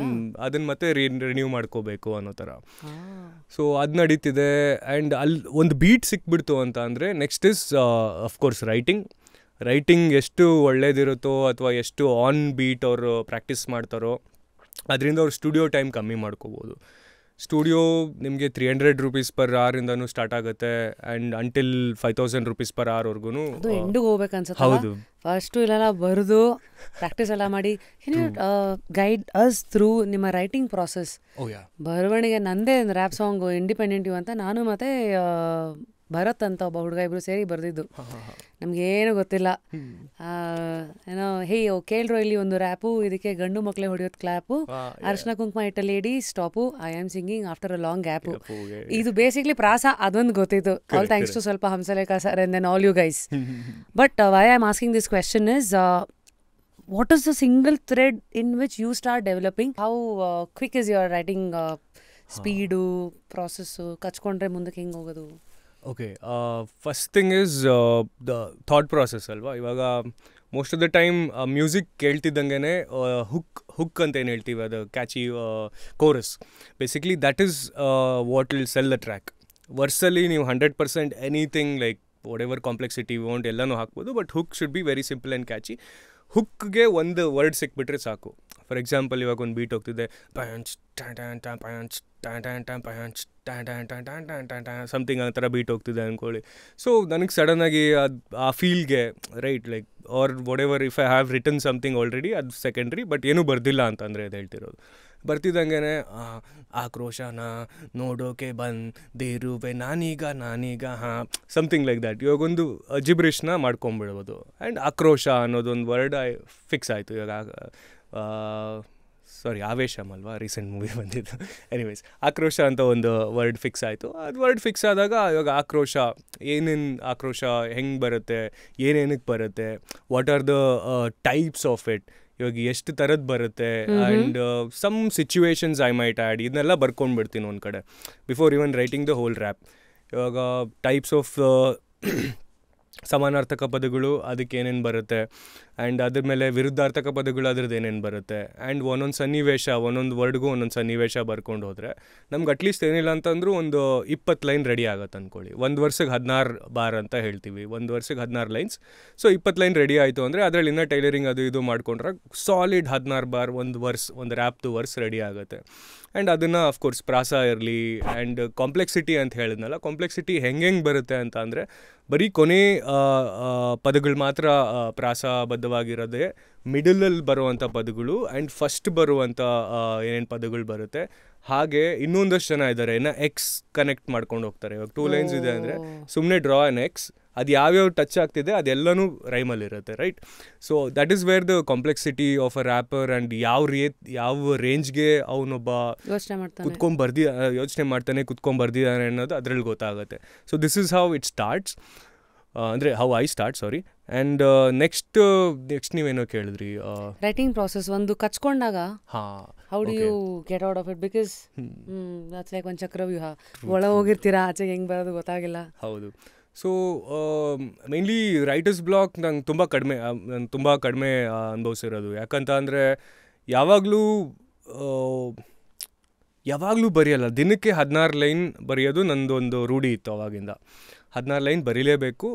S2: ಅದನ್ನು ಮತ್ತೆ ರಿನ್ಯೂ ಮಾಡ್ಕೋಬೇಕು ಅನ್ನೋ ಥರ. ಸೊ ಅದು ನಡೀತಿದೆ. ಆ್ಯಂಡ್ ಅಲ್ಲಿ ಒಂದು ಬೀಟ್ ಸಿಕ್ಬಿಡ್ತು ಅಂತ ಅಂದರೆ ನೆಕ್ಸ್ಟ್ ಇಸ್ ಅಫ್ಕೋರ್ಸ್ ರೈಟಿಂಗ್ ಎಷ್ಟು ಒಳ್ಳೇದಿರುತ್ತೋ ಅಥವಾ ಎಷ್ಟು ಆನ್ ಬೀಟ್ ಅವರು ಪ್ರಾಕ್ಟೀಸ್ ಮಾಡ್ತಾರೋ ಅದರಿಂದ ಅವ್ರು ಸ್ಟುಡಿಯೋ ಟೈಮ್ ಕಮ್ಮಿ ಮಾಡ್ಕೋಬೋದು. ಸ್ಟುಡಿಯೋ ನಿಮಗೆ 300 ರೂಪೀಸ್ ಪರ್ ಅವರಿಂದನೂ ಸ್ಟಾರ್ಟ್ ಆಗುತ್ತೆ ಆ್ಯಂಡ್ ಅಂಟಿಲ್ 5000 ರೂಪೀಸ್ ಪರ್ ಅವರ್ವರೆಗೂ.
S1: ಎಂಡಿಗೆ ಹೋಗ್ಬೇಕನ್ಸುತ್ತೆ.
S2: ಹೌದು,
S1: ಫಸ್ಟು ಇಲ್ಲೆಲ್ಲ ಬರೆದು ಪ್ರಾಕ್ಟೀಸ್ ಎಲ್ಲ ಮಾಡಿ ಗೈಡ್ ಅಸ್ ಥ್ರೂ ನಿಮ್ಮ ರೈಟಿಂಗ್ ಪ್ರಾಸೆಸ್. ಬರವಣಿಗೆ ನಂದೇ ರ್ಯಾಪ್ ಸಾಂಗ್ ಇಂಡಿಪೆಂಡೆಂಟ್ ಅಂತ ನಾನು ಮತ್ತೆ ಭರತ್ ಅಂತ ಒಬ್ಬ ಹುಡುಗ ಇಬ್ರು ಸೇರಿ ಬರೆದಿದ್ದು. ನಮಗೇನು ಗೊತ್ತಿಲ್ಲ. ಏನೋ ಕೇಳ್ರೋ ಇಲ್ಲಿ ಒಂದು ರ್ಯಾಪು, ಇದಕ್ಕೆ ಗಂಡು ಮಕ್ಕಳೇ ಹೊಡೆಯೋದು ಕ್ಲಾಪು, ಅರ್ಶನ ಕುಂಕುಮ ಇಟ್ಟ lady stop, I am singing after a long gap. ಇದು ಬೇಸಿಕ್ಲಿ ಪ್ರಾಸ ಅದೊಂದು ಗೊತ್ತಿತ್ತು. ಆಲ್ ಥ್ಯಾಂಕ್ಸ್ ಟು ಸ್ವಲ್ಪ Hamsalekha sir and then all you guys. But why I am asking this question is what is the single thread in which you start developing? How quick is your writing speed, process, ಕಚ್ಕೊಂಡ್ರೆ ಮುಂದಕ್ಕೆ ಹೆಂಗೆ ಹೋಗೋದು?
S2: Okay, first thing is the thought process ಅಲ್ವಾ. ಇವಾಗ most of the time music ಕೇಳ್ತಿದ್ದಂಗೆ hook ಅಂತ ಏನು ಹೇಳ್ತೀವಿ, ಅದು catchy chorus. Basically that is what will sell the track. ವರ್ಸಲ್ಲಿ ನೀವು 100% anything like whatever complexity want ಎಲ್ಲನೂ ಹಾಕ್ಬೋದು, but hook should be very simple and catchy. ಹುಕ್ಗೆ ಒಂದು ವರ್ಡ್ ಸಿಕ್ಬಿಟ್ರೆ ಸಾಕು. ಫಾರ್ ಎಕ್ಸಾಂಪಲ್ ಇವಾಗ ಒಂದು ಬೀಟ್ ಹೋಗ್ತಿದೆ, ಸಮಥಿಂಗ್ ಆ ಥರ ಬೀಟ್ ಹೋಗ್ತಿದೆ ಅಂದ್ಕೊಳ್ಳಿ. ಸೊ ನನಗೆ ಸಡನ್ನಾಗಿ ಅದು ಆ ಫೀಲ್ಗೆ write like or whatever if I have written something already ಅದು ಸೆಕೆಂಡ್ರಿ, ಬಟ್ ಏನೂ ಬರ್ದಿಲ್ಲ ಅಂತಂದರೆ ಅದು ಹೇಳ್ತಿರೋದು. ಬರ್ತಿದ್ದಂಗೆ ಆಕ್ರೋಶನ ನೋಡೋಕೆ ಬಂದಿರುವೆ ನಾನೀಗ ಹಾಂ ಸಮಥಿಂಗ್ ಲೈಕ್ ದ್ಯಾಟ್. ಇವಾಗೊಂದು ಜಿಬ್ರಿಷ್ನ ಮಾಡ್ಕೊಂಬಿಡ್ಬೋದು. ಆ್ಯಂಡ್ ಆಕ್ರೋಶ ಅನ್ನೋದೊಂದು ವರ್ಡ್ ಫಿಕ್ಸ್ ಆಯಿತು. ಇವಾಗ ಆವೇಶಮ್ ಅಲ್ವಾ, ರೀಸೆಂಟ್ ಮೂವಿ ಬಂದಿದ್ದು. ಎನಿವೇಸ್, ಆಕ್ರೋಶ ಅಂತ ಒಂದು ವರ್ಡ್ ಫಿಕ್ಸ್ ಆಯಿತು. ಅದು ವರ್ಡ್ ಫಿಕ್ಸ್ ಆದಾಗ ಇವಾಗ ಆಕ್ರೋಶ ಆಕ್ರೋಶ ಹೆಂಗೆ ಬರುತ್ತೆ, ಏನೇನಕ್ಕೆ ಬರುತ್ತೆ, what are the types of it, ಇವಾಗ ಎಷ್ಟು ಥರದ್ದು ಬರುತ್ತೆ, and some situations I might add, ಇದನ್ನೆಲ್ಲ ಬರ್ಕೊಂಡ್ಬಿಡ್ತೀನಿ ಒಂದು ಕಡೆ before even writing the whole rap. ಇವಾಗ ಟೈಪ್ಸ್ ಆಫ್ ಸಮಾನಾರ್ಥಕ ಪದಗಳು ಅದಕ್ಕೆ ಏನೇನು ಬರುತ್ತೆ, ಆ್ಯಂಡ್ ಅದ್ರ ಮೇಲೆ ವಿರುದ್ಧಾರ್ಥಕ ಪದಗಳು ಅದ್ರದ್ದು ಏನೇನು ಬರುತ್ತೆ, ಆ್ಯಂಡ್ ಒಂದೊಂದು ಸನ್ನಿವೇಶ ಒಂದೊಂದು ವರ್ಡ್ಗೂ ಒಂದೊಂದು ಸನ್ನಿವೇಶ ಬರ್ಕೊಂಡು ಹೋದರೆ ನಮ್ಗೆ ಅಟ್ಲೀಸ್ಟ್ ಏನಿಲ್ಲ ಅಂತಂದ್ರೂ ಒಂದು 20 ಲೈನ್ ರೆಡಿ ಆಗುತ್ತೆ ಅಂದ್ಕೊಳ್ಳಿ. ಒಂದು ವರ್ಷಕ್ಕೆ 16 ಬಾರ್ ಅಂತ ಹೇಳ್ತೀವಿ, ಒಂದು ವರ್ಷಕ್ಕೆ 16 ಲೈನ್ಸ್. ಸೊ 20 ಲೈನ್ ರೆಡಿ ಆಯಿತು ಅಂದರೆ ಅದರಲ್ಲಿ ಇನ್ನೂ ಟೈಲರಿಂಗ್ ಅದು ಇದು ಮಾಡ್ಕೊಂಡ್ರೆ ಸಾಲಿಡ್ 16 ಬಾರ್ ಒಂದು ರ್ಯಾಪ್ದು ವರ್ಸ್ ರೆಡಿ ಆಗುತ್ತೆ. ಆ್ಯಂಡ್ ಅದನ್ನು ಅಫ್ಕೋರ್ಸ್ ಪ್ರಾಸ ಇರಲಿ ಆ್ಯಂಡ್ ಕಾಂಪ್ಲೆಕ್ಸಿಟಿ ಅಂತ ಹೇಳಿದ್ನಲ್ಲ, ಕಾಂಪ್ಲೆಕ್ಸಿಟಿ ಹೆಂಗೆ ಬರುತ್ತೆ ಅಂತ ಅಂದರೆ ಬರೀ ಕೊನೆ ಪದಗಳು ಮಾತ್ರ ಪ್ರಾಸಬದ್ಧವಾಗಿರೋದೇ, ಮಿಡಲಲ್ಲಿ ಬರುವಂಥ ಪದಗಳು ಆ್ಯಂಡ್ ಫಸ್ಟ್ ಬರುವಂಥ ಏನೇನು ಪದಗಳು ಬರುತ್ತೆ. ಹಾಗೆ ಇನ್ನೊಂದಷ್ಟು ಜನ ಇದ್ದಾರೆ ಎಕ್ಸ್ ಕನೆಕ್ಟ್ ಮಾಡ್ಕೊಂಡು ಹೋಗ್ತಾರೆ. ಇವಾಗ 2 ಲೈನ್ಸ್ ಇದೆ ಅಂದರೆ ಸುಮ್ಮನೆ ಡ್ರಾ ಆನ್ ಎಕ್ಸ್, ಅದು ಯಾವ್ಯಾವ ಟಚ್ ಆಗ್ತಿದೆ ಅದೆಲ್ಲನೂ ರೈಮಲ್ಲಿರುತ್ತೆ, right? So that is where the complexity of a rapper and ಯಾವ ರೇಂಜ್ಗೆ ಅವನೊಬ್ಬ ಯೋಚನೆ ಮಾಡ್ತಾನೆ ಕುತ್ಕೊಂಡ್ಬರ್ದಿದ್ದಾನೆ ಅನ್ನೋದು ಅದರಲ್ಲಿ ಗೊತ್ತಾಗುತ್ತೆ. So this is how it starts, ಅಂದರೆ how I start, sorry. And next ನೀವೇನೋ ಕೇಳಿದ್ರಿ,
S1: ರೈಟಿಂಗ್ ಪ್ರಾಸೆಸ್ ಒಂದು ಕಚ್ಕೊಂಡಾಗ how do you get out of it? Because that's like ಒಂದು ಚಕ್ರವ್ಯೂಹ, ಒಳ ಹೋಗಿರ್ತೀರಾ, ಆಚೆಗೆ ಹೆಂಗೆ ಬರೋದು ಗೊತ್ತಾಗಿಲ್ಲ. ಹೌದು.
S2: ಸೊ ಮೇನ್ಲಿ ರೈಟರ್ಸ್ ಬ್ಲಾಕ್ ನಂಗೆ ತುಂಬ ಕಡಿಮೆ ಅನುಭವಿಸಿರೋದು. ಯಾಕಂತ ಅಂದರೆ ಯಾವಾಗಲೂ ಬರೆಯಲ್ಲ. ದಿನಕ್ಕೆ 16 ಲೈನ್ ಬರೆಯೋದು ನಂದೊಂದು ರೂಢಿ ಇತ್ತು ಅವಾಗಿಂದ. 16 ಲೈನ್ ಬರೀಲೇಬೇಕು.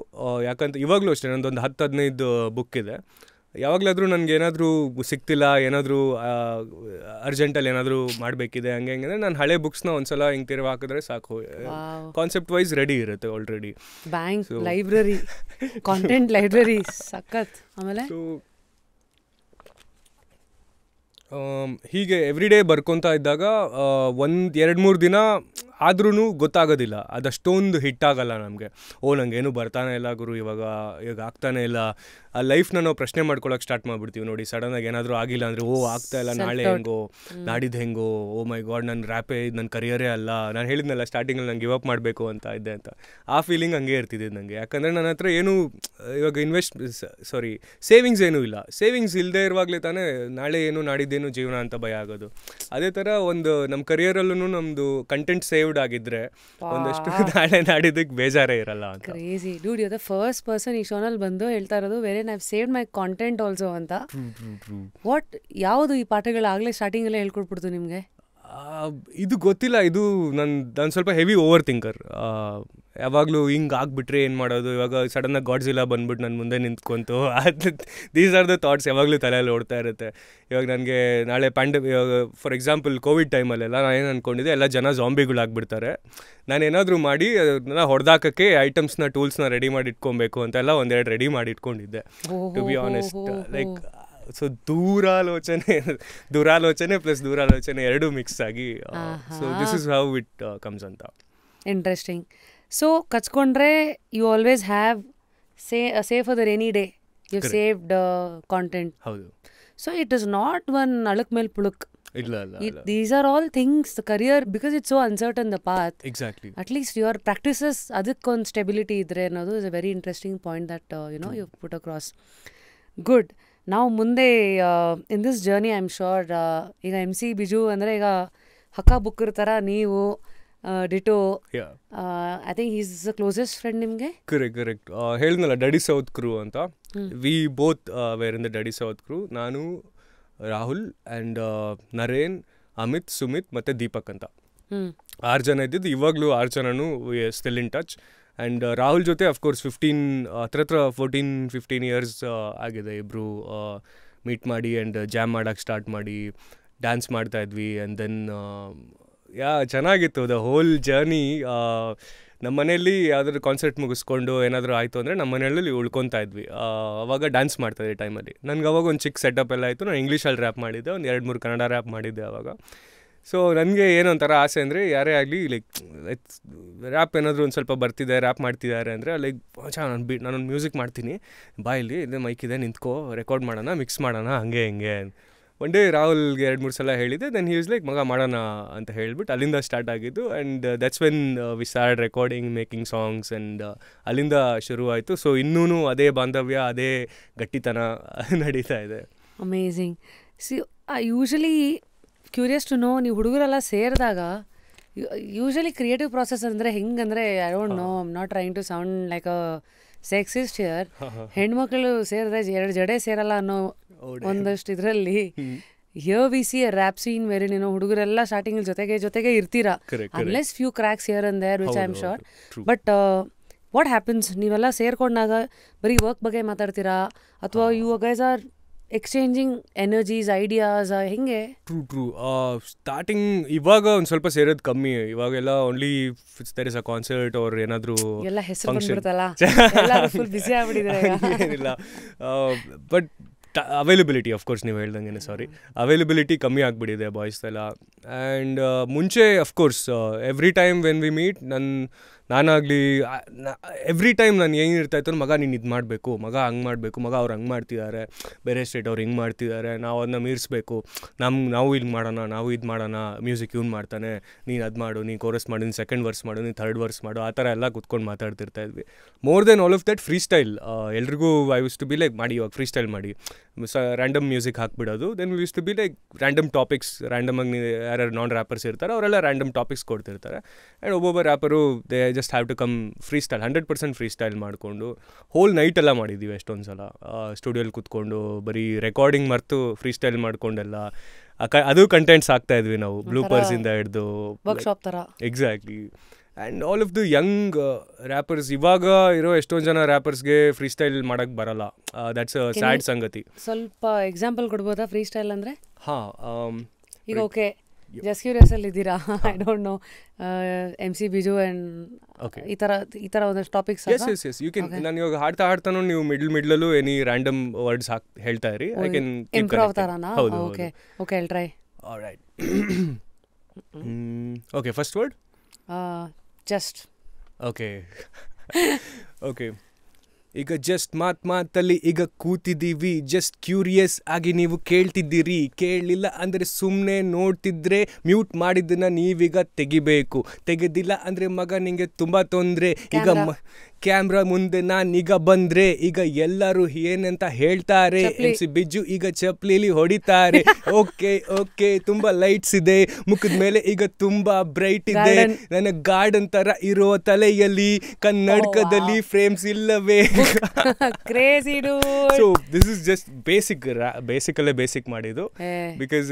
S2: ಯಾಕಂತ ಇವಾಗಲೂ ಅಷ್ಟೇ ನಂದೊಂದು 10-15 ಬುಕ್ ಇದೆ. ಯಾವಾಗಲಾದರೂ ನನಗೇನಾದರೂ ಸಿಗ್ತಿಲ್ಲ, ಏನಾದರೂ ಅರ್ಜೆಂಟಲ್ಲಿ ಏನಾದರೂ ಮಾಡಬೇಕಿದೆ ಹಂಗೆ ಅಂದರೆ ನಾನು ಹಳೆ ಬುಕ್ಸ್ನ ಒಂದ್ಸಲ ಹಿಂಗೆ ತಿರುಗಿ ಹಾಕಿದ್ರೆ ಸಾಕು, ಕಾನ್ಸೆಪ್ಟ್ ವೈಸ್ ರೆಡಿ ಇರುತ್ತೆ already.
S1: Bank library, content library ಸಖತ್. ಆಮೇಲೆ
S2: ಹೀಗೆ ಎವ್ರಿ ಡೇ ಬರ್ಕೊತಾ ಇದ್ದಾಗ 1-2-3 ದಿನ ಆದ್ರೂ ಗೊತ್ತಾಗೋದಿಲ್ಲ, ಅದಷ್ಟೊಂದು ಹಿಟ್ ಆಗಲ್ಲ ನಮಗೆ. ನನಗೇನು ಬರ್ತಾನೆ ಇಲ್ಲ ಗುರು, ಇವಾಗ ಆಗ್ತಾನೆ ಇಲ್ಲ. ಆ ಲೈಫ್ನ ನಾವು ಪ್ರಶ್ನೆ ಮಾಡ್ಕೊಳಕ್ಕೆ ಸ್ಟಾರ್ಟ್ ಮಾಡಿಬಿಡ್ತೀವಿ ನೋಡಿ. ಸಡನ್ನಾಗಿ ಏನಾದರೂ ಆಗಿಲ್ಲ ಅಂದರೆ ಆಗ್ತಾ ಇಲ್ಲ, ನಾಳೆ ಹೆಂಗೋ, ನಾಡಿದ್ದು ಹೆಂಗೋ, ಮೈ ಗಾಡ್ ನನ್ನ ರ್ಯಾಪೇ ನನ್ನ ಕರಿಯರೇ ಅಲ್ಲ. ನಾನು ಹೇಳಿದ್ನಲ್ಲ ಸ್ಟಾರ್ಟಿಂಗಲ್ಲಿ ನಂಗೆ ಗಿವ್ ಅಪ್ ಮಾಡಬೇಕು ಅಂತ ಇದ್ದೆ ಅಂತ. ಆ ಫೀಲಿಂಗ್ ಹಂಗೆ ಇರ್ತಿದ್ದೆ ನನಗೆ. ಯಾಕಂದರೆ ನನ್ನ ಹತ್ರ ಏನು ಇವಾಗ ಸೇವಿಂಗ್ಸ್ ಏನೂ ಇಲ್ಲ. ಸೇವಿಂಗ್ಸ್ ಇಲ್ಲದೆ ಇರುವಾಗಲೇ ತಾನೇ ನಾಳೆ ಏನು ನಾಡಿದ್ದೇನು ಜೀವನ ಅಂತ ಭಯ ಆಗೋದು. ಅದೇ ಥರ ಒಂದು ನಮ್ಮ ಕರಿಯರಲ್ಲೂ ನಮ್ಮದು ಕಂಟೆಂಟ್ ಸೇವ್ಡ್ ಆಗಿದ್ದರೆ ಒಂದಷ್ಟು ನಾಳೆ ನಾಡಿದ್ದಕ್ಕೆ ಬೇಜಾರೇ ಇರಲ್ಲ ಅಂತ.
S1: Crazy dude, you the first person ಈ ಶೋನಲ್ಲಿ ಬಂದು ಹೇಳ್ತಾ ಇರೋದು very I've saved my content also ಅಂತ. ವಾಟ್ ಯಾವುದು ಈ ಪಾಠಗಳಾಗಲೇ ಸ್ಟಾರ್ಟಿಂಗಲ್ಲೇ ಹೇಳ್ಕೊಟ್ಬಿಡ್ತು ನಿಮಗೆ?
S2: ಇದು ಗೊತ್ತಿಲ್ಲ, ಇದು ನಾನು ಸ್ವಲ್ಪ ಹೆವಿ ಓವರ್ ಥಿಂಕರ್. ಯಾವಾಗಲೂ ಹಿಂಗೆ ಆಗಿಬಿಟ್ರೆ ಏನು ಮಾಡೋದು, ಇವಾಗ ಸಡನ್ನಾಗಿ ಗಾಡ್ಜಿಲ್ಲ ಬಂದ್ಬಿಟ್ಟು ನನ್ನ ಮುಂದೆ ನಿಂತ್ಕೊಂತು, ದೀಸ್ ಆರ್ ದ ಥಾಟ್ಸ್ ಯಾವಾಗಲೂ ತಲೆಯಲ್ಲಿ ಓಡ್ತಾ ಇರುತ್ತೆ. ಇವಾಗ ನನಗೆ ನಾಳೆ ಇವಾಗ ಫಾರ್ ಎಕ್ಸಾಂಪಲ್ ಕೋವಿಡ್ ಟೈಮಲ್ಲೆಲ್ಲ ನಾನು ಏನು ಅಂದ್ಕೊಂಡಿದ್ದೆ, ಎಲ್ಲ ಜನ ಜಾಂಬಿಗಳಾಗ್ಬಿಡ್ತಾರೆ, ನಾನೇನಾದರೂ ಮಾಡಿ ಅದನ್ನ ಹೊಡೆದಾಕೋಕ್ಕೆ ಐಟಮ್ಸ್ನ ಟೂಲ್ಸ್ನ ರೆಡಿ ಮಾಡಿ ಇಟ್ಕೊಬೇಕು ಅಂತೆಲ್ಲ ಒಂದೆರಡು ರೆಡಿ ಮಾಡಿ ಇಟ್ಕೊಂಡಿದ್ದೆ. To be honest, like so ದುರಾಲೋಚನೆ ಪ್ಲಸ್ ದೂರಾಲೋಚನೆ ಎರಡೂ ಮಿಕ್ಸ್ ಆಗಿ, so this is how it comes ಅಂತ.
S1: ಇಂಟ್ರೆಸ್ಟಿಂಗ್. ಸೊ ಕಚ್ಕೊಂಡ್ರೆ you always have save for the rainy day, you saved content.
S2: ಹೌದು.
S1: So it is not one ಅಳಕ್ ಮೇಲೆ ಪುಳುಕ್.
S2: ಇಲ್ಲ.
S1: These are all things, the career, because it's so uncertain, the path.
S2: Exactly.
S1: At least your practices, ಅದಕ್ಕೊಂದು stability ಇದ್ರೆ ಅನ್ನೋದು is a very interesting point that you put across. Good. ನಾವು ಮುಂದೆ in this journey I am sure ಈಗ MC Biju ಅಂದರೆ ಈಗ ಹಕ್ಕ ಬುಕ್ಕರ್ ಥರ ನೀವು ditto, I think is the closest friend ನಿಮಗೆ.
S2: ಕರೆಕ್ಟ್. ಹೇಳಿದ್ನಲ್ಲ ಡಡಿ ಸೌತ್ ಕ್ರೂ ಅಂತ, we both were in the daddy South crew. ನಾನು, ರಾಹುಲ್ ಆ್ಯಂಡ್ ನರೇನ್, ಅಮಿತ್, ಸುಮಿತ್ ಮತ್ತು ದೀಪಕ್ ಅಂತ 6 ಜನ ಇದ್ದಿದ್ದು. ಇವಾಗಲೂ 6 ಜನನೂ still in touch. And Rahul ಜೊತೆ ಅಫ್ಕೋರ್ಸ್ 14-15 ಇಯರ್ಸ್ ಆಗಿದೆ ಇಬ್ಬರು ಮೀಟ್ ಮಾಡಿ ಆ್ಯಂಡ್ ಜಾಮ್ ಮಾಡೋಕ್ಕೆ ಸ್ಟಾರ್ಟ್ ಮಾಡಿ ಡ್ಯಾನ್ಸ್ ಮಾಡ್ತಾಯಿದ್ವಿ. ಆ್ಯಂಡ್ ದೆನ್ ಚೆನ್ನಾಗಿತ್ತು ದ ಹೋಲ್ ಜರ್ನಿ. ನಮ್ಮ ಮನೆಯಲ್ಲಿ ಯಾವುದಾದ್ರು ಕಾನ್ಸರ್ಟ್ ಮುಗಿಸ್ಕೊಂಡು ಏನಾದರೂ ಆಯಿತು ಅಂದರೆ ನಮ್ಮ ಮನೆಯಲ್ಲಿ ಉಳ್ಕೊತಾ ಇದ್ವಿ. ಅವಾಗ ಡ್ಯಾನ್ಸ್ ಮಾಡ್ತಾಯಿದ್ದೆ ಟೈಮಲ್ಲಿ. ನನಗೆ ಅವಾಗ ಒಂದು ಚಿಕ್ಕ ಸೆಟಪ್ ಎಲ್ಲ ಆಯಿತು. ನಾನು ಇಂಗ್ಲೀಷಲ್ಲಿ ರ್ಯಾಪ್ ಮಾಡಿದ್ದೆ, ಒಂದು 2-3 ಕನ್ನಡ ರ್ಯಾಪ್ ಮಾಡಿದ್ದೆ ಅವಾಗ. ಸೊ ನನಗೆ ಏನೊಂಥರ ಆಸೆ ಅಂದರೆ ಯಾರೇ ಆಗಲಿ ಲೈಕ್ ರ್ಯಾಪ್ ಏನಾದರೂ ಒಂದು ಸ್ವಲ್ಪ ಬರ್ತಿದೆ, ರ್ಯಾಪ್ ಮಾಡ್ತಿದ್ದಾರೆ ಅಂದರೆ ಲೈಕ್ ನಾನೊಂದು ಮ್ಯೂಸಿಕ್ ಮಾಡ್ತೀನಿ, ಬಾಯಲ್ಲಿ ಇದೇ ಮೈಕ್ ಇದೆ, ನಿಂತ್ಕೋ, ರೆಕಾರ್ಡ್ ಮಾಡೋಣ, ಮಿಕ್ಸ್ ಮಾಡೋಣ, ಹಂಗೆ ಹಿಂಗೆ. ಒನ್ ಡೇ ರಾಹುಲ್ಗೆ 2-3 ಸಲ ಹೇಳಿದ್ದೆ. ದೆನ್ ಹಿ ವಾಸ್ ಲೈಕ್ ಮಗ ಮಾಡೋಣ ಅಂತ ಹೇಳ್ಬಿಟ್ಟು ಅಲ್ಲಿಂದ ಸ್ಟಾರ್ಟ್ ಆಗಿದ್ದು. And that's when we start recording, making songs and ಅಲ್ಲಿಂದ ಶುರು ಆಯಿತು. ಸೊ ಇನ್ನೂ ಅದೇ ಬಾಂಧವ್ಯ, ಅದೇ ಗಟ್ಟಿತನ ನಡೀತಾ ಇದೆ.
S1: Amazing. See usually curious to know, ನೀವು ಹುಡುಗರೆಲ್ಲ ಸೇರಿದಾಗ ಯೂಶಲಿ ಕ್ರಿಯೇಟಿವ್ ಪ್ರಾಸೆಸ್ ಅಂದರೆ ಹೆಂಗಂದರೆ, I don't know, I'm not trying to sound like a sexist here, ಹೆಣ್ಮಕ್ಳು ಸೇರಿದ್ರೆ 2 ಜಡೆ ಸೇರಲ್ಲ ಅನ್ನೋ ಒಂದಷ್ಟು ಇದರಲ್ಲಿ here we see a rap scene where ನೀನು ಹುಡುಗರೆಲ್ಲ ಸ್ಟಾರ್ಟಿಂಗ್ ಜೊತೆಗೆ ಇರ್ತೀರಾ, unless few cracks here and there which I am sure. But what happens, ನೀವೆಲ್ಲ ಸೇರ್ಕೊಂಡಾಗ ಬರೀ ವರ್ಕ್ ಬಗ್ಗೆ ಮಾತಾಡ್ತೀರಾ ಅಥವಾ you guys are exchanging energies, ideas, ಹೆಂಗೆ?
S2: ಟ್ರೂ. ಸ್ಟಾರ್ಟಿಂಗ್ ಇವಾಗ ಒಂದು ಸ್ವಲ್ಪ ಸೇರೋದು ಕಮ್ಮಿ. ಇವಾಗೆಲ್ಲ only there is a concert ಅವ್ರು ಏನಾದರೂ
S1: ಎಲ್ಲ ಹೆಸರು ಬಂದ್ಬಿಡ್ತಲ್ಲ, ಫುಲ್ ಬಿಸಿ ಆಗ್ಬಿಟ್ಟಿದ್ದಾರೆ.
S2: ಏನಿಲ್ಲ, ಬಟ್ ಅವೈಲಬಿಲಿಟಿ ಅಫ್ಕೋರ್ಸ್ ನೀವು ಹೇಳ್ದಂಗೆ ಅವೈಲಬಿಲಿಟಿ ಕಮ್ಮಿ ಆಗಿಬಿಟ್ಟಿದೆ ಬಾಯ್ಸ್ ಎಲ್ಲ. ಆ್ಯಂಡ್ ಮುಂಚೆ of course every time when we meet ನಾನಾಗಲಿ ಎವ್ರಿ ಟೈಮ್ ನಾನು ಏನಿರ್ತಾಯಿತ್ತು, ಮಗ ನೀನು ಇದು ಮಾಡಬೇಕು, ಮಗ ಹಂಗೆ ಮಾಡಬೇಕು, ಮಗ ಅವ್ರು ಹಂಗೆ ಮಾಡ್ತಿದ್ದಾರೆ, ಬೇರೆ ಸ್ಟೇಟ್ ಅವ್ರು ಹಿಂಗೆ ಮಾಡ್ತಿದ್ದಾರೆ, ನಾವು ಅದನ್ನ ಮೀರಿಸ್ಬೇಕು, ನಾವು ಇಲ್ಲಿ ಮಾಡೋಣ, ನಾವು ಇದು ಮಾಡೋಣ, ಮ್ಯೂಸಿಕ್ ಇವ್ನು ಮಾಡ್ತಾನೆ, ನೀನು ಅದು ಮಾಡು, ನೀನು ಕೋರಸ್ ಮಾಡು, ನೀನು ಸೆಕೆಂಡ್ ವರ್ಸ್ ಮಾಡು, ನೀನು ಥರ್ಡ್ ವರ್ಸ್ ಮಾಡು, ಆ ಥರ ಎಲ್ಲ ಕೂತ್ಕೊಂಡು ಮಾತಾಡ್ತಿರ್ತಾ ಇದ್ವಿ. More than all of that freestyle. ಎಲ್ರಿಗೂ I use to be like ಮಾಡಿ ಇವಾಗ ಫ್ರೀ ಸ್ಟೈಲ್ ಮಾಡಿ ರ್ಯಾಂಡಮ್ ಮ್ಯೂಸಿಕ್ ಹಾಕ್ಬಿಡೋದು. Then we use to be like random topics, ರ್ಯಾಂಡಮಾಗಿ ಯಾರ್ಯಾರು ನಾನ್ ರ್ಯಾಪರ್ಸ್ ಇರ್ತಾರೆ ಅವರೆಲ್ಲ ರ್ಯಾಂಡಮ್ ಟಾಪಿಕ್ಸ್ ಕೊಡ್ತಿರ್ತಾರೆ. ಆ್ಯಂಡ್ ಒಬ್ಬೊಬ್ಬ rapper they just have to come freestyle, 100% freestyle ಮಾಡಿಕೊಂಡು ಹೋಲ್ ನೈಟ್ ಎಲ್ಲ ಮಾಡಿದ್ದೀವಿ. ಎಷ್ಟೊಂದು ಸಲ ಸ್ಟುಡಿಯೋಲಿ ಕೂತ್ಕೊಂಡು ಬರೀ ರೆಕಾರ್ಡಿಂಗ್ ಮರೆತು ಫ್ರೀ ಸ್ಟೈಲ್ ಮಾಡ್ಕೊಂಡೆಲ್ಲ ಅದು ಕಂಟೆಂಟ್ಸ್ ಹಾಕ್ತಾ ಇದ್ವಿ ನಾವು, ಬ್ಲೂಪರ್ಸಿಂದ ಹಿಡಿದು
S1: ವರ್ಕ್ಶಾಪ್ ಥರ.
S2: Exactly. And all of the Young wrappers, ಇವಾಗ ಇರೋ ಎಷ್ಟೊಂದು ಜನ ರ್ಯಾಪರ್ಸ್ಗೆ ಫ್ರೀ ಸ್ಟೈಲ್ ಮಾಡೋಕ್ಕೆ ಬರಲ್ಲ. ದಟ್ಸ್ ಅ ಸ್ಯಾಡ್ ಸಂಗತಿ.
S1: ಸ್ವಲ್ಪ ಎಕ್ಸಾಂಪಲ್ ಕೊಡ್ಬೋದಾ ಫ್ರೀ ಸ್ಟೈಲ್ ಅಂದರೆ?
S2: ಹಾಂ,
S1: ಈಗ ಓಕೆ ಜಸ್ಟ್ ಕ್ಯೂರಿಯಸ್ ಅಲ್ಲಿ ಇದ್ದೀರಾ, I don't no, MC Biju and ಈ ಥರ ಒಂದಷ್ಟು ಟಾಪಿಕ್ಸ್.
S2: S you can. ನಾನು ಇವಾಗ ಹಾಡ್ತಾನು ನೀವು ಮಿಡ್ಲಲ್ಲೂ ಎನಿ ರ್ಯಾಂಡಮ್ ವರ್ಡ್ಸ್ ಹೇಳ್ತಾ ಇರಿ, ಐ ಕ್ಯಾನ್
S1: ಇಂಪ್ರೂವ್ ಥರನಾ? Okay I try.
S2: Alright. Okay, first word
S1: just
S2: okay okay ಈಗ ಜಸ್ಟ್ ಮಾತಲ್ಲಿ ಈಗ ಕೂತಿದ್ದೀವಿ, ಜಸ್ಟ್ ಕ್ಯೂರಿಯಸ್ ಆಗಿ ನೀವು ಕೇಳ್ತಿದ್ದೀರಿ, ಕೇಳಲಿಲ್ಲ ಅಂದರೆ ಸುಮ್ಮನೆ ನೋಡ್ತಿದ್ರೆ ಮ್ಯೂಟ್ ಮಾಡಿದ್ದನ್ನು ನೀವೀಗ ತೆಗಿಬೇಕು, ತೆಗೆದಿಲ್ಲ ಅಂದರೆ ಮಗ ನಿಮಗೆ ತುಂಬ ತೊಂದರೆ. ಈಗ ಕ್ಯಾಮ್ರಾ ಮುಂದೆ ನಾನೀಗ ಬಂದರೆ ಈಗ ಎಲ್ಲರೂ ಏನಂತ ಹೇಳ್ತಾರೆ, MC ಬಿಜ್ಜು ಈಗ ಚಪ್ಲಿಲಿ ಹೊಡಿತಾರೆ. ಓಕೆ ತುಂಬ ಲೈಟ್ಸ್ ಇದೆ ಮುಖದ ಮೇಲೆ, ಈಗ ತುಂಬ ಬ್ರೈಟ್ ಇದೆ, ನನ್ನ ಗಾರ್ಡನ್ ಥರ ಇರೋ ತಲೆಯಲ್ಲಿ ಕನ್ನಡಕದಲ್ಲಿ ಫ್ರೇಮ್ಸ್ ಇಲ್ಲವೇ. ಸೊ ದಿಸ್ ಇಸ್ ಜಸ್ಟ್ ಬೇಸಿಕಲ್ಲೇ ಬೇಸಿಕ್ ಮಾಡಿದ್ದು ಬಿಕಾಸ್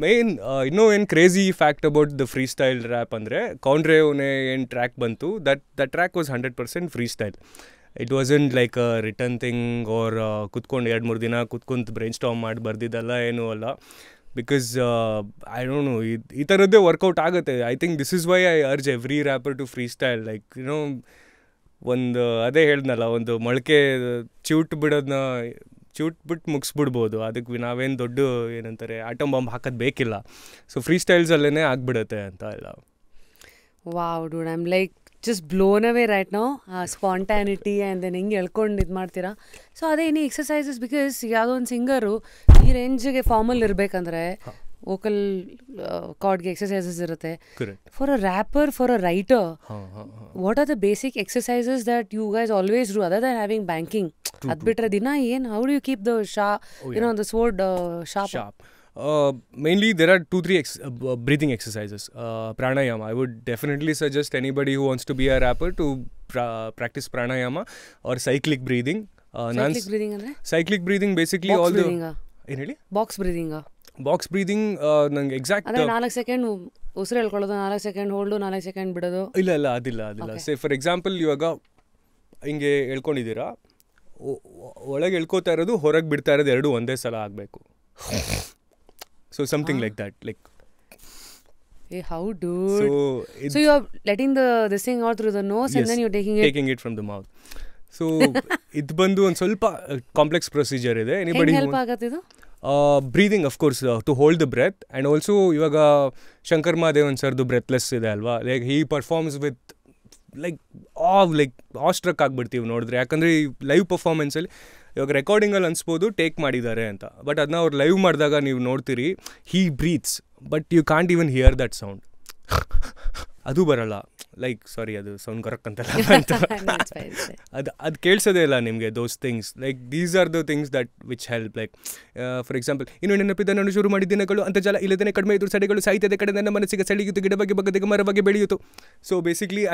S2: ಮೇನ್ ಇನ್ನೂ ಏನು crazy fact about the freestyle rap ಅಂದರೆ ಕೌಂಡ್ರೇವ್ನೇ ಏನು ಟ್ರ್ಯಾಕ್ ಬಂತು, that track was 100% freestyle. It wasn't like a return thing or ಕುತ್ಕೊಂಡು 2-3 ದಿನ ಕುತ್ಕೊಂತ ಬ್ರೈನ್ ಸ್ಟಾರ್ಮ್ ಮಾಡಿ ಬರ್ದಿದ್ದಲ್ಲ, ಏನೂ ಅಲ್ಲ. ಬಿಕಾಸ್ ಐ ಡೋಂಟ್ ನೋ, ಈ ಥರದ್ದೇ ವರ್ಕೌಟ್ ಆಗುತ್ತೆ. I think this is why I urge every rapper to free style. Like you know ಒಂದು ಅದೇ ಹೇಳ್ದನಲ್ಲ, ಒಂದು ಮೊಳಕೆ ಬಿಟ್ಟು ಮುಗಿಸ್ಬಿಡ್ಬೋದು. ಅದಕ್ಕೆ ನಾವೇನು ದೊಡ್ಡ ಏನಂತಾರೆ ಆಟಮ್ ಬಾಂಬ್ ಹಾಕೋದು ಬೇಕಿಲ್ಲ. ಸೊ ಫ್ರೀ ಸ್ಟೈಲ್ಸಲ್ಲೇ ಆಗಿಬಿಡುತ್ತೆ ಅಂತ ಎಲ್ಲ.
S1: Wow dude, I am like just blown away right now. Spontaneity and then ಹೆಂಗೆ ಹೇಳ್ಕೊಂಡು ಇದು ಮಾಡ್ತೀರಾ. ಸೊ ಅದೇ ನೀ ಎಕ್ಸಸೈಸಸ್, ಬಿಕಾಸ್ ಯಾವುದೋ ಒಂದು ಸಿಂಗರು ಈ ರೇಂಜ್ಗೆ ಫಾರ್ಮಲ್ ಇರಬೇಕಂದ್ರೆ ವೋಕಲ್ ಕಾರ್ಡ್ಗೆ ಎಕ್ಸಸೈಸಸ್ ಇರುತ್ತೆ. For a rapper, for a writer, what are the basic exercises that you guys always do other than having banking? ಅದು ಬಿಟ್ಟರೆ ದಿನ ಏನು, how do you keep the the sword sharp?
S2: Mainly there are 2-3 breathing exercises. Pranayama, I would definitely suggest anybody who wants to be a rapper to practice pranayama or cyclic breathing. Cyclic breathing basically
S1: box
S2: all
S1: breathing
S2: the ಏನು ಹೇಳಿ,
S1: box breathing
S2: ನಂಗೆ exact
S1: ಅಂದರೆ 4 second ಉಸಿರು ಹೇಳ್ಕೊಳ್ಳೋದು, 4 second hold, 4 second ಬಿಡೋದು.
S2: ಇಲ್ಲ ಅದಿಲ್ಲ. ಸೇ for example ಇವಾಗ ಹಿಂಗೆ ಹೇಳ್ಕೊಂಡಿದ್ದೀರಾ, ಒಳಗೆ ಹೇಳ್ಕೋತಾ ಇರೋದು ಹೊರಗೆ ಬಿಡ್ತಾ ಇರೋದು ಎರಡು ಒಂದೇ ಸಲ ಆಗಬೇಕು. So something like that, like.
S1: Hey, how dude? So you are letting this thing out through the nose, yes, and then you're taking
S2: it from the mouth. So ಇದು ಬಂದು ಒಂದು ಸ್ವಲ್ಪ ಕಾಂಪ್ಲೆಕ್ಸ್ ಪ್ರೊಸೀಜರ್ ಇದೆ.
S1: Anybody help ಆಗುತ್ತೆ ಇದು?
S2: Breathing of course to hold the breath, and also ಇವಾಗ ಶಂಕರ್ ಮಹಾದೇವನ್ ಸರ್ದು breathless ಇದೆ ಅಲ್ವಾ, like he performs with like awestruck ಆಗಿಬಿಡ್ತೀವಿ ನೋಡಿದ್ರೆ. ಯಾಕಂದರೆ ಈ ಲೈವ್ ಪರ್ಫಾರ್ಮೆನ್ಸಲ್ಲಿ ಇವಾಗ ರೆಕಾರ್ಡಿಂಗಲ್ಲಿ ಅನ್ಸ್ಬೋದು ಟೇಕ್ ಮಾಡಿದ್ದಾರೆ ಅಂತ, ಬಟ್ ಅದನ್ನ ಅವ್ರು ಲೈವ್ ಮಾಡಿದಾಗ ನೀವು ನೋಡ್ತೀರಿ, he breathes but you can't even hear that sound. ಅದು ಬರಲ್ಲ, ಲೈಕ್ ಸಾರಿ ಅದು ಸೌಂಡ್ ಕರೆಕ್ಟ್ ಅಂತಲ್ಲ ಅಂತ ಅದು ಕೇಳಿಸೋದೇ ಇಲ್ಲ ನಿಮಗೆ. Those things like these are the things that which help. Like for example, ಇನ್ನು ನೆನಪಿದ್ದ ನಾನು ಶುರು ಮಾಡಿದ ದಿನಗಳು ಅಂತರ್ಜಾಲ ಇಲ್ಲದೇ ಕಡಿಮೆ ಇದ್ರು ಸಡೆಗಳು ಸಾಹಿತ್ಯದ ಕಡೆ ನನ್ನ ಮನಸ್ಸಿಗೆ ಸೆಳೆಯಿತು, ಗಿಡ ಬಗ್ಗೆ ಬಗ್ಗದೆಗೆ ಮರ ಬಗ್ಗೆ ಬೆಳೆಯಿತು. ಸೊ ಬೇಸಿಕ್ಲಿ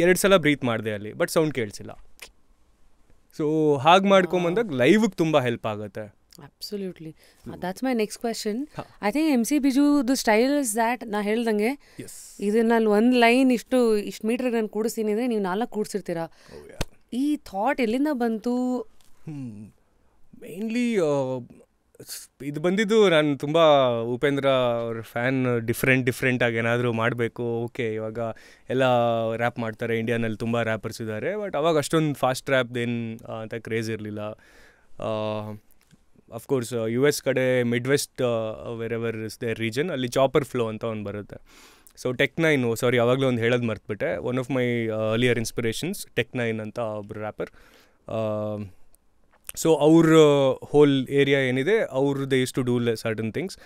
S2: 2 ಸಲ ಬ್ರೀತ್ ಮಾಡಿದೆ ಅಲ್ಲಿ, ಬಟ್ ಸೌಂಡ್ ಕೇಳಿಸಿಲ್ಲ. ಸೊ ಹಾಗೆ ಮಾಡ್ಕೊಂಬಂದಾಗ ಲೈವ್ಗೆ ತುಂಬ ಹೆಲ್ಪ್ ಆಗುತ್ತೆ.
S1: Absolutely. That's my next question. I think MC Biju, the style is that ನಾ ಹೇಳ್ದಂಗೆ ಇದನ್ನಲ್ಲಿ ಒಂದು ಲೈನ್ ಇಷ್ಟು ಮೀಟ್ರಿಗೆ ನಾನು ಕೂಡಿಸ್ತೀನಿ ಅಂದರೆ ನೀವು 4 ಕೂಡಿಸಿರ್ತೀರಾ. ಈ ಥಾಟ್ ಎಲ್ಲಿಂದ ಬಂತು?
S2: ಮೇನ್ಲಿ ಇದು ಬಂದಿದ್ದು, ನಾನು ತುಂಬ ಉಪೇಂದ್ರ ಅವ್ರ ಫ್ಯಾನ್. ಡಿಫ್ರೆಂಟಾಗಿ ಏನಾದರೂ ಮಾಡಬೇಕು. ಓಕೆ, ಇವಾಗ ಎಲ್ಲ ರ್ಯಾಪ್ ಮಾಡ್ತಾರೆ, ಇಂಡಿಯಾನಲ್ಲಿ ತುಂಬ ರ್ಯಾಪರ್ಸ್ ಇದ್ದಾರೆ, ಬಟ್ ಅವಾಗ ಅಷ್ಟೊಂದು ಫಾಸ್ಟ್ ರ್ಯಾಪ್ದೇನು ಅಂತ ಕ್ರೇಜ್ ಇರಲಿಲ್ಲ. ಅಫ್ಕೋರ್ಸ್ US ಕಡೆ Midwest wherever is there region, ಅಲ್ಲಿ ಚಾಪರ್ ಫ್ಲೋ ಅಂತ ಒಂದು ಬರುತ್ತೆ. ಸೊ Tech9, ಸಾರಿ ಆವಾಗಲೇ ಒಂದು ಹೇಳೋದು ಮರ್ತುಬಿಟ್ಟೆ, one of my earlier inspirations Tech9 ಅಂತ ಒಬ್ಬರು ರ್ಯಾಪರ್. ಸೊ ಅವ್ರ ಹೋಲ್ ಏರಿಯಾ ಏನಿದೆ, ಅವ್ರದ್ದು use to do certain things.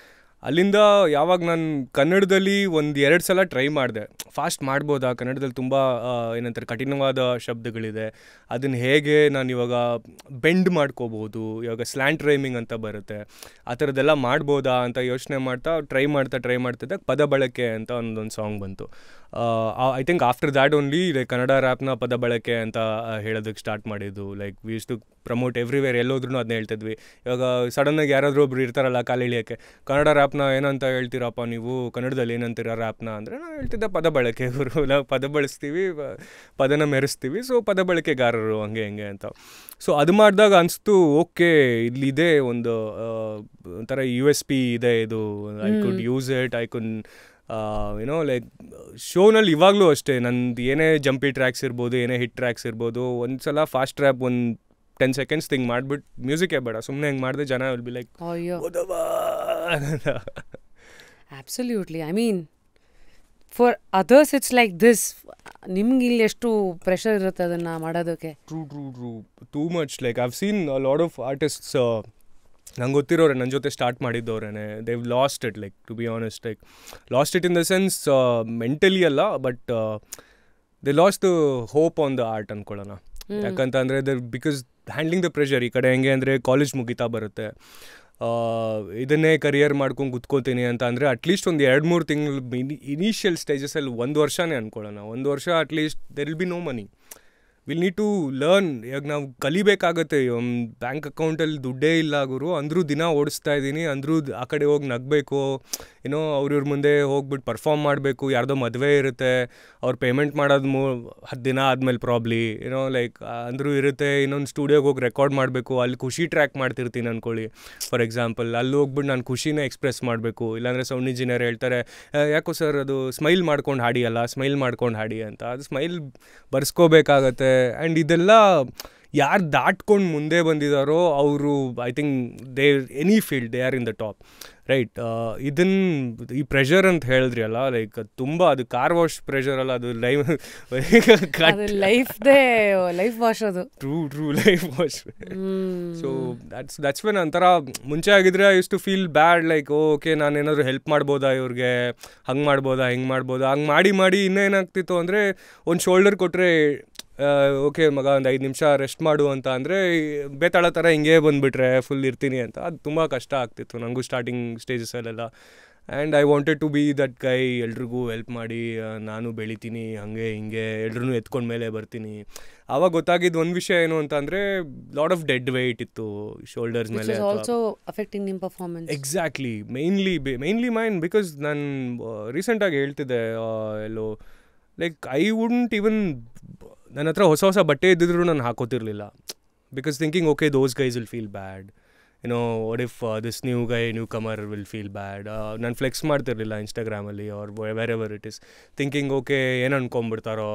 S2: ಅಲ್ಲಿಂದ ಯಾವಾಗ ನಾನು ಕನ್ನಡದಲ್ಲಿ 1-2 ಸಲ ಟ್ರೈ ಮಾಡಿದೆ, ಫಾಸ್ಟ್ ಮಾಡ್ಬೋದಾ, ಕನ್ನಡದಲ್ಲಿ ತುಂಬ ಏನಂತಾರೆ ಕಠಿಣವಾದ ಶಬ್ದಗಳಿದೆ, ಅದನ್ನು ಹೇಗೆ ನಾನು ಇವಾಗ ಬೆಂಡ್ ಮಾಡ್ಕೋಬೋದು, ಇವಾಗ ಸ್ಲ್ಯಾಂಟ್ ರೈಮಿಂಗ್ ಅಂತ ಬರುತ್ತೆ, ಆ ಥರದ್ದೆಲ್ಲ ಮಾಡ್ಬೋದಾ ಅಂತ ಯೋಚನೆ ಟ್ರೈ ಮಾಡ್ತಿದ್ದಾಗ ಪದ ಬಳಕೆ ಅಂತ ಒಂದೊಂದು ಸಾಂಗ್ ಬಂತು. I think after that only like Kannada ರ್ಯಾಪ್ನ ಪದ ಬಳಕೆ ಅಂತ ಹೇಳೋದಕ್ಕೆ ಸ್ಟಾರ್ಟ್ ಮಾಡಿದ್ದು. Like we use to promote everywhere, ಎಲ್ಲೋದ್ರೂ ಅದನ್ನ ಹೇಳ್ತಿದ್ವಿ. ಇವಾಗ ಸಡನ್ನಾಗಿ ಯಾರಾದರೂ ಒಬ್ರು ಇರ್ತಾರಲ್ಲ ಕಾಲು ಇಳಿಯೋಕ್ಕೆ, ಕನ್ನಡ ರ್ಯಾಪ್ನ ಏನಂತ ಹೇಳ್ತೀರಪ್ಪ ನೀವು, ಕನ್ನಡದಲ್ಲಿ ಏನಂತೀರ ರ್ಯಾಪ್ನ ಅಂದರೆ, ನಾನು ಹೇಳ್ತಿದ್ದೆ ಪದ ಬಳಕೆ ಗುರು, ನಾವು ಪದ ಬಳಸ್ತೀವಿ, ಪದನ ಮೆರೆಸ್ತೀವಿ, ಸೊ ಪದ ಬಳಕೆಗಾರರು ಹಂಗೆ ಅಂತ. ಸೊ ಅದು ಮಾಡಿದಾಗ ಅನಿಸ್ತು, ಓಕೆ ಇಲ್ಲಿದೆ ಒಂದು ಒಂಥರ USP ಇದೆ ಇದು, I could use it, I could you know like ಶೋನಲ್ಲಿ ಇವಾಗಲೂ ಅಷ್ಟೇ ನಂದು ಏನೇ ಜಂಪಿ ಟ್ರ್ಯಾಕ್ಸ್ ಇರ್ಬೋದು, ಏನೇ ಹಿಟ್ ಟ್ರ್ಯಾಕ್ಸ್ ಇರ್ಬೋದು, ಒಂದು ಸಲ ಫಾಸ್ಟ್ ರ್ಯಾಪ್ ಒಂದು 10 seconds ಥಿಂಗ್ ಮಾಡಿಬಿಟ್ಟು ಮ್ಯೂಸಿಕೇ ಬೇಡ, ಸುಮ್ಮನೆ ಹೆಂಗೆ ಮಾಡಿದೆ ಜನ will be like
S1: absolutely. I mean for others it's like this. ನಿಮ್ಗೆ ಇಲ್ಲಿ ಎಷ್ಟು ಪ್ರೆಷರ್ ಇರುತ್ತೆ ಅದನ್ನು ಮಾಡೋದಕ್ಕೆ.
S2: True too much. Like I've seen a lot of artists ನಂಗೆ ಗೊತ್ತಿರೋರೆ ನನ್ನ ಜೊತೆ ಸ್ಟಾರ್ಟ್ ಮಾಡಿದ್ದವ್ರೆ they've lost it, like to be honest, like lost it in the sense mentally ಅಲ್ಲ, but they lost the hope on the art ಅಂದ್ಕೊಳ್ಳೋಣ. ಯಾಕಂತ ಅಂದರೆ because handling the pressure ಈ ಕಡೆ ಹೆಂಗೆ ಅಂದರೆ ಕಾಲೇಜ್ ಮುಗಿತಾ ಬರುತ್ತೆ, ಇದನ್ನೇ ಕರಿಯರ್ ಮಾಡ್ಕೊಂಡು ಕುತ್ಕೋತೀನಿ ಅಂತ ಅಂದರೆ ಅಟ್ಲೀಸ್ಟ್ ಒಂದು 2-3 ತಿಂಗಳು ಇನಿಷಿಯಲ್ ಸ್ಟೇಜಸಲ್ಲಿ 1 ವರ್ಷನೇ ಅಂದ್ಕೊಳ್ಳೋಣ. 1 ವರ್ಷ at least there will be no money. Will need to learn. ಇವಾಗ ನಾವು ಕಲಿಬೇಕಾಗತ್ತೆ. ಬ್ಯಾಂಕ್ ಅಕೌಂಟಲ್ಲಿ ದುಡ್ಡೇ ಇಲ್ಲ ಗುರು ಅಂದರೂ ದಿನ ಓಡಿಸ್ತಾ ಇದ್ದೀನಿ, ಅಂದರೂ ಆ ಕಡೆ ಹೋಗಿ ನಗಬೇಕು, ಏನೋ ಅವ್ರ ಮುಂದೆ ಹೋಗ್ಬಿಟ್ಟು ಪರ್ಫಾರ್ಮ್ ಮಾಡಬೇಕು. ಯಾರ್ದೋ ಮದುವೆ ಇರುತ್ತೆ, ಅವ್ರು ಪೇಮೆಂಟ್ ಮಾಡೋದು 10 ದಿನ ಆದಮೇಲೆ ಪ್ರಾಬ್ಲಿ, ಏನೋ ಲೈಕ್ ಅಂದರೂ ಇರುತ್ತೆ. ಇನ್ನೊಂದು ಸ್ಟುಡಿಯೋಗೆ ಹೋಗಿ ರೆಕಾರ್ಡ್ ಮಾಡಬೇಕು, ಅಲ್ಲಿ ಖುಷಿ ಟ್ರ್ಯಾಕ್ ಮಾಡ್ತಿರ್ತೀನಿ ಅಂದ್ಕೊಳ್ಳಿ ಫಾರ್ ಎಕ್ಸಾಂಪಲ್. ಅಲ್ಲಿ ಹೋಗ್ಬಿಟ್ಟು ನಾನು ಖುಷಿನೇ ಎಕ್ಸ್ಪ್ರೆಸ್ ಮಾಡಬೇಕು. ಇಲ್ಲಾಂದರೆ ಸೌಂಡ್ ಇಂಜಿನಿಯರ್ ಹೇಳ್ತಾರೆ, ಯಾಕೋ ಸರ್ ಅದು ಸ್ಮೈಲ್ ಮಾಡ್ಕೊಂಡು ಹಾಡಿ ಅಲ್ಲ, ಸ್ಮೈಲ್ ಮಾಡ್ಕೊಂಡು ಹಾಡಿ ಅಂತ. ಅದು ಸ್ಮೈಲ್ ಬರ್ಸ್ಕೋಬೇಕಾಗತ್ತೆ. ಆ್ಯಂಡ್ ಇದೆಲ್ಲ ಯಾರು ದಾಟ್ಕೊಂಡು ಮುಂದೆ ಬಂದಿದ್ದಾರೋ ಅವರು I think they any field they are in the top, right. ಈ ಪ್ರೆಷರ್ ಅಂತ ಹೇಳಿದ್ರಿ ಅಲ್ಲ, ಲೈಕ್ ತುಂಬ ಅದು ಕಾರ್ ವಾಶ್ ಪ್ರೆಷರ್ ಅಲ್ಲ, ಅದು
S1: ಲೈಫ್ ವಾಶ್. ಅದು
S2: true life wash. So that's when ಒಂಥರ ಮುಂಚೆ ಆಗಿದ್ರೆ I use to feel bad, like okay ನಾನೇನಾದರೂ ಹೆಲ್ಪ್ ಮಾಡ್ಬೋದಾ ಇವ್ರಿಗೆ, ಹಂಗೆ ಮಾಡ್ಬೋದಾ ಹಿಂಗೆ ಮಾಡ್ಬೋದಾ. ಹಂಗೆ ಮಾಡಿ ಇನ್ನೇನಾಗ್ತಿತ್ತು ಅಂದರೆ ಒಂದು ಶೋಲ್ಡರ್ ಕೊಟ್ಟರೆ ಓಕೆ ಮಗ ಒಂದು 5 ನಿಮಿಷ ರೆಸ್ಟ್ ಮಾಡು ಅಂತ ಅಂದರೆ ಬೇತಾಳ ಥರ ಹಿಂಗೆ ಬಂದುಬಿಟ್ರೆ ಫುಲ್ ಇರ್ತೀನಿ ಅಂತ. ಅದು ತುಂಬ ಕಷ್ಟ ಆಗ್ತಿತ್ತು ನನಗೂ ಸ್ಟಾರ್ಟಿಂಗ್ ಸ್ಟೇಜಸಲ್ಲೆಲ್ಲ. And I wanted to be that guy, ಎಲ್ರಿಗೂ ಹೆಲ್ಪ್ ಮಾಡಿ ನಾನು ಬೆಳಿತೀನಿ, ಹಾಗೆ ಹಿಂಗೆ ಎಲ್ರೂ ಎತ್ಕೊಂಡ ಮೇಲೆ ಬರ್ತೀನಿ. ಆವಾಗ ಗೊತ್ತಾಗಿದ್ದು ಒಂದು ವಿಷಯ ಏನು ಅಂತ ಅಂದರೆ ಲಾಟ್ ಆಫ್ ಡೆಡ್ ವೆಯ್ಟ್ ಇತ್ತು ಶೋಲ್ಡರ್ಸ್ ಮೇಲೆ. Exactly, mainly mine. ಬಿಕಾಸ್ ನಾನು ರೀಸೆಂಟಾಗಿ ಹೇಳ್ತಿದ್ದೆ ಎಲ್ಲೋ, ಲೈಕ್ ಐ ವುಡ್ಂಟ್ ಈವನ್, ನನ್ನ ಹತ್ರ ಹೊಸ ಬಟ್ಟೆ ಇದ್ದಿದ್ರು ನಾನು ಹಾಕೋತಿರ್ಲಿಲ್ಲ. Because thinking okay those guys will feel bad, you know what if this newcomer will feel bad. ನಾನು ಫ್ಲೆಕ್ಸ್ ಮಾಡ್ತಿರ್ಲಿಲ್ಲ ಇನ್ಸ್ಟಾಗ್ರಾಮಲ್ಲಿ or wherever it is, thinking okay ಏನು ಅನ್ಕೊಂಬಿಡ್ತಾರೋ,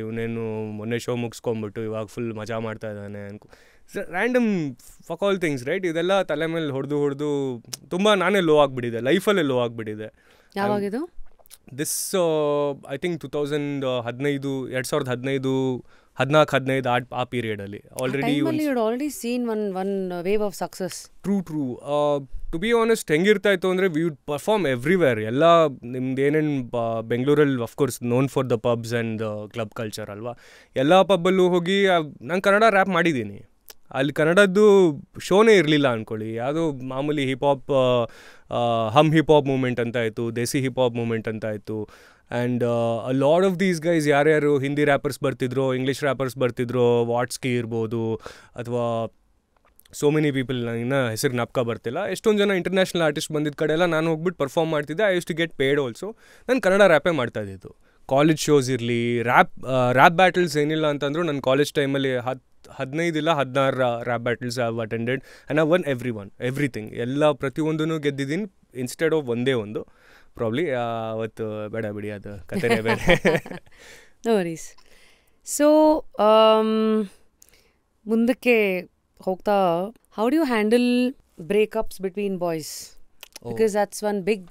S2: ಇವನೇನು ಮೊನ್ನೆ ಶೋ ಮುಗಿಸ್ಕೊಂಬಿಟ್ಟು ಇವಾಗ ಫುಲ್ ಮಜಾ ಮಾಡ್ತಾ ಇದ್ದಾನೆ random fuck all things, right. ಇದೆಲ್ಲ ತಲೆ ಮೇಲೆ ಹೊಡೆದು ತುಂಬ ನಾನೇ ಲೋ ಆಗಿಬಿಟ್ಟಿದೆ, ಲೈಫಲ್ಲೇ ಲೋ ಆಗಿಬಿಟ್ಟಿದೆ.
S1: ಯಾವಾಗಿದು?
S2: ದಿಸ್ ಐ ಥಿಂಕ್ 2015 ಆ ಪೀರಿಯಡಲ್ಲಿ
S1: already seen one wave of success.
S2: True to be honest ಹೆಂಗಿರ್ತಾ ಇತ್ತು ಅಂದರೆ ವಿ ವುಡ್ ಪರ್ಫಾರ್ಮ್ ಎವ್ರಿವೇರ್. ಎಲ್ಲ ನಿಮ್ದು ಏನೇನು ಬೆಂಗಳೂರಲ್ಲಿ of course known for the puffs and club culture ಅಲ್ವಾ, ಎಲ್ಲ ಪಬ್ಬಲ್ಲೂ ಹೋಗಿ ನಾನು ಕನ್ನಡ ರ್ಯಾಪ್ ಮಾಡಿದ್ದೀನಿ. ಅಲ್ಲಿ ಕನ್ನಡದ್ದು ಶೋನೇ ಇರಲಿಲ್ಲ ಅಂದ್ಕೊಳ್ಳಿ, ಯಾವುದೋ ಮಾಮೂಲಿ ಹಿಪ್ ಹಾಪ್ ಮೂಮೆಂಟ್ ಅಂತ ಆಯಿತು, ದೇಸಿ ಹಿಪ್ ಹಾಪ್ ಮೂಮೆಂಟ್ ಅಂತ ಆಯಿತು. And a lot of these guys ಯಾರ್ಯಾರು ಹಿಂದಿ ರ್ಯಾಪರ್ಸ್ ಬರ್ತಿದ್ರು, ಇಂಗ್ಲೀಷ್ ರ್ಯಾಪರ್ಸ್ ಬರ್ತಿದ್ರು, ವಾಟ್ಸ್ಕಿ ಇರ್ಬೋದು ಅಥವಾ ಸೋ ಮೆನಿ ಪೀಪಲ್, ಇನ್ನು ಹೆಸರು ಜ್ಞಾಪಕ ಬರ್ತಿಲ್ಲ, ಎಷ್ಟೊಂದು ಜನ ಇಂಟರ್ನ್ಯಾಷನಲ್ ಆರ್ಟಿಸ್ಟ್ ಬಂದಿದ್ದ ಕಡೆ ಎಲ್ಲ ನಾನು ಹೋಗ್ಬಿಟ್ಟು ಪರ್ಫಾರ್ಮ್ ಮಾಡ್ತಿದ್ದೆ. I use to get paid also. ನಾನು ಕನ್ನಡ ರ್ಯಾಪೇ ಮಾಡ್ತಾಯಿದ್ದು. ಕಾಲೇಜ್ ಶೋಸ್ ಇರಲಿ, ರ್ಯಾಪ್ ಬ್ಯಾಟಲ್ಸ್ ಏನಿಲ್ಲ ಅಂತಂದ್ರು ನನ್ನ ಕಾಲೇಜ್ ಟೈಮಲ್ಲಿ 15 ಇಲ್ಲ 16 rap battles I have attended and I won everything. ಎಲ್ಲ ಪ್ರತಿಯೊಂದೂ ಗೆದ್ದಿದ್ದೀನಿ ಇನ್ಸ್ಟೆಡ್ ಆಫ್ ಒಂದೇ ಒಂದು. ಪ್ರಾಬ್ಲಿ ಅವತ್ತು ಬೇಡ ಬಿಡಿ, ಅದು ಕಥೆನೇ ಬೇರೆ.
S1: No worries. ಸೊ ಮುಂದಕ್ಕೆ ಹೋಗ್ತಾ, how do you handle breakups between boys? Because that's one big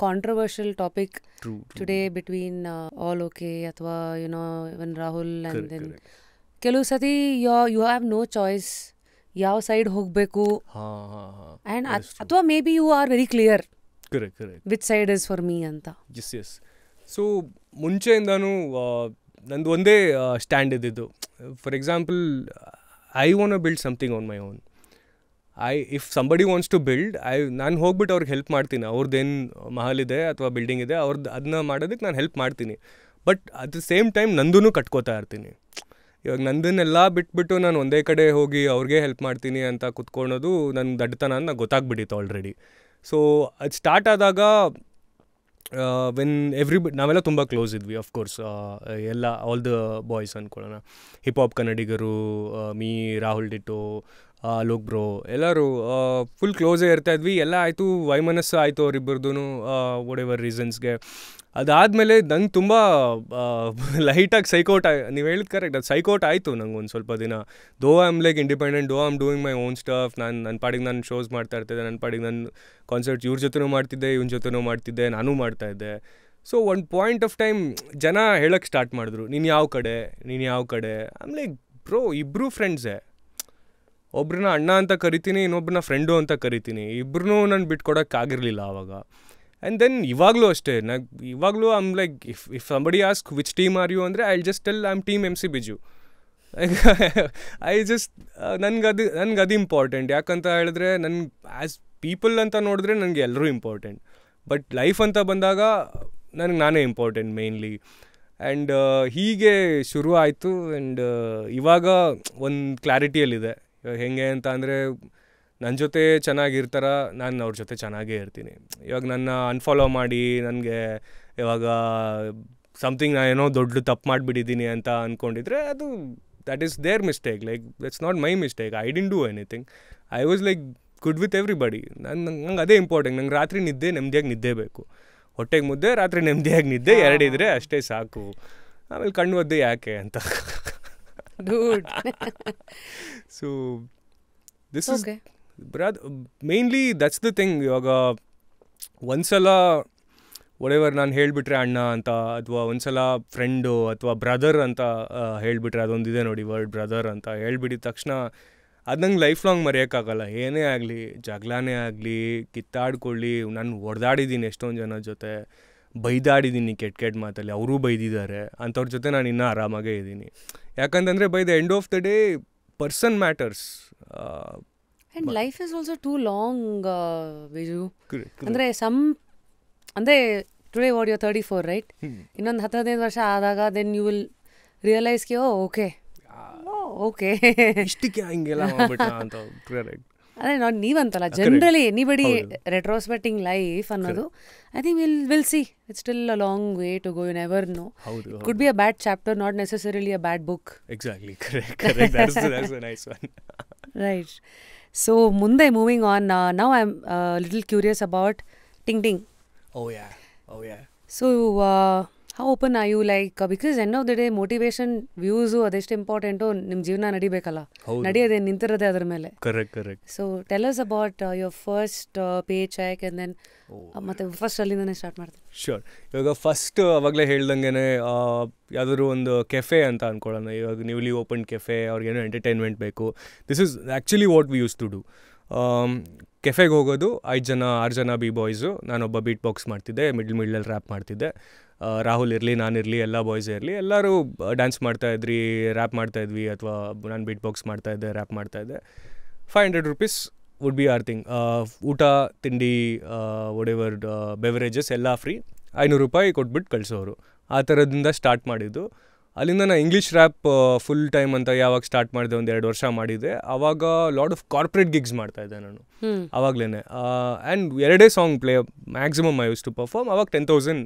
S1: controversial topic today between All Okay ಅಥವಾ even Rahul and then ಕೆಲವು ಸತಿ you have no choice ಯಾವ ಸೈಡ್ ಹೋಗಬೇಕು, and ಅಥವಾ maybe you are very clear which side is for me ಅಂತ.
S2: Yes. So ಮುಂಚೆಯಿಂದಾನು ನಂದು ಒಂದೇ ಸ್ಟ್ಯಾಂಡ್ ಇದ್ದಿದ್ದು. For example, I want to build something on my own. If somebody wants to build, ನಾನು ಹೋಗ್ಬಿಟ್ಟು ಅವ್ರಿಗೆ ಹೆಲ್ಪ್ ಮಾಡ್ತೀನಿ. ಅವ್ರದ್ದೇನು ಮಹಲ್ ಇದೆ ಅಥವಾ ಬಿಲ್ಡಿಂಗ್ ಇದೆ, ಅದನ್ನ ಮಾಡೋದಕ್ಕೆ ನಾನು ಹೆಲ್ಪ್ ಮಾಡ್ತೀನಿ. But at the same time ನಂದೂ ಕಟ್ಕೋತಾ ಇರ್ತೀನಿ. ಇವಾಗ ನಂದನ್ನೆಲ್ಲ ಬಿಟ್ಬಿಟ್ಟು ನಾನು ಒಂದೇ ಕಡೆ ಹೋಗಿ ಅವ್ರಿಗೆ ಹೆಲ್ಪ್ ಮಾಡ್ತೀನಿ ಅಂತ ಕುತ್ಕೊಳ್ಳೋದು ನನ್ನ ದಡ್ಡತನ ಅಂತ ಗೊತ್ತಾಗ್ಬಿಟ್ಟಿತ್ತು ಆಲ್ರೆಡಿ. ಸೊ ಅದು ಸ್ಟಾರ್ಟ್ ಆದಾಗ ವೆನ್ ನಾವೆಲ್ಲ ತುಂಬ ಕ್ಲೋಸ್ ಇದ್ವಿ ಅಫ್ಕೋರ್ಸ್, ಎಲ್ಲ ಆಲ್ ದ ಬಾಯ್ಸ್ ಅಂದ್ಕೊಳ್ಳೋಣ. ಹಿಪ್ ಹಾಪ್ ಕನ್ನಡಿಗರು, ಮೀ, ರಾಹುಲ್ ಡಿಟೋ, ಲೋಕ್ ಬ್ರೋ ಎಲ್ಲರೂ ಫುಲ್ ಕ್ಲೋಸೇ ಇರ್ತಾಯಿದ್ವಿ. ಎಲ್ಲ ಆಯಿತು, ವೈಮನಸ್ಸು ಆಯಿತು ಅವರಿಬ್ಬರದು ವಾಟ್ ಎವರ್ ರೀಸನ್ಸ್ಗೆ. ಅದಾದಮೇಲೆ ನಂಗೆ ತುಂಬ ಲೈಟಾಗಿ ಸೈಕೋಟ್ ನೀವು ಹೇಳಿದ ಕರೆಕ್ಟ್, ಅದು ಸೈಕೋಟ್ ಆಯಿತು ನಂಗೆ ಒಂದು ಸ್ವಲ್ಪ ದಿನ. Though I am like independent, though I am doing my own stuff, ನನ್ನ ಪಾಡಿಗೆ ನಾನು ಶೋಸ್ ಮಾಡ್ತಾ ಇರ್ತಿದ್ದೆ, ನನ್ನ ಪಾಡಿಗೆ ನಾನು ಕಾನ್ಸರ್ಟ್ಸ್ ಇವ್ರ ಜೊತೆನೂ ಮಾಡ್ತಿದ್ದೆ, ಇವನ ಜೊತೆನೂ ಮಾಡ್ತಿದ್ದೆ, ನಾನೂ ಮಾಡ್ತಾಯಿದ್ದೆ. ಸೊ ಒಂದು ಪಾಯಿಂಟ್ ಆಫ್ ಟೈಮ್ ಜನ ಹೇಳೋಕ್ಕೆ ಸ್ಟಾರ್ಟ್ ಮಾಡಿದ್ರು, ನೀನು ಯಾವ ಕಡೆ. ಆಮ್ ಲೈಕ್ ಬ್ರೋ, ಇಬ್ಬರೂ ಫ್ರೆಂಡ್ಸೇ. ಒಬ್ರನ್ನ ಅಣ್ಣ ಅಂತ ಕರಿತೀನಿ, ಇನ್ನೊಬ್ಬರನ್ನ ಫ್ರೆಂಡು ಅಂತ ಕರಿತೀನಿ. ಇಬ್ಬರೂ ನಾನು ಬಿಟ್ಕೊಡೋಕ್ಕಾಗಿರಲಿಲ್ಲ ಆವಾಗ. ಆ್ಯಂಡ್ ದೆನ್ ಇವಾಗಲೂ ಅಷ್ಟೇ, ಇವಾಗಲೂ I'm like if somebody ask which team are you ಅಂದರೆ I just tell I am team MC Biju. I just ನನಗೆ ಅದು ಇಂಪಾರ್ಟೆಂಟ್. ಯಾಕಂತ ಹೇಳಿದ್ರೆ ನನ್ಗೆ ಆ್ಯಸ್ ಪೀಪಲ್ ಅಂತ ನೋಡಿದ್ರೆ ನನಗೆ ಎಲ್ಲರೂ ಇಂಪಾರ್ಟೆಂಟ್, ಬಟ್ ಲೈಫ್ ಅಂತ ಬಂದಾಗ ನನಗೆ ನಾನೇ ಇಂಪಾರ್ಟೆಂಟ್ ಮೇಯ್ನ್ಲಿ. ಆ್ಯಂಡ್ ಹೀಗೆ ಶುರು ಆಯಿತು. ಆ್ಯಂಡ್ ಇವಾಗ ಒಂದು ಕ್ಲಾರಿಟಿಯಲ್ಲಿದೆ. ಹೇಗೆ ಅಂತ ಅಂದರೆ, ನನ್ನ ಜೊತೆ ಚೆನ್ನಾಗಿರ್ತಾರ, ನಾನು ಅವ್ರ ಜೊತೆ ಚೆನ್ನಾಗೇ ಇರ್ತೀನಿ. ಇವಾಗ ನನ್ನ ಅನ್ಫಾಲೋ ಮಾಡಿ ನನಗೆ ಇವಾಗ ಸಮಥಿಂಗ್ ನಾನು ಏನೋ ದೊಡ್ಡ ತಪ್ಪು ಮಾಡಿಬಿಟ್ಟಿದ್ದೀನಿ ಅಂತ ಅಂದ್ಕೊಂಡಿದ್ರೆ ಅದು that is their mistake. Like that's not my mistake. I didn't do anything. I was like good with everybody. ನಂಗೆ ಅದೇ ಇಂಪಾರ್ಟೆಂಟ್. ನಂಗೆ ರಾತ್ರಿ ನೆಮ್ಮದಿಯಾಗಿ ನಿದ್ದೆ ಬೇಕು. ಹೊಟ್ಟೆಗೆ ಮುದ್ದೆ, ರಾತ್ರಿ ನೆಮ್ಮದಿಯಾಗಿ ನಿದ್ದೆ, ಎರಡಿದ್ರೆ ಅಷ್ಟೇ ಸಾಕು. ಆಮೇಲೆ ಕಣ್ಣು ಒದ್ದೆ ಯಾಕೆ ಅಂತ. So this is mainly that's the thing. ಇವಾಗ ಒಂದ್ಸಲ ಒಡೆವರ್ ನಾನು ಹೇಳಿಬಿಟ್ರೆ ಅಣ್ಣ ಅಂತ, ಅಥವಾ ಒಂದ್ಸಲ ಫ್ರೆಂಡು ಅಥವಾ ಬ್ರದರ್ ಅಂತ ಹೇಳಿಬಿಟ್ರೆ, ಅದೊಂದಿದೆ ನೋಡಿ ವರ್ಡ್ ಬ್ರದರ್ ಅಂತ ಹೇಳ್ಬಿಟ್ಟಿದ ತಕ್ಷಣ ಅದು ನಂಗೆ ಲೈಫ್ ಲಾಂಗ್ ಮರೆಯೋಕ್ಕಾಗಲ್ಲ. ಏನೇ ಆಗಲಿ, ಜಗಳನೇ ಆಗಲಿ, ಕಿತ್ತಾಡ್ಕೊಳ್ಳಿ, ನಾನು ಹೊಡೆದಾಡಿದ್ದೀನಿ ಎಷ್ಟೊಂದು ಜನ ಜೊತೆ, ಬೈದಾಡಿದ್ದೀನಿ ಕೆಟ್ಟ ಮಾತಲ್ಲಿ, ಅವರೂ ಬೈದಿದ್ದಾರೆ. ಅಂಥವ್ರ ಜೊತೆ ನಾನು ಇನ್ನೂ ಆರಾಮಾಗೇ ಇದ್ದೀನಿ. ಯಾಕಂತಂದರೆ by the end of the day person matters.
S1: And life is also two long Viju. ಅಂದರೆ ಟುಡೇ ವಾಟ್ ಯು 34 ರೈಟ್? ಇನ್ನೊಂದು 15 ವರ್ಷ ಆದಾಗ ದೆನ್ ಯು ವಿಲ್ ರಿಯಲೈಸ್ ಕೆ ಓಕೆ
S2: ಇಷ್ಟಕ್ಕೆ ಹಿಂಗೆಲ್ಲ ಮಾಡ್ಬಿಟ್ಟ ಅಂತ.
S1: ಅದೇ ನೀವಂತಲ್ಲ, ಜನರಲಿ ಎನಿಬಡಿ ರೆಟ್ರೋಸ್ಪೆಕ್ಟಿಂಗ್ ಲೈಫ್ ಅನ್ನೋದು I think will see it's still a long way to go. You never know. It could be a bad chapter, not necessarily a bad book.
S2: Exactly, correct. That's a nice one.
S1: Right. So ಮುಂದೆ moving on, now I'm a little curious about Ting Ting.
S2: Oh yeah.
S1: So how open are you, like because end of the day motivation views ಅದೆಷ್ಟು important, ನಿಮ್ಮ ಜೀವನ ನಡಿಬೇಕಲ್ಲ, ನಡೆಯೋದೇ ನಿಂತಿರೋದೇ ಅದ್ರ ಮೇಲೆ.
S2: Correct.
S1: So tell us about your first paycheck and then ಮತ್ತೆ first ಅಲ್ಲಿಂದನೇ ಸ್ಟಾರ್ಟ್ ಮಾಡ್ತೀನಿ.
S2: ಶ್ಯೂರ್. ಇವಾಗ ಫಸ್ಟ್ ಅವಾಗಲೇ ಹೇಳ್ದಂಗೆ ಯಾವುದಾದ್ರು ಒಂದು ಕೆಫೆ ಅಂತ ಅಂದ್ಕೊಳ್ಳೋಣ. ಇವಾಗ ನ್ಯೂಲಿ ಓಪನ್ ಕೆಫೆ, ಅವ್ರಿಗೇನೋ ಎಂಟರ್ಟೈನ್ಮೆಂಟ್ ಬೇಕು. This is actually what we use to do. ಕೆಫೆಗೆ ಹೋಗೋದು 6 ಜನ ಬಿ ಬಾಯ್ಸು, ನಾನೊಬ್ಬ ಬೀಟ್ ಬಾಕ್ಸ್ ಮಾಡ್ತಿದ್ದೆ, ಮಿಡ್ಲಲ್ಲಿ ರ್ಯಾಪ್ ಮಾಡ್ತಿದ್ದೆ. ರಾಹುಲ್ ಇರಲಿ, ನಾನಿರಲಿ, ಎಲ್ಲ ಬಾಯ್ಸೇ ಇರಲಿ, ಎಲ್ಲರೂ ಡ್ಯಾನ್ಸ್ ಮಾಡ್ತಾಯಿದ್ರಿ, ರ್ಯಾಪ್ ಮಾಡ್ತಾಯಿದ್ವಿ, ಅಥವಾ ನಾನು ಬೀಟ್ ಬಾಕ್ಸ್ ಮಾಡ್ತಾಯಿದ್ದೆ, ರ್ಯಾಪ್ ಮಾಡ್ತಾಯಿದ್ದೆ. 500 rupees would be R thing. ಊಟ ತಿಂಡಿ ಒಡೆವರ್ ಬೆವರೇಜಸ್ ಎಲ್ಲ ಫ್ರೀ. 500 ರೂಪಾಯಿ ಕೊಟ್ಬಿಟ್ಟು ಕಳಿಸೋರು. ಆ ಥರದಿಂದ ಸ್ಟಾರ್ಟ್ ಮಾಡಿದ್ದು. ಅಲ್ಲಿಂದ ನಾನು ಇಂಗ್ಲೀಷ್ ರ್ಯಾಪ್ ಫುಲ್ ಟೈಮ್ ಅಂತ ಯಾವಾಗ ಸ್ಟಾರ್ಟ್ ಮಾಡಿದೆ, 1-2 ವರ್ಷ ಮಾಡಿದ್ದೆ. ಆವಾಗ ಲಾಟ್ ಆಫ್ ಕಾರ್ಪೊರೇಟ್ ಗಿಗ್ಸ್ ಮಾಡ್ತಾಯಿದ್ದೆ ನಾನು ಆವಾಗಲೇ. And 2 song play maximum I use to perform. ಆವಾಗ 10,000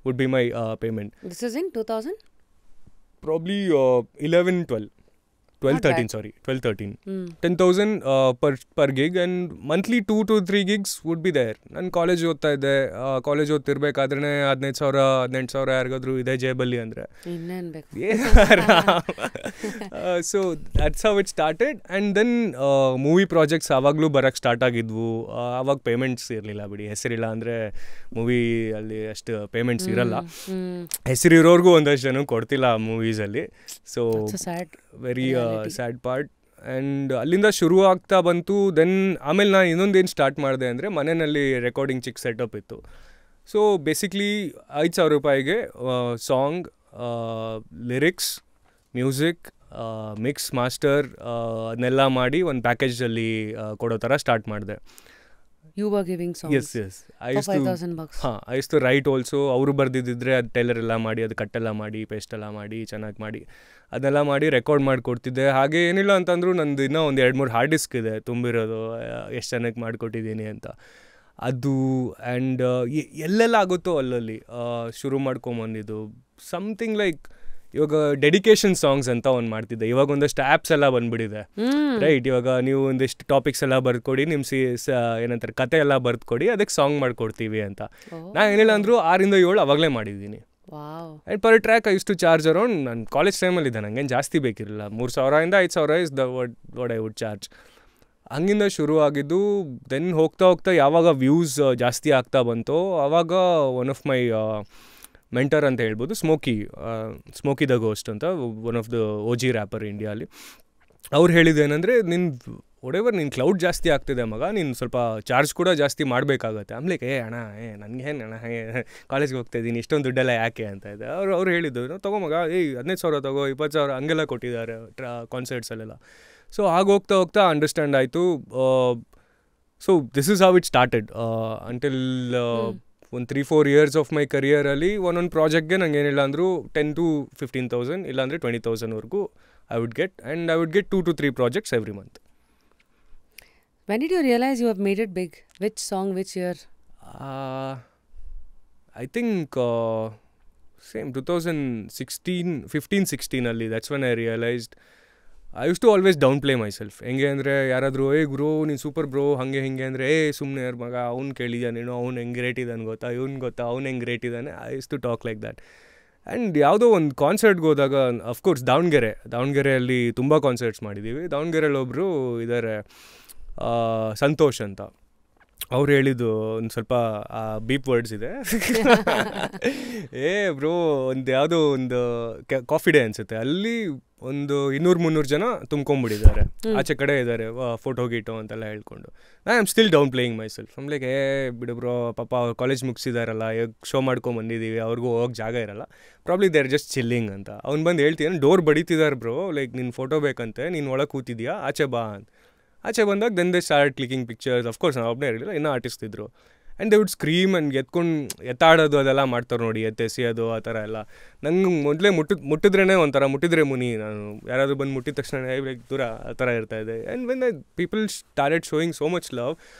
S2: would be my payment.
S1: This is in 2000?
S2: Probably 12-13. 10,000 per gig, and monthly 2 to 3 gigs would be there. ನಾನು ಕಾಲೇಜ್ ಓದ್ತಾ ಇದ್ದೆ. ಕಾಲೇಜ್ ಓದ್ತಿರ್ಬೇಕಾದ್ರೆ 15,000 18,000 ಯಾರಿಗಾದ್ರು ಇದೆ ಜೇಬಲ್ಲಿ ಅಂದರೆ
S1: ಇನ್ನೇನು ಬೇಕು.
S2: So that's how it started. And then movie projects ಆವಾಗಲೂ ಬರೋಕ್ಕೆ ಸ್ಟಾರ್ಟ್ ಆಗಿದ್ವು. ಆವಾಗ ಪೇಮೆಂಟ್ಸ್ ಇರಲಿಲ್ಲ ಬಿಡಿ, ಹೆಸರಿಲ್ಲ ಅಂದರೆ ಮೂವಿ ಅಲ್ಲಿ ಅಷ್ಟು ಪೇಮೆಂಟ್ಸ್ ಇರಲ್ಲ. ಹೆಸರಿರೋರ್ಗೂ ಒಂದಷ್ಟು ಜನ ಕೊಡ್ತಿಲ್ಲ ಮೂವೀಸಲ್ಲಿ. So very sad part. And ಅಲ್ಲಿಂದ ಶುರು ಆಗ್ತಾ ಬಂತು. ದೆನ್ ಆಮೇಲೆ ನಾನು ಇನ್ನೊಂದೇನು ಸ್ಟಾರ್ಟ್ ಮಾಡಿದೆ ಅಂದರೆ, ಮನೆಯಲ್ಲಿ ರೆಕಾರ್ಡಿಂಗ್ ಚಿಕ್ಕ ಸೆಟಪ್ ಇತ್ತು. ಸೊ ಬೇಸಿಕ್ಲಿ 5,000 ರೂಪಾಯಿಗೆ song, lyrics, music, mix, master ಅದನ್ನೆಲ್ಲ ಮಾಡಿ ಒಂದು ಪ್ಯಾಕೇಜಲ್ಲಿ ಕೊಡೋ ಥರ ಸ್ಟಾರ್ಟ್ ಮಾಡಿದೆ.
S1: You were giving songs?
S2: Yes. I used
S1: $5,000.
S2: I used to write also. ಅವರು ಬರ್ದಿದ್ದಿದ್ರೆ ಅದು ಟೈಲರ್ ಎಲ್ಲ ಮಾಡಿ, ಅದು ಕಟ್ಟೆಲ್ಲ ಮಾಡಿ, ಪೇಸ್ಟ್ ಎಲ್ಲ ಮಾಡಿ, ಚೆನ್ನಾಗಿ ಮಾಡಿ, ಅದೆಲ್ಲ ಮಾಡಿ ರೆಕಾರ್ಡ್ ಮಾಡಿಕೊಡ್ತಿದ್ದೆ. ಹಾಗೆ ಏನಿಲ್ಲ ಅಂತಂದ್ರು ನಂದು ಇನ್ನೂ ಒಂದು 2-3 ಹಾರ್ಡ್ ಡಿಸ್ಕ್ ಇದೆ ತುಂಬಿರೋದು, ಎಷ್ಟು ಜನಕ್ಕೆ ಮಾಡಿಕೊಟ್ಟಿದ್ದೀನಿ ಅಂತ. ಅದು ಆ್ಯಂಡ್ ಎಲ್ಲೆಲ್ಲ ಆಗುತ್ತೋ ಅಲ್ಲಲ್ಲಿ ಶುರು ಮಾಡ್ಕೊಂಬಂದಿದ್ದು. ಸಮಥಿಂಗ್ ಲೈಕ್ ಇವಾಗ ಡೆಡಿಕೇಶನ್ ಸಾಂಗ್ಸ್ ಅಂತ ಒಂದು ಮಾಡ್ತಿದ್ದೆ. ಇವಾಗ ಒಂದಷ್ಟು ಆ್ಯಪ್ಸ್ ಎಲ್ಲ ಬಂದ್ಬಿಟ್ಟಿದೆ, ರೈಟ್? ಇವಾಗ ನೀವು ಒಂದಿಷ್ಟು ಟಾಪಿಕ್ಸ್ ಎಲ್ಲ ಬರ್ಕೊಡಿ, ನಿಮ್ಮ ಏನಂತಾರೆ ಕತೆ ಎಲ್ಲ ಬರ್ದ್ಕೊಡಿ, ಅದಕ್ಕೆ ಸಾಂಗ್ ಮಾಡ್ಕೊಡ್ತೀವಿ ಅಂತ. ನಾನು ಏನಿಲ್ಲ ಅಂದರೂ 6 ಇಂದ 7 ಅವಾಗಲೇ ಮಾಡಿದ್ದೀನಿ. And per track I use to charge around, ನಾನು ಕಾಲೇಜ್ ಟೈಮಲ್ಲಿ ಇದ್ದೆ, ನನಗೇನು ಜಾಸ್ತಿ ಬೇಕಿರಲಿಲ್ಲ, 3,000 ಇಂದ 5,000 is the what I would charge. ಹಂಗಿಂದ ಶುರು ಆಗಿದ್ದು. ದೆನ್ ಹೋಗ್ತಾ ಹೋಗ್ತಾ ಯಾವಾಗ ವ್ಯೂಸ್ ಜಾಸ್ತಿ ಆಗ್ತಾ ಬಂತೋ ಆವಾಗ ಒನ್ ಆಫ್ ಮೈ ಮೆಂಟರ್ ಅಂತ ಹೇಳ್ಬೋದು, ಸ್ಮೋಕಿ ದ ಗೋಸ್ಟ್ ಅಂತ, one of the OG rapper ಇಂಡಿಯಾಲಿ. ಅವ್ರು ಹೇಳಿದ್ದೇನೆಂದರೆ, ನಿನ್ನ ಕ್ಲೌಡ್ ಜಾಸ್ತಿ ಆಗ್ತಿದೆ ಮಗ, ನೀನು ಸ್ವಲ್ಪ ಚಾರ್ಜ್ ಕೂಡ ಜಾಸ್ತಿ ಮಾಡಬೇಕಾಗತ್ತೆ. ಆಮ್ಲಿಕ್ಕೆ ಅಣ್ಣ ನನಗೇನು ಅಣ್ಣ ಕಾಲೇಜ್ಗೆ ಹೋಗ್ತಾ ಇದ್ದೀನಿ, ಇಷ್ಟೊಂದು ದುಡ್ಡೆಲ್ಲ ಯಾಕೆ ಅಂತ ಇದೆ. ಅವ್ರು ಹೇಳಿದ್ದು, ತಗೋ ಮಗ, 15,000 ತಗೋ, 20,000 ಹಂಗೆಲ್ಲ ಕೊಟ್ಟಿದ್ದಾರೆ ಕಾನ್ಸರ್ಟ್ಸಲ್ಲೆಲ್ಲ. ಸೊ ಹಾಗೆ ಹೋಗ್ತಾ ಹೋಗ್ತಾ ಅಂಡರ್ಸ್ಟ್ಯಾಂಡ್ ಆಯಿತು. So this is how it started until ಒಂದು 3-4 ಇಯರ್ಸ್ ಆಫ್ ಮೈ ಕರಿಯರಲ್ಲಿ ಒಂದೊಂದು ಪ್ರಾಜೆಕ್ಟ್ಗೆ ನಂಗೆ ಏನಿಲ್ಲ ಅಂದರೂ 10,000 to 15,000 ಇಲ್ಲಾಂದರೆ 20,000ವರೆಗೂ I would get, and I would get 2 to 3 projects every month.
S1: When did you realize you have made it big? Which song, which year?
S2: I think same 2015-16 ಅಲ್ಲಿ. That's when I realized. I used to always downplay myself. ಹೆಂಗೆ ಅಂದರೆ, ಯಾರಾದರೂ ಗುರು ನೀನು super bro ಹಂಗೆ ಹಿಂಗೆ ಅಂದರೆ, ಸುಮ್ಮನೆ ಮಗ, ಅವ್ನು ಕೇಳಿದ್ಯಾ ನೀನು, ಅವ್ನು ಹೆಂಗೆ ಗ್ರೇಟ್ ಇದ್ದಾನೆ ಗೊತ್ತಾ, ಇವ್ನು ಗೊತ್ತಾ, ಅವ್ನು ಹೆಂಗೆ ಗ್ರೇಟ್ ಇದ್ದಾನೆ. I use to talk like that. And ಯಾವುದೋ ಒಂದು ಕಾನ್ಸರ್ಟ್ಗೆ ಹೋದಾಗ, ಅಫ್ಕೋರ್ಸ್ ದಾವಣಗೆರೆಯಲ್ಲಿ ತುಂಬ ಕಾನ್ಸರ್ಟ್ಸ್ ಮಾಡಿದ್ದೀವಿ. ದಾವಣಗೆರೆಯಲ್ಲಿ ಒಬ್ಬರು ಇದ್ದಾರೆ, ಸಂತೋಷ್ ಅಂತ. ಅವ್ರು ಹೇಳಿದ್ದು ಒಂದು ಸ್ವಲ್ಪ ಬೀಪ್ ವರ್ಡ್ಸ್ ಇದೆ. ಬ್ರೋ ಯಾವುದೋ ಒಂದು ಕಾಫಿ ಡೇ ಅನಿಸುತ್ತೆ, ಅಲ್ಲಿ ಒಂದು 200-300 ಜನ ತುಂಬ್ಕೊಂಡ್ಬಿಟ್ಟಿದ್ದಾರೆ, ಆಚೆ ಕಡೆ ಇದ್ದಾರೆ, ಫೋಟೋ ಗೀಟೋ ಅಂತೆಲ್ಲ ಹೇಳ್ಕೊಂಡು. I am still down playing my self. Like ಬಿಡು ಬ್ರೋ, ಪಾಪ ಅವ್ರು ಕಾಲೇಜ್ ಮುಗಿಸಿದಾರಲ್ಲ, ಶೋ ಮಾಡ್ಕೊಂಬಂದಿದ್ದೀವಿ, ಅವ್ರಿಗೂ ಹೋಗೋಕೆ ಜಾಗ ಇರಲ್ಲ, probably they are just chilling ಅಂತ. ಅವ್ನು ಬಂದು ಹೇಳ್ತೀನಿ, ಡೋರ್ ಬಡಿತಿದ್ದಾರೆ ಬ್ರೋ, ಲೈಕ್ ನಿನ್ನ ಫೋಟೋ ಬೇಕಂತೆ, ನೀನು ಒಳಗೆ ಕೂತಿದ್ಯಾ, ಆಚೆ ಬಾ ಅಂತ. ಆಚೆ ಬಂದಾಗ then they start clicking pictures. Of course ನಾವು ಒಬ್ಬನೇ ಇರಲಿಲ್ಲ, ಇನ್ನೂ ಆರ್ಟಿಸ್ಟ್ ಇದ್ದರು. And they would scream and ಎತ್ತಾಡೋದು ಅದೆಲ್ಲ ಮಾಡ್ತಾರೆ ನೋಡಿ, ಎತ್ತೆಸಿಯೋದು ಆ ಥರ ಎಲ್ಲ. ನಂಗೆ ಮೊದಲೇ ಮುಟ್ಟಿದ್ರೇ ಒಂಥರ, ಮುಟ್ಟಿದ್ರೆ ಮುನಿ ನಾನು, ಯಾರಾದರೂ ಬಂದು ಮುಟ್ಟಿದ ತಕ್ಷಣ ಲೈಕ್ ದೂರ ಆ ಥರ ಇರ್ತಾಯಿದೆ. And when the people started showing so much love,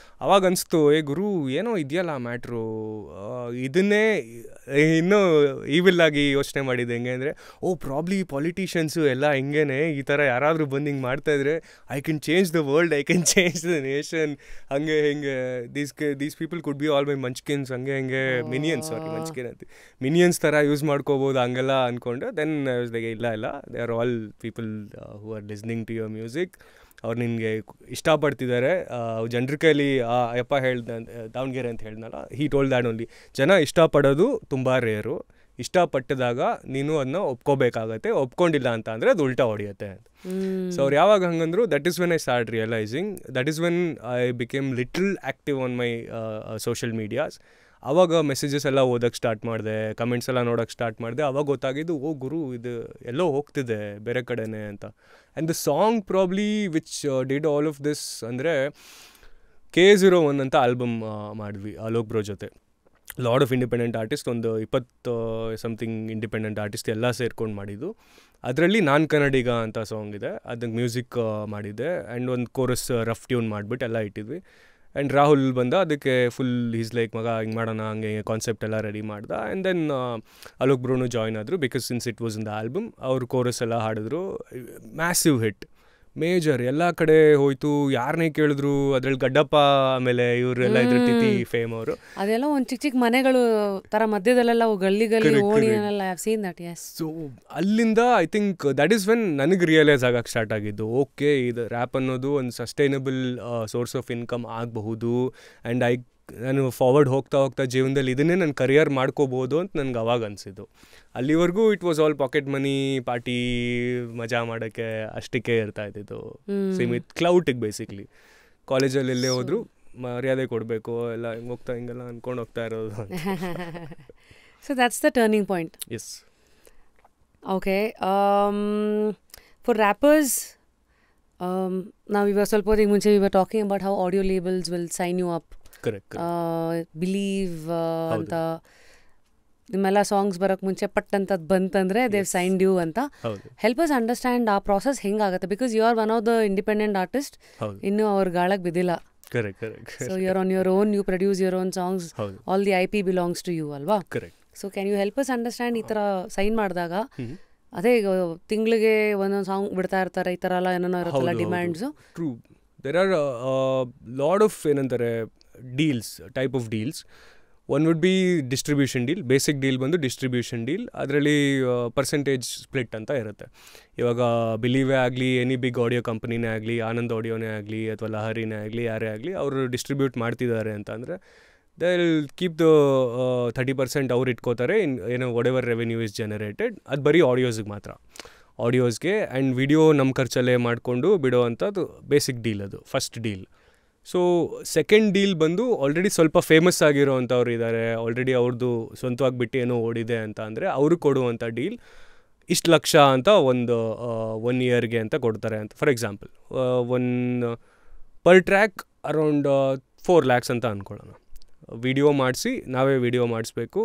S2: ಅವಾಗ ಅನಿಸ್ತು, ಗುರು ಏನೋ ಇದೆಯಲ್ಲ ಮ್ಯಾಟ್ರು, ಇದನ್ನೇ ಇನ್ನೂ ಈವಿಲ್ಲಾಗಿ ಯೋಚನೆ ಮಾಡಿದ್ದೆ. ಹೆಂಗೆ ಅಂದರೆ, ಪ್ರಾಬ್ಲಿ ಪಾಲಿಟಿಷಿಯನ್ಸು ಎಲ್ಲ ಹಿಂಗೇನೆ, ಈ ಥರ ಯಾರಾದರೂ ಬಂದು ಹಿಂಗೆ ಮಾಡ್ತಾಯಿದ್ರೆ, I can change the world, I can change the nation, ಹಂಗೆ ಹಿಂಗೆ these people could be all my munchkins, ಹಂಗೆ ಹಿಂಗೆ ಮಂಚ್ಕಿನ್ ಅಂತ ಮಿನಿಯನ್ಸ್ ಥರ ಯೂಸ್ ಮಾಡ್ಕೋಬೋದು ಹಂಗೆಲ್ಲ ಅಂದ್ಕೊಂಡು. ದೆನ್ ಇಲ್ಲ, they are all people who are listening to your music. ಅವ್ರು ನಿನಗೆ ಇಷ್ಟಪಡ್ತಿದ್ದಾರೆ. ಜನರ ಕೈಲಿ ಅಪ್ಪ ದಾವಣಗೆರೆ ಅಂತ ಹೇಳ್ದಲ್ಲ, ಹೀ ಟೋಲ್ಡ್ ದ್ಯಾಟ್ ಓನ್ಲಿ. ಜನ ಇಷ್ಟಪಡೋದು ತುಂಬ ರೇರು, ಇಷ್ಟಪಟ್ಟಿದಾಗ ನೀನು ಅದನ್ನ ಒಪ್ಕೋಬೇಕಾಗತ್ತೆ, ಒಪ್ಕೊಂಡಿಲ್ಲ ಅಂತ ಅಂದರೆ ಅದು ಉಲ್ಟಾ ಹೊಡಿಯುತ್ತೆ ಅಂತ. ಸೊ ಅವ್ರು ಯಾವಾಗ ಹಂಗಂದ್ರು, that is when I start realising, that is when I became little active on my social medias. ಆವಾಗ ಮೆಸೇಜಸ್ ಎಲ್ಲ ಓದೋಕ್ಕೆ ಸ್ಟಾರ್ಟ್ ಮಾಡಿದೆ, ಕಮೆಂಟ್ಸ್ ಎಲ್ಲ ನೋಡೋಕ್ಕೆ ಸ್ಟಾರ್ಟ್ ಮಾಡಿದೆ. ಆವಾಗ ಗೊತ್ತಾಗಿದ್ದು, ಗುರು ಇದು ಎಲ್ಲೋ ಹೋಗ್ತಿದೆ ಬೇರೆ ಕಡೆನೇ ಅಂತ. And the song probably which did all of this ಅಂದರೆ K01 ಅಂತ ಆಲ್ಬಮ್ ಮಾಡಿದ್ವಿ ಅಲೋಕ್ ಬ್ರೋ ಜೊತೆ. ಲಾಡ್ ಆಫ್ ಇಂಡಿಪೆಂಡೆಂಟ್ ಆರ್ಟಿಸ್ಟ್, ಒಂದು 20 ಸಮಥಿಂಗ್ ಇಂಡಿಪೆಂಡೆಂಟ್ ಆರ್ಟಿಸ್ಟ್ ಎಲ್ಲ ಸೇರ್ಕೊಂಡು ಮಾಡಿದ್ದು. ಅದರಲ್ಲಿ ನಾನು ಕನ್ನಡಿಗ ಅಂತ ಸಾಂಗ್ ಇದೆ, ಅದಕ್ಕೆ ಮ್ಯೂಸಿಕ್ ಮಾಡಿದ್ದೆ. ಆ್ಯಂಡ್ ಒಂದು ಕೋರಸ್ ರಫ್ ಟ್ಯೂನ್ ಮಾಡಿಬಿಟ್ಟು ಎಲ್ಲ ಇಟ್ಟಿದ್ವಿ. ಆ್ಯಂಡ್ ರಾಹುಲ್ ಬಂದ, ಅದಕ್ಕೆ ಫುಲ್ ಈಸ್ ಲೈಕ್ ಮಗ ಹಿಂಗೆ ಮಾಡೋಣ, ಹಂಗೆ ಕಾನ್ಸೆಪ್ಟ್ ಎಲ್ಲ ರೆಡಿ ಮಾಡ್ದ. ಆ್ಯಂಡ್ ದೆನ್ ಅಲೋಕ್ ಬ್ರೋನು ಜಾಯ್ನ್ ಆದರು, because since it was in the album. ಅವರು ಕೋರಸ್ ಎಲ್ಲ ಹಾಡಿದ್ರು, ಮ್ಯಾಸಿವ್ ಹಿಟ್, ಮೇಜರ್, ಎಲ್ಲ ಕಡೆ ಹೋಯ್ತು. ಯಾರನ್ನೇ ಕೇಳಿದ್ರು ಅದ್ರಲ್ಲಿ ಗಡ್ಡಪ್ಪ, ಆಮೇಲೆ ಇವರೆಲ್ಲ ಇದ್ರ ತಿಥಿ ಫೇಮ್ ಅವರು.
S1: ಅದೆಲ್ಲ ಒಂದು ಚಿಕ್ಕ ಚಿಕ್ಕ ಮನೆಗಳು ಥರ ಮಧ್ಯದಲ್ಲೆಲ್ಲ ಗಲ್ಲಿ ಓಣಿಯಲ್ಲ.
S2: ಸೊ ಅಲ್ಲಿಂದ I think that is when ನನಗೆ ರಿಯಲೈಸ್ ಆಗಕ್ಕೆ ಸ್ಟಾರ್ಟ್ ಆಗಿದ್ದು, ಓಕೆ ಇದು ರ್ಯಾಪ್ ಅನ್ನೋದು ಒಂದು ಸಸ್ಟೈನಬಲ್ ಸೋರ್ಸ್ ಆಫ್ ಇನ್ಕಮ್ ಆಗಬಹುದು. ಆ್ಯಂಡ್ ನಾನು ಫಾರ್ವರ್ಡ್ ಹೋಗ್ತಾ ಜೀವನದಲ್ಲಿ ಇದನ್ನೇ ನನ್ನ ಕರಿಯರ್ ಮಾಡ್ಕೋಬೋದು ಅಂತ ನನಗೆ ಅವಾಗ ಅನಿಸಿದ್ದು. ಅಲ್ಲಿವರೆಗೂ it was all pocket money, party, ಮಜಾ ಮಾಡೋಕ್ಕೆ ಅಷ್ಟಕ್ಕೆ ಇರ್ತಾ ಇದ್ದಿದ್ದು, ಸೀಮಿತ್ ಕ್ಲೌಟಿಗೆ ಬೇಸಿಕ್ಲಿ. ಕಾಲೇಜಲ್ಲಿ ಎಲ್ಲೇ ಹೋದ್ರು ಮರ್ಯಾದೆ ಕೊಡಬೇಕು, ಎಲ್ಲ ಹಿಂಗೆ ಹೋಗ್ತಾ ಹಿಂಗೆಲ್ಲ ಅಂದ್ಕೊಂಡು ಹೋಗ್ತಾ ಇರೋದು.
S1: So that's the turning point.
S2: Yes.
S1: Okay, for rappers, ನಾವು ಇವಾಗ ಸ್ವಲ್ಪ ಹೊತ್ತಿಗೆ ಮುಂಚೆ we were talking about how audio labels will sign you up, believe ಅಂತ. ನಿಮ್ಮೆಲ್ಲ ಸಾಂಗ್ಸ್ ಬರೋಕ್ಕೆ ಮುಂಚೆ ಪಟ್ ಅಂತದ್ದು ಬಂತಂದರೆ ದೇವ್ ಸೈನ್ಡ್ ಯು ಅಂತ. ಹೆಲ್ಪ್ ಅಸ್ ಅಂಡರ್ಸ್ಟ್ಯಾಂಡ್ ಆ ಪ್ರಾಸೆಸ್ ಹೆಂಗಾಗುತ್ತೆ, because you are one of the independent artist, ಇನ್ನೂ ಅವ್ರ ಗಾಳಕ್ಕೆ ಬಿದ್ದಿಲ್ಲ. So you are on your own, you produce your own songs, all the IP belongs to you ಅಲ್ವಾ? So can you help us understand, ಈ ಥರ sign ಮಾಡಿದಾಗ ಅದೇ ಈಗ ತಿಂಗಳಿಗೆ ಒಂದೊಂದು ಸಾಂಗ್ ಬಿಡ್ತಾ ಇರ್ತಾರೆ, ಈ ಥರ ಎಲ್ಲ ಏನೋ ಇರುತ್ತಲ್ಲ demands.
S2: True, there are lot of ಏನಂತಾರೆ deals, type of deals. One would be distribution deal. Basic deal ಬಂದು ಡಿಸ್ಟ್ರಿಬ್ಯೂಷನ್ ಡೀಲ್. ಅದರಲ್ಲಿ ಪರ್ಸೆಂಟೇಜ್ ಸ್ಪ್ಲಿಟ್ ಅಂತ ಇರುತ್ತೆ. ಇವಾಗ ಬಿಲೀವೇ ಆಗಲಿ, ಎನಿ ಬಿಗ್ ಆಡಿಯೋ ಕಂಪ್ನಿನೇ ಆಗಲಿ, ಆನಂದ್ ಆಡಿಯೋನೇ ಆಗಲಿ ಅಥವಾ ಲಹರಿನೇ ಆಗಲಿ, ಯಾರೇ ಆಗಲಿ, ಅವರು ಡಿಸ್ಟ್ರಿಬ್ಯೂಟ್ ಮಾಡ್ತಿದ್ದಾರೆ ಅಂತ ಅಂದರೆ ದೇ ವಿಲ್ ಕೀಪ್ ದ 30% ಅವ್ರು ಇಟ್ಕೋತಾರೆ. ಏನೋ what ever revenue is generated, ಅದು ಬರೀ ಆಡಿಯೋಸ್ಗೆ ಮಾತ್ರ, ಆಡಿಯೋಸ್ಗೆ. ಆ್ಯಂಡ್ ವಿಡಿಯೋ ನಮ್ಮ ಖರ್ಚಲ್ಲೇ ಮಾಡಿಕೊಂಡು ಬಿಡೋ ಅಂಥದ್ದು ಬೇಸಿಕ್ ಡೀಲ್, ಅದು first deal. So second deal ಬಂದು ಆಲ್ರೆಡಿ ಸ್ವಲ್ಪ ಫೇಮಸ್ ಆಗಿರೋ ಅಂಥವ್ರು ಇದ್ದಾರೆ, ಆಲ್ರೆಡಿ ಅವ್ರದ್ದು ಸ್ವಂತವಾಗಿ ಬಿಟ್ಟು ಏನೋ ಓಡಿದೆ ಅಂತ ಅಂದರೆ ಅವರು ಕೊಡುವಂಥ ಡೀಲ್ ಇಷ್ಟು ಲಕ್ಷ ಅಂತ ಒಂದು 1 ಇಯರ್ಗೆ ಅಂತ ಕೊಡ್ತಾರೆ ಅಂತ. For example per track around 4 lakhs ಅಂತ ಅಂದ್ಕೊಳ್ಳೋಣ. ವಿಡಿಯೋ ಮಾಡಿಸಿ, ನಾವೇ ವಿಡಿಯೋ ಮಾಡಿಸ್ಬೇಕು.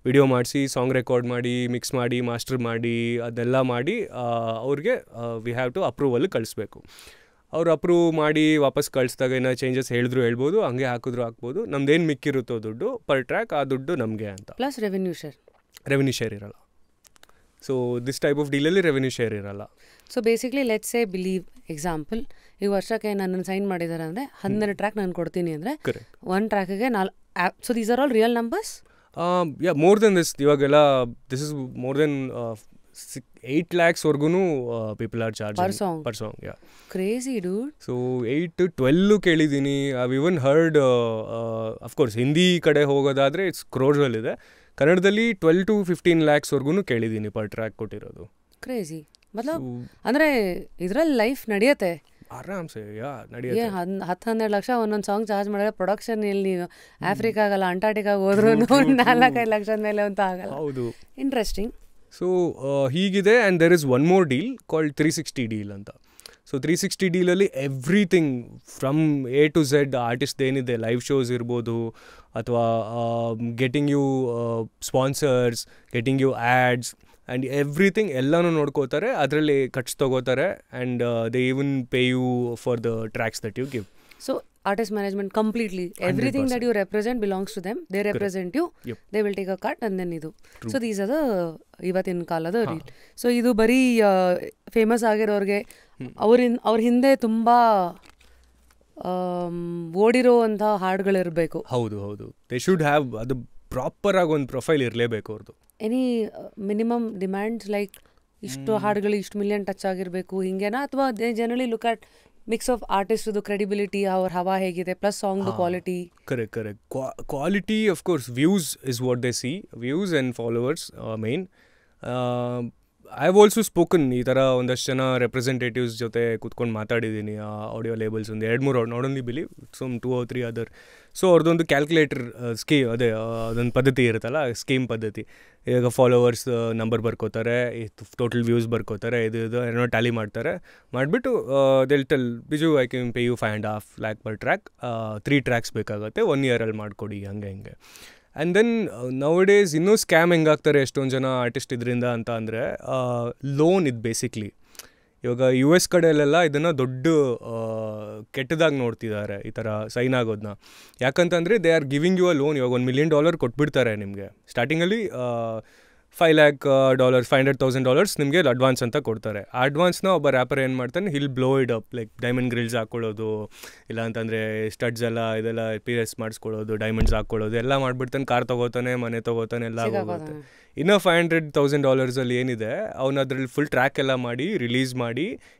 S2: ವಿಡಿಯೋ ಮಾಡಿಸಿ, ಸಾಂಗ್ ರೆಕಾರ್ಡ್ ಮಾಡಿ, ಮಿಕ್ಸ್ ಮಾಡಿ, ಮಾಸ್ಟರ್ ಮಾಡಿ, ಅದೆಲ್ಲ ಮಾಡಿ ಅವ್ರಿಗೆ ವಿ ಹ್ಯಾವ್ ಟು ಅಪ್ರೂವಲ್ ಕಳಿಸ್ಬೇಕು. ಅವ್ರು ಅಪ್ರೂವ್ ಮಾಡಿ ವಾಪಸ್ ಕಳಿಸ್ದಾಗ ಏನೋ ಚೇಂಜಸ್ ಹೇಳಿದ್ರು ಹೇಳ್ಬೋದು, ಹಂಗೆ ಹಾಕಿದ್ರು ಹಾಕ್ಬೋದು. ನಮ್ದೇನು ಮಿಕ್ಕಿರುತ್ತೋ ದುಡ್ಡು ಪರ್ ಟ್ರ್ಯಾಕ್, ಆ ದುಡ್ಡು ನಮಗೆ ಅಂತ.
S1: ಪ್ಲಸ್ ರೆವೆನ್ಯೂ
S2: ಶೇರ್ ಇರಲ್ಲ. ಸೊ ದಿಸ್ ಟೈಪ್ ಆಫ್ ಡೀಲಲ್ಲಿ ರೆವೆನ್ಯೂ ಶೇರ್ ಇರಲ್ಲ.
S1: So basically let's say believe example, ಈ ವರ್ಷಕ್ಕೆ ನನ್ನನ್ನು ಸೈನ್ ಮಾಡಿದ್ದಾರೆ ಅಂದರೆ 12 ಟ್ರ್ಯಾಕ್ ನಾನು ಕೊಡ್ತೀನಿ ಅಂದರೆ ಒಂದು ಟ್ರ್ಯಾಕಿಗೆ 4. So these are all real numbers?
S2: Yeah, more than this. ಇವಾಗೆಲ್ಲ this is more than 8 lakhs ವರ್ಗೂ people are charge per song. Yeah,
S1: crazy dude.
S2: So 8 to 12 ಕೇಳಿದ್ದೀನಿ. I've even heard, of course Hindi ಕಡೆ ಹೋಗೋದಾದರೆ ಇಟ್ಸ್ ಕ್ರೋರ್ಸಲ್ಲಿದೆ. ಕನ್ನಡದಲ್ಲಿ 12 to 15 lakhs ವರ್ಗೂ ಕೇಳಿದ್ದೀನಿ per track ಕೊಟ್ಟಿರೋದು.
S1: Crazy. ಮತ್ಲಬ್ ಅಂದರೆ ಇದರಲ್ಲಿ ಲೈಫ್ ನಡೆಯುತ್ತೆ
S2: ಆರಾಮ್ಸೆ. ಯಾ, ನಡೆಯುತ್ತೆ.
S1: 10-12 ಲಕ್ಷ ಒಂದೊಂದು ಸಾಂಗ್ ಚಾರ್ಜ್ ಮಾಡಿದ್ರೆ ಪ್ರೊಡಕ್ಷನ್ ಇಲ್ಲಿ ನೀವು ಆಫ್ರಿಕಾಗಲ್ಲ, ಅಂಟಾರ್ಟಿಕಾಗ ಹೋದ್ರೂ 4-5 ಲಕ್ಷದ ಮೇಲೆ ಅಂತ ಆಗಲ್ಲ.
S2: ಹೌದು,
S1: ಇಂಟ್ರೆಸ್ಟಿಂಗ್.
S2: ಸೊ ಹೀಗಿದೆ. And there is one more deal called 360 deal ಅಂತ. ಸೊ 360 ಡೀಲಲ್ಲಿ everything from A to Z, artist ಏನಿದೆ, ಲೈವ್ ಶೋಸ್ ಇರ್ಬೋದು ಅಥವಾ getting you sponsors, getting you ads and everything ಎಲ್ಲನೂ ನೋಡ್ಕೋತಾರೆ. ಅದರಲ್ಲಿ ಕಟ್ಸ್ ತೊಗೋತಾರೆ. And they even pay you for the tracks that you give.
S1: So artist management completely, everything 100%. That you represent belongs to them. They represent you. Yep. They will take a cut and then idu. True. So these are the ಇವತ್ತಿನ ಕಾಲದ reel. So ಇದು ಬರೀ famous ಆಗಿರೋರಿಗೆ ಅವ್ರ ಹಿಂದೆ ತುಂಬ ಓಡಿರೋವಂಥ ಹಾಡುಗಳಿರಬೇಕು.
S2: ಹೌದು ಹೌದು, they should have, ಅದು ಪ್ರಾಪರಾಗಿ ಒಂದು ಪ್ರೊಫೈಲ್ ಇರಲೇಬೇಕು ಅವ್ರದ್ದು.
S1: ಎನಿ ಮಿನಿಮಮ್ ಡಿಮ್ಯಾಂಡ್ಸ್ ಲೈಕ್ ಇಷ್ಟು ಹಾಡುಗಳು ಇಷ್ಟು ಮಿಲಿಯನ್ ಟಚ್ ಆಗಿರಬೇಕು ಹಿಂಗೇನಾ, ಅಥವಾ they generally look at mix of ಆರ್ಟಿಸ್ಟ್ದು ಕ್ರೆಡಿಬಿಲಿಟಿ, ಅವ್ರ ಹವಾ ಹೇಗಿದೆ, ಪ್ಲಸ್ ಸಾಂಗ್ದು quality?
S2: Correct. Quality of course, views is what they see, views and followers man. I have also spoken, ಈ ಥರ ಒಂದಷ್ಟು ಜನ ರೆಪ್ರೆಸೆಂಟೇಟಿವ್ಸ್ ಜೊತೆ ಕೂತ್ಕೊಂಡು ಮಾತಾಡಿದ್ದೀನಿ. ಆಡಿಯೋ ಲೇಬಲ್ಸ್ ಒಂದು 2-3 not only believe, some 2 or 3 other. So ಅವ್ರದ್ದೊಂದು ಕ್ಯಾಲ್ಕುಲೇಟರ್ ಅದೇ ಅದೊಂದು ಪದ್ಧತಿ ಇರುತ್ತಲ್ಲ, ಸ್ಕೀಮ್ ಪದ್ಧತಿ. ಈಗ ಫಾಲೋವರ್ಸ್ ನಂಬರ್ ಬರ್ಕೋತಾರೆ, ಟೋಟಲ್ ವ್ಯೂಸ್ ಬರ್ಕೋತಾರೆ, ಇದು ಏನೋ ಟ್ಯಾಲಿ ಮಾಡ್ತಾರೆ. ಮಾಡಿಬಿಟ್ಟು they'll tell, Biju I can pay you 5.5 lakh per track, 3 tracks ಬೇಕಾಗುತ್ತೆ, 1 year ಮಾಡಿಕೊಡಿ, ಹಂಗೆ. ಆ್ಯಂಡ್ ದೆನ್ ನೌಡೇಸ್ ಇನ್ನೂ ಸ್ಕ್ಯಾಮ್ ಹೆಂಗಾಗ್ತಾರೆ ಎಷ್ಟೊಂದು ಜನ ಆರ್ಟಿಸ್ಟ್ ಇದರಿಂದ ಅಂತ ಅಂದರೆ, ಲೋನ್ ಇದು ಬೇಸಿಕ್ಲಿ. ಇವಾಗ US ಕಡೆಯಲ್ಲೆಲ್ಲ ಇದನ್ನು ದೊಡ್ಡ ಕೆಟ್ಟದಾಗಿ ನೋಡ್ತಿದ್ದಾರೆ ಈ ಥರ ಸೈನ್ ಆಗೋದನ್ನ. ಯಾಕಂತಂದರೆ they are giving you a loan. ಇವಾಗ $1 million ಕೊಟ್ಬಿಡ್ತಾರೆ ನಿಮಗೆ ಸ್ಟಾರ್ಟಿಂಗಲ್ಲಿ. $5 lakh, $500,000 ನಿಮಗೆ ಅಡ್ವಾನ್ಸ್ ಅಂತ ಕೊಡ್ತಾರೆ. ಆ ಅಡ್ವಾನ್ಸ್ನ ಒಬ್ಬ ರ್ಯಾಪರ್ ಏನು ಮಾಡ್ತಾನೆ, he'll blow it up, like diamond grills ಹಾಕ್ಕೊಳ್ಳೋದು, ಇಲ್ಲ ಅಂತಂದರೆ ಸ್ಟಡ್ಸ್ ಎಲ್ಲ ಇದೆಲ್ಲ PS ಮಾಡಿಸ್ಕೊಳ್ಳೋದು, ಡೈಮಂಡ್ಸ್ ಹಾಕ್ಕೊಳ್ಳೋದು ಎಲ್ಲ ಮಾಡಿಬಿಡ್ತಾನೆ. ಕಾರ್ ತೊಗೋತಾನೆ, ಮನೆ ತೊಗೋತಾನೆ, ಎಲ್ಲ ಹೋಗುತ್ತೆ. ಇನ್ನೂ $500,000 ಏನಿದೆ ಅವನು ಅದರಲ್ಲಿ ಫುಲ್ ಟ್ರ್ಯಾಕ್ ಎಲ್ಲ ಮಾಡಿ ರಿಲೀಸ್ ಮಾಡಿ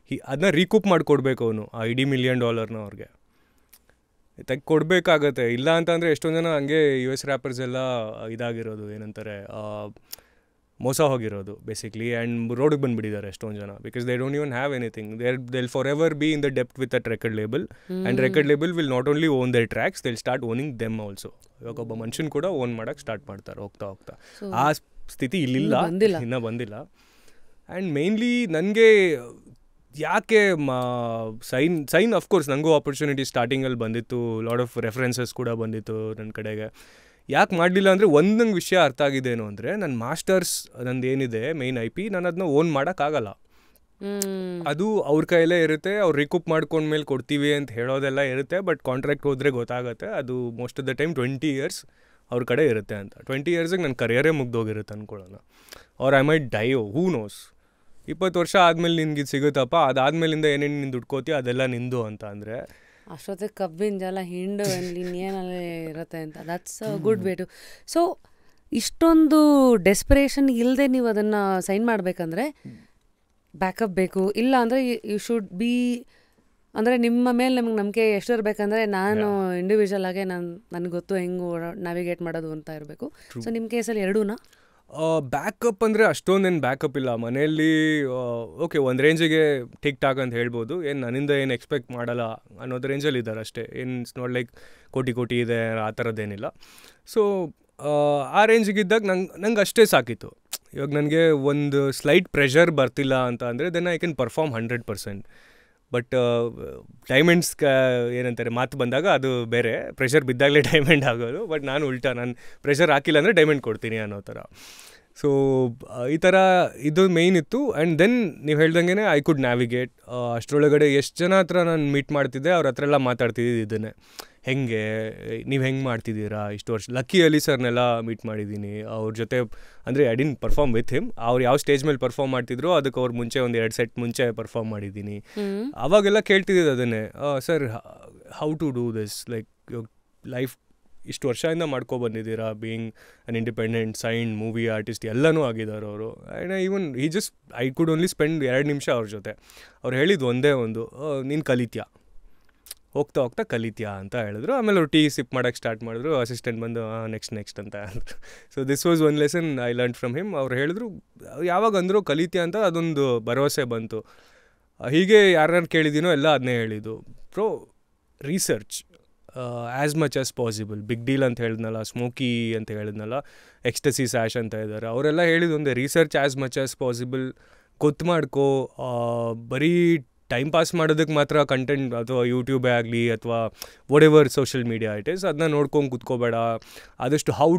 S2: ಅದನ್ನ ರೀಕೂಪ್ ಮಾಡಿಕೊಡ್ಬೇಕು ಅವನು, ಆ ಇಡೀ $1 million ಅವ್ರಿಗೆ ತೆಗೆ ಕೊಡಬೇಕಾಗತ್ತೆ. ಇಲ್ಲ ಅಂತಂದರೆ ಎಷ್ಟೊಂದು ಜನ ಹಂಗೆ US ರ್ಯಾಪರ್ಸ್ ಎಲ್ಲ ಇದಾಗಿರೋದು, ಏನಂತಾರೆ, ಮೋಸ ಹೋಗಿರೋದು ಬೇಸಿಕ್ಲಿ. ಆ್ಯಂಡ್ ರೋಡಿಗೆ ಬಂದುಬಿಟ್ಟಿದ್ದಾರೆ ಎಷ್ಟೊಂದು ಜನ, because they don't even have anything. They'll forever be in the depth with that record label. And record label will not only own their tracks, they'll start owning them also. ಇವಾಗ ಒಬ್ಬ ಮನುಷ್ಯನ ಕೂಡ own ಮಾಡೋಕ್ಕೆ start ಮಾಡ್ತಾರೆ ಹೋಗ್ತಾ. ಆ ಸ್ಥಿತಿ ಇಲ್ಲಿಲ್ಲ, ಇನ್ನೂ ಬಂದಿಲ್ಲ. ಆ್ಯಂಡ್ ಮೇನ್ಲಿ ನನಗೆ ಯಾಕೆ ಸೈನ್ ಅಫ್ಕೋರ್ಸ್ ನನಗೂ ಆಪರ್ಚುನಿಟಿ ಸ್ಟಾರ್ಟಿಂಗಲ್ಲಿ ಬಂದಿತ್ತು, ಲಾಟ್ ಆಫ್ ರೆಫರೆನ್ಸಸ್ ಕೂಡ ಬಂದಿತ್ತು ನನ್ನ ಕಡೆಗೆ. ಯಾಕೆ ಮಾಡಲಿಲ್ಲ ಅಂದರೆ ಒಂದೊಂದು ವಿಷಯ ಅರ್ಥ ಆಗಿದ್ದೇನು ಅಂದರೆ, ನನ್ನ ಮಾಸ್ಟರ್ಸ್ ನಂದು ಏನಿದೆ ಮೇನ್ IP, ನಾನು ಅದನ್ನ ಓನ್ ಮಾಡೋಕ್ಕಾಗಲ್ಲ. ಅದು ಅವ್ರ ಕೈಯಲ್ಲೇ ಇರುತ್ತೆ. ಅವ್ರು ರಿಕೂಪ್ ಮಾಡ್ಕೊಂಡ್ಮೇಲೆ ಕೊಡ್ತೀವಿ ಅಂತ ಹೇಳೋದೆಲ್ಲ ಇರುತ್ತೆ. ಬಟ್ ಕಾಂಟ್ರಾಕ್ಟ್ ಹೋದರೆ ಗೊತ್ತಾಗುತ್ತೆ, ಅದು most of the time 20 years ಅವ್ರ ಕಡೆ ಇರುತ್ತೆ ಅಂತ. 20 ಇಯರ್ಸಿಗೆ ನನ್ನ ಕರಿಯರೇ ಮುಗ್ದೋಗಿರುತ್ತೆ ಅಂದ್ಕೊಳ್ಳೋಣ. Or I might die, who knows. 20 ವರ್ಷ ಆದಮೇಲೆ ನಿನ್ಗೆ ಸಿಗುತ್ತಪ್ಪ, ಅದಾದ್ಮೇಲಿಂದ ಏನೇನು ನೀನು ದುಡ್ಕೋತೀಯ ಅದೆಲ್ಲ ನಿಂದು ಅಂತ ಅಂದರೆ
S1: ಅಷ್ಟೊತ್ತಿಗೆ ಕಬ್ಬಿನ ಜಲ ಹಿಂಡು ಇನ್ನೇನಲ್ಲಿ ಇರುತ್ತೆ ಅಂತ. That's a good way to. So ಇಷ್ಟೊಂದು ಡೆಸ್ಪಿರೇಷನ್ ಇಲ್ಲದೆ ನೀವು ಅದನ್ನು ಸೈನ್ ಮಾಡಬೇಕಂದ್ರೆ ಬ್ಯಾಕಪ್ ಬೇಕು. ಇಲ್ಲ ಅಂದರೆ ಯು ಶುಡ್ ಬಿ, ಅಂದರೆ ನಿಮ್ಮ ಮೇಲೆ ನಮಗೆ ನಂಬಿಕೆ ಎಷ್ಟು ಇರಬೇಕಂದ್ರೆ ನಾನು ಇಂಡಿವಿಜುವಲ್ ಆಗಿ ನನಗೆ ಗೊತ್ತು ಹೆಂಗೆ ನ್ಯಾವಿಗೇಟ್ ಮಾಡೋದು ಅಂತ ಇರಬೇಕು. ಸೊ ನಿಮ್ಮ ಕೇಸಲ್ಲಿ ಎರಡೂನಾ?
S2: ಬ್ಯಾಕಪ್ ಅಂದರೆ ಅಷ್ಟೊಂದೇನು ಬ್ಯಾಕಪ್ ಇಲ್ಲ ಮನೆಯಲ್ಲಿ. ಓಕೆ, ಒಂದು ರೇಂಜಿಗೆ ಟಿಕ್ ಟಾಕ್ ಅಂತ ಹೇಳ್ಬೋದು. ಏನು ನನ್ನಿಂದ ಏನು ಎಕ್ಸ್ಪೆಕ್ಟ್ ಮಾಡಲ್ಲ ಅನ್ನೋದು ರೇಂಜಲ್ಲಿ ಇದ್ದಾರೆ ಅಷ್ಟೇ. ಏನು ನಾಟ್ ಲೈಕ್ ಕೋಟಿ ಇದೆ ಆ ಥರದ್ದೇನಿಲ್ಲ. ಸೊ ಆ ರೇಂಜಿಗಿದ್ದಾಗ ನಂಗೆ ಅಷ್ಟೇ ಸಾಕಿತ್ತು. ಇವಾಗ ನನಗೆ ಒಂದು ಸ್ಲೈಟ್ ಪ್ರೆಷರ್ ಬರ್ತಿಲ್ಲ ಅಂತ ಅಂದರೆ then I can perform 100%. But diamonds ಏನಂತಾರೆ ಮಾತು ಬಂದಾಗ ಅದು ಬೇರೆ, ಪ್ರೆಷರ್ ಬಿದ್ದಾಗಲೇ ಡೈಮಂಡ್ ಆಗೋದು. ಬಟ್ ನಾನು ಉಲ್ಟಾ, ನಾನು ಪ್ರೆಷರ್ ಹಾಕಿಲ್ಲ ಅಂದರೆ ಡೈಮಂಡ್ ಕೊಡ್ತೀನಿ ಅನ್ನೋ ಥರ. ಸೊ ಈ ಥರ ಇದು ಮೇಯ್ನ್ ಇತ್ತು. ಆ್ಯಂಡ್ ದೆನ್ ನೀವು ಹೇಳ್ದಂಗೆ ಐ ಕುಡ್ ನ್ಯಾವಿಗೇಟ್. ಅಷ್ಟರೊಳಗಡೆ ಎಷ್ಟು ಜನ ಹತ್ರ ನಾನು ಮೀಟ್ ಮಾಡ್ತಿದ್ದೆ, ಅವ್ರ ಹತ್ರ ಎಲ್ಲ ಮಾತಾಡ್ತಿದ್ದಿದ್ದು ಇದನ್ನೇ, ಹೆಂಗೆ ನೀವು ಹೆಂಗೆ ಮಾಡ್ತಿದ್ದೀರಾ ಇಷ್ಟು ವರ್ಷ. ಲಕ್ಕಿ ಅಲಿ ಸರ್ನೆಲ್ಲ ಮೀಟ್ ಮಾಡಿದ್ದೀನಿ. ಅವ್ರ ಜೊತೆ ಅಂದರೆ I didn't perform with him. ಅವ್ರು ಯಾವ ಸ್ಟೇಜ್ ಮೇಲೆ ಪರ್ಫಾರ್ಮ್ ಮಾಡ್ತಿದ್ರು ಅದಕ್ಕೆ ಅವ್ರು ಮುಂಚೆ ಒಂದು 2 ಸೆಟ್ ಮುಂಚೆ ಪರ್ಫಾರ್ಮ್ ಮಾಡಿದ್ದೀನಿ. ಅವಾಗೆಲ್ಲ ಕೇಳ್ತಿದ್ದಿದ್ದು ಅದನ್ನೇ, sir how to do this, like life ಇಷ್ಟು ವರ್ಷದಿಂದ ಮಾಡ್ಕೊಬಂದಿದ್ದೀರಾ, being an independent signed movie artist ಎಲ್ಲನೂ ಆಗಿದ್ದಾರೆ ಅವರು. ಆ್ಯಂಡ್ ಈವನ್ ಈ just I could only spend 2 ನಿಮಿಷ ಅವ್ರ ಜೊತೆ. ಅವ್ರು ಹೇಳಿದ್ದು ಒಂದೇ ಒಂದು, ನೀನು ಕಲಿತ್ಯಾ, ಹೋಗ್ತಾ ಕಲಿತ್ಯಾ ಅಂತ ಹೇಳಿದ್ರು. ಆಮೇಲೆ ಅವ್ರು ಟೀ ಸಿಪ್ ಮಾಡೋಕ್ಕೆ ಸ್ಟಾರ್ಟ್ ಮಾಡಿದ್ರು. ಅಸಿಸ್ಟೆಂಟ್ ಬಂದು ನೆಕ್ಸ್ಟ್ ಅಂತ ಹೇಳಿದ್ರು. So this was one lesson I learn from him. ಅವ್ರು ಹೇಳಿದ್ರು ಯಾವಾಗ ಅಂದರು ಕಲಿತ್ಯಾ ಅಂತ, ಅದೊಂದು ಭರವಸೆ ಬಂತು. ಹೀಗೆ ಯಾರ್ಯಾರು ಕೇಳಿದ್ದೀನೋ ಎಲ್ಲ ಅದನ್ನೇ ಹೇಳಿದ್ದು, research as much as possible. Big deal ಅಂತ ಹೇಳಿದ್ನಲ್ಲ, ಸ್ಮೋಕಿ ಅಂತ ಹೇಳಿದ್ನಲ್ಲ, ಎಕ್ಸ್ಟಸಿ ಸ್ಯಾಶ್ ಅಂತ ಇದ್ದಾರೆ, ಅವರೆಲ್ಲ ಹೇಳಿದ್ದು ಒಂದೇ, research as much as possible. ಗೊತ್ತು ಮಾಡ್ಕೋ, ಬರೀ ಟೈಮ್ ಪಾಸ್ ಮಾಡೋದಕ್ಕೆ ಮಾತ್ರ ಕಂಟೆಂಟ್ ಅಥವಾ ಯೂಟ್ಯೂಬೇ ಆಗಲಿ ಅಥವಾ whatever social media it is ಅದನ್ನ ನೋಡ್ಕೊಂಡು ಕೂತ್ಕೋಬೇಡ. ಆದಷ್ಟು how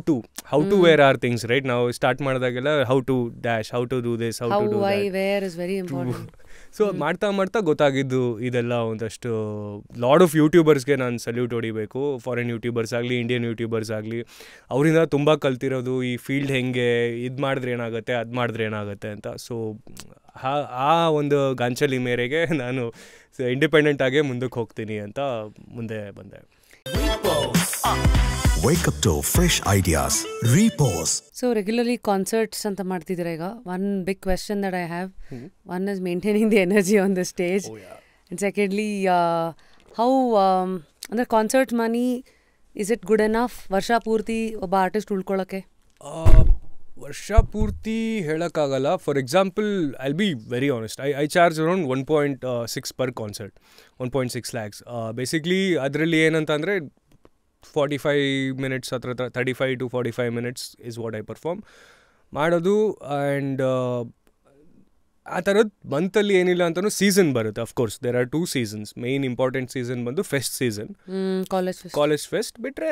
S2: to where are things, right? ನಾವು ಸ್ಟಾರ್ಟ್ ಮಾಡಿದಾಗೆಲ್ಲ how to dash, how to do this, how to do that. So ಮಾಡ್ತಾ ಗೊತ್ತಾಗಿದ್ದು ಇದೆಲ್ಲ ಒಂದಷ್ಟು. ಲಾಡ್ ಆಫ್ ಯೂಟ್ಯೂಬರ್ಸ್ಗೆ ನಾನು ಸಲ್ಯೂಟ್ ಹೊಡಿಬೇಕು. ಫಾರಿನ್ ಯೂಟ್ಯೂಬರ್ಸ್ ಆಗಲಿ, ಇಂಡಿಯನ್ ಯೂಟ್ಯೂಬರ್ಸ್ ಆಗಲಿ, ಅವರಿಂದ ತುಂಬ ಕಲ್ತಿರೋದು ಈ ಫೀಲ್ಡ್ ಹೆಂಗೆ, ಇದು ಮಾಡಿದ್ರೆ ಏನಾಗುತ್ತೆ, ಅದು ಮಾಡಿದ್ರೆ ಏನಾಗುತ್ತೆ ಅಂತ. ಸೊ ಆ ಒಂದು ಗಾಂಚಲಿ ಮೇರೆಗೆ ನಾನು ಇಂಡಿಪೆಂಡೆಂಟ್ ಆಗೇ ಮುಂದಕ್ಕೆ ಹೋಗ್ತೀನಿ ಅಂತ ಮುಂದೆ ಬಂದೆ.
S4: Wake up to fresh ideas. Repose.
S1: So regularly concerts anta ಮಾಡ್ತಿದ್ದೀರಾ ಈಗ. One big question that I have, one is maintaining the energy on the stage.
S2: Oh, yeah.
S1: And secondly, how ಅಂದ್ರೆ concert money, is it good enough ವರ್ಷ ಪೂರ್ತಿ ಒಬ್ಬ artist ಉಳ್ಕೊಳ್ಳೋಕ್ಕೆ?
S2: ವರ್ಷ ಪೂರ್ತಿ ಹೇಳೋಕ್ಕಾಗಲ್ಲ. For example I'll be very honest, I charge around 1.6 per concert, 1.6 lakhs. Basically ಅದರಲ್ಲಿ ಏನಂತ ಅಂದರೆ 45 minutes, 35 to 45 minutes is what I perform ಮಾಡೋದು. ಆ್ಯಂಡ್ ಆ ಥರದ್ದು ಮಂತಲ್ಲಿ ಏನಿಲ್ಲ ಅಂತಲೂ ಸೀಸನ್ ಬರುತ್ತೆ. Of course there are 2 seasons. Main important season ಬಂದು ಫೆಸ್ಟ್ ಸೀಸನ್, ಕಾಲೇಜ್ ಫೆಸ್ಟ್. ಬಿಟ್ಟರೆ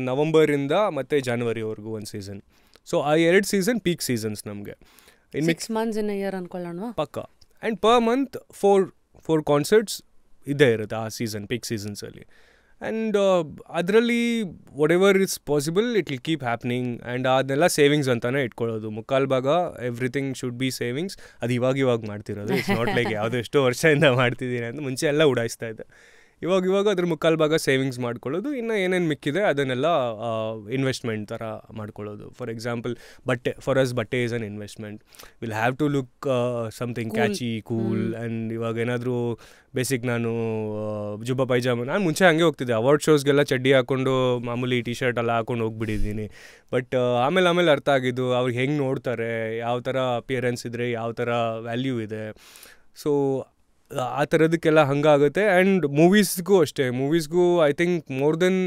S2: ನವಂಬರಿಂದ ಮತ್ತು ಜಾನ್ವರಿವರೆಗೂ ಒಂದು ಸೀಸನ್. ಸೊ ಆ 2 ಸೀಸನ್ ಪೀಕ್ ಸೀಸನ್ಸ್ ನಮಗೆ.
S1: 6 months in a year ಅನ್ಕೊಳ್ಳೋಣ
S2: ಪಕ್ಕ. ಆ್ಯಂಡ್ ಪರ್ ಮಂತ್ 4 ಕಾನ್ಸರ್ಟ್ಸ್ ಇದ್ದೇ ಇರುತ್ತೆ ಆ ಸೀಸನ್, ಪೀಕ್ ಸೀಸನ್ಸಲ್ಲಿ. ಆ್ಯಂಡ್ ಅದರಲ್ಲಿ what ever it's possible it will keep happening. And ಅದನ್ನೆಲ್ಲ ಸೇವಿಂಗ್ಸ್ ಅಂತಲೇ ಇಟ್ಕೊಳ್ಳೋದು. ಮುಕ್ಕಾಲು ಭಾಗ ಎವ್ರಿಥಿಂಗ್ ಶುಡ್ ಬಿ ಸೇವಿಂಗ್ಸ್. ಅದು ಇವಾಗ ಮಾಡ್ತಿರೋದು. ಇಟ್ಸ್ ನಾಟ್ ಲೈಕ್ ಯಾವುದೋ ಎಷ್ಟೋ ವರ್ಷದಿಂದ ಮಾಡ್ತಿದ್ದೀನಿ ಅಂತ. ಮುಂಚೆ ಎಲ್ಲ ಉಡಾಯಿಸ್ತಾ ಇದ್ದೆ. ಇವಾಗ ಅದ್ರ ಮುಕ್ಕಾಲು ಭಾಗ ಸೇವಿಂಗ್ಸ್ ಮಾಡ್ಕೊಳ್ಳೋದು. ಇನ್ನು ಏನೇನು ಮಿಕ್ಕಿದೆ ಅದನ್ನೆಲ್ಲ ಇನ್ವೆಸ್ಟ್ಮೆಂಟ್ ಥರ ಮಾಡ್ಕೊಳ್ಳೋದು. ಫಾರ್ ಎಕ್ಸಾಂಪಲ್ ಬಟ್ಟೆ, ಫಾರ್ ಅಸ್ ಬಟ್ಟೆ is an investment. Will have to look something catchy, cool. And ಇವಾಗ ಏನಾದರೂ ಬೇಸಿಕ್ ನಾನು ಜುಬ್ಬ ಪೈಜಾಮ, ನಾನು ಮುಂಚೆ ಹಂಗೆ ಹೋಗ್ತಿದ್ದೆ. ಅವಾರ್ಡ್ ಶೋಸ್ಗೆಲ್ಲ ಚಡ್ಡಿ ಹಾಕ್ಕೊಂಡು ಮಾಮೂಲಿ ಟಿ ಶರ್ಟ್ ಎಲ್ಲ ಹಾಕೊಂಡು ಹೋಗ್ಬಿಟ್ಟಿದ್ದೀನಿ. ಬಟ್ ಆಮೇಲೆ ಅರ್ಥ ಆಗಿದ್ದು ಅವ್ರಿಗೆ ಹೆಂಗೆ ನೋಡ್ತಾರೆ, ಯಾವ ಥರ ಅಪಿಯರೆನ್ಸ್ ಇದ್ದರೆ ಯಾವ ಥರ ವ್ಯಾಲ್ಯೂ ಇದೆ. ಸೊ ಆ ಥರದಕ್ಕೆಲ್ಲ ಹಂಗಾಗುತ್ತೆ. ಆ್ಯಂಡ್ ಮೂವೀಸ್ಗೂ ಅಷ್ಟೇ. ಮೂವೀಸ್ಗೂ I think more than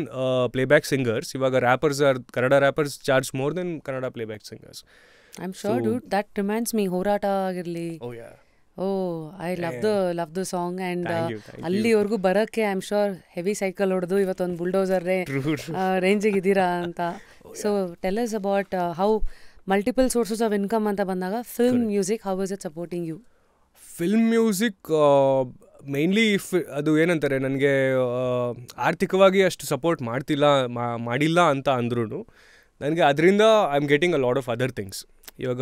S2: playback singers, ಇವಾಗ rappers Kannada rappers charge more than Kannada playback singers.
S1: I am sure dude, that reminds me, ಹೋರಾಟ ಆಗಿರಲಿ, I love the song. And ಅಲ್ಲಿವರೆಗೂ ಬರೋಕ್ಕೆ I am sure heavy cycle ಹೊಡೆದು ಇವತ್ತೊಂದು ಬುಲ್ಡೋಸರ್ರೇ ರೇಂಜಿಗೆ ಇದ್ದೀರಾ ಅಂತ. So tell us about how multiple sources of income ಅಂತ ಬಂದಾಗ film music, how is it supporting you?
S2: Film music mainly if ಅದು ಏನಂತಾರೆ ನನಗೆ ಆರ್ಥಿಕವಾಗಿ ಅಷ್ಟು ಸಪೋರ್ಟ್ ಮಾಡಿಲ್ಲ ಅಂತ ಅಂದ್ರೂ ನನಗೆ ಅದರಿಂದ I am getting a lot of other things. ಇವಾಗ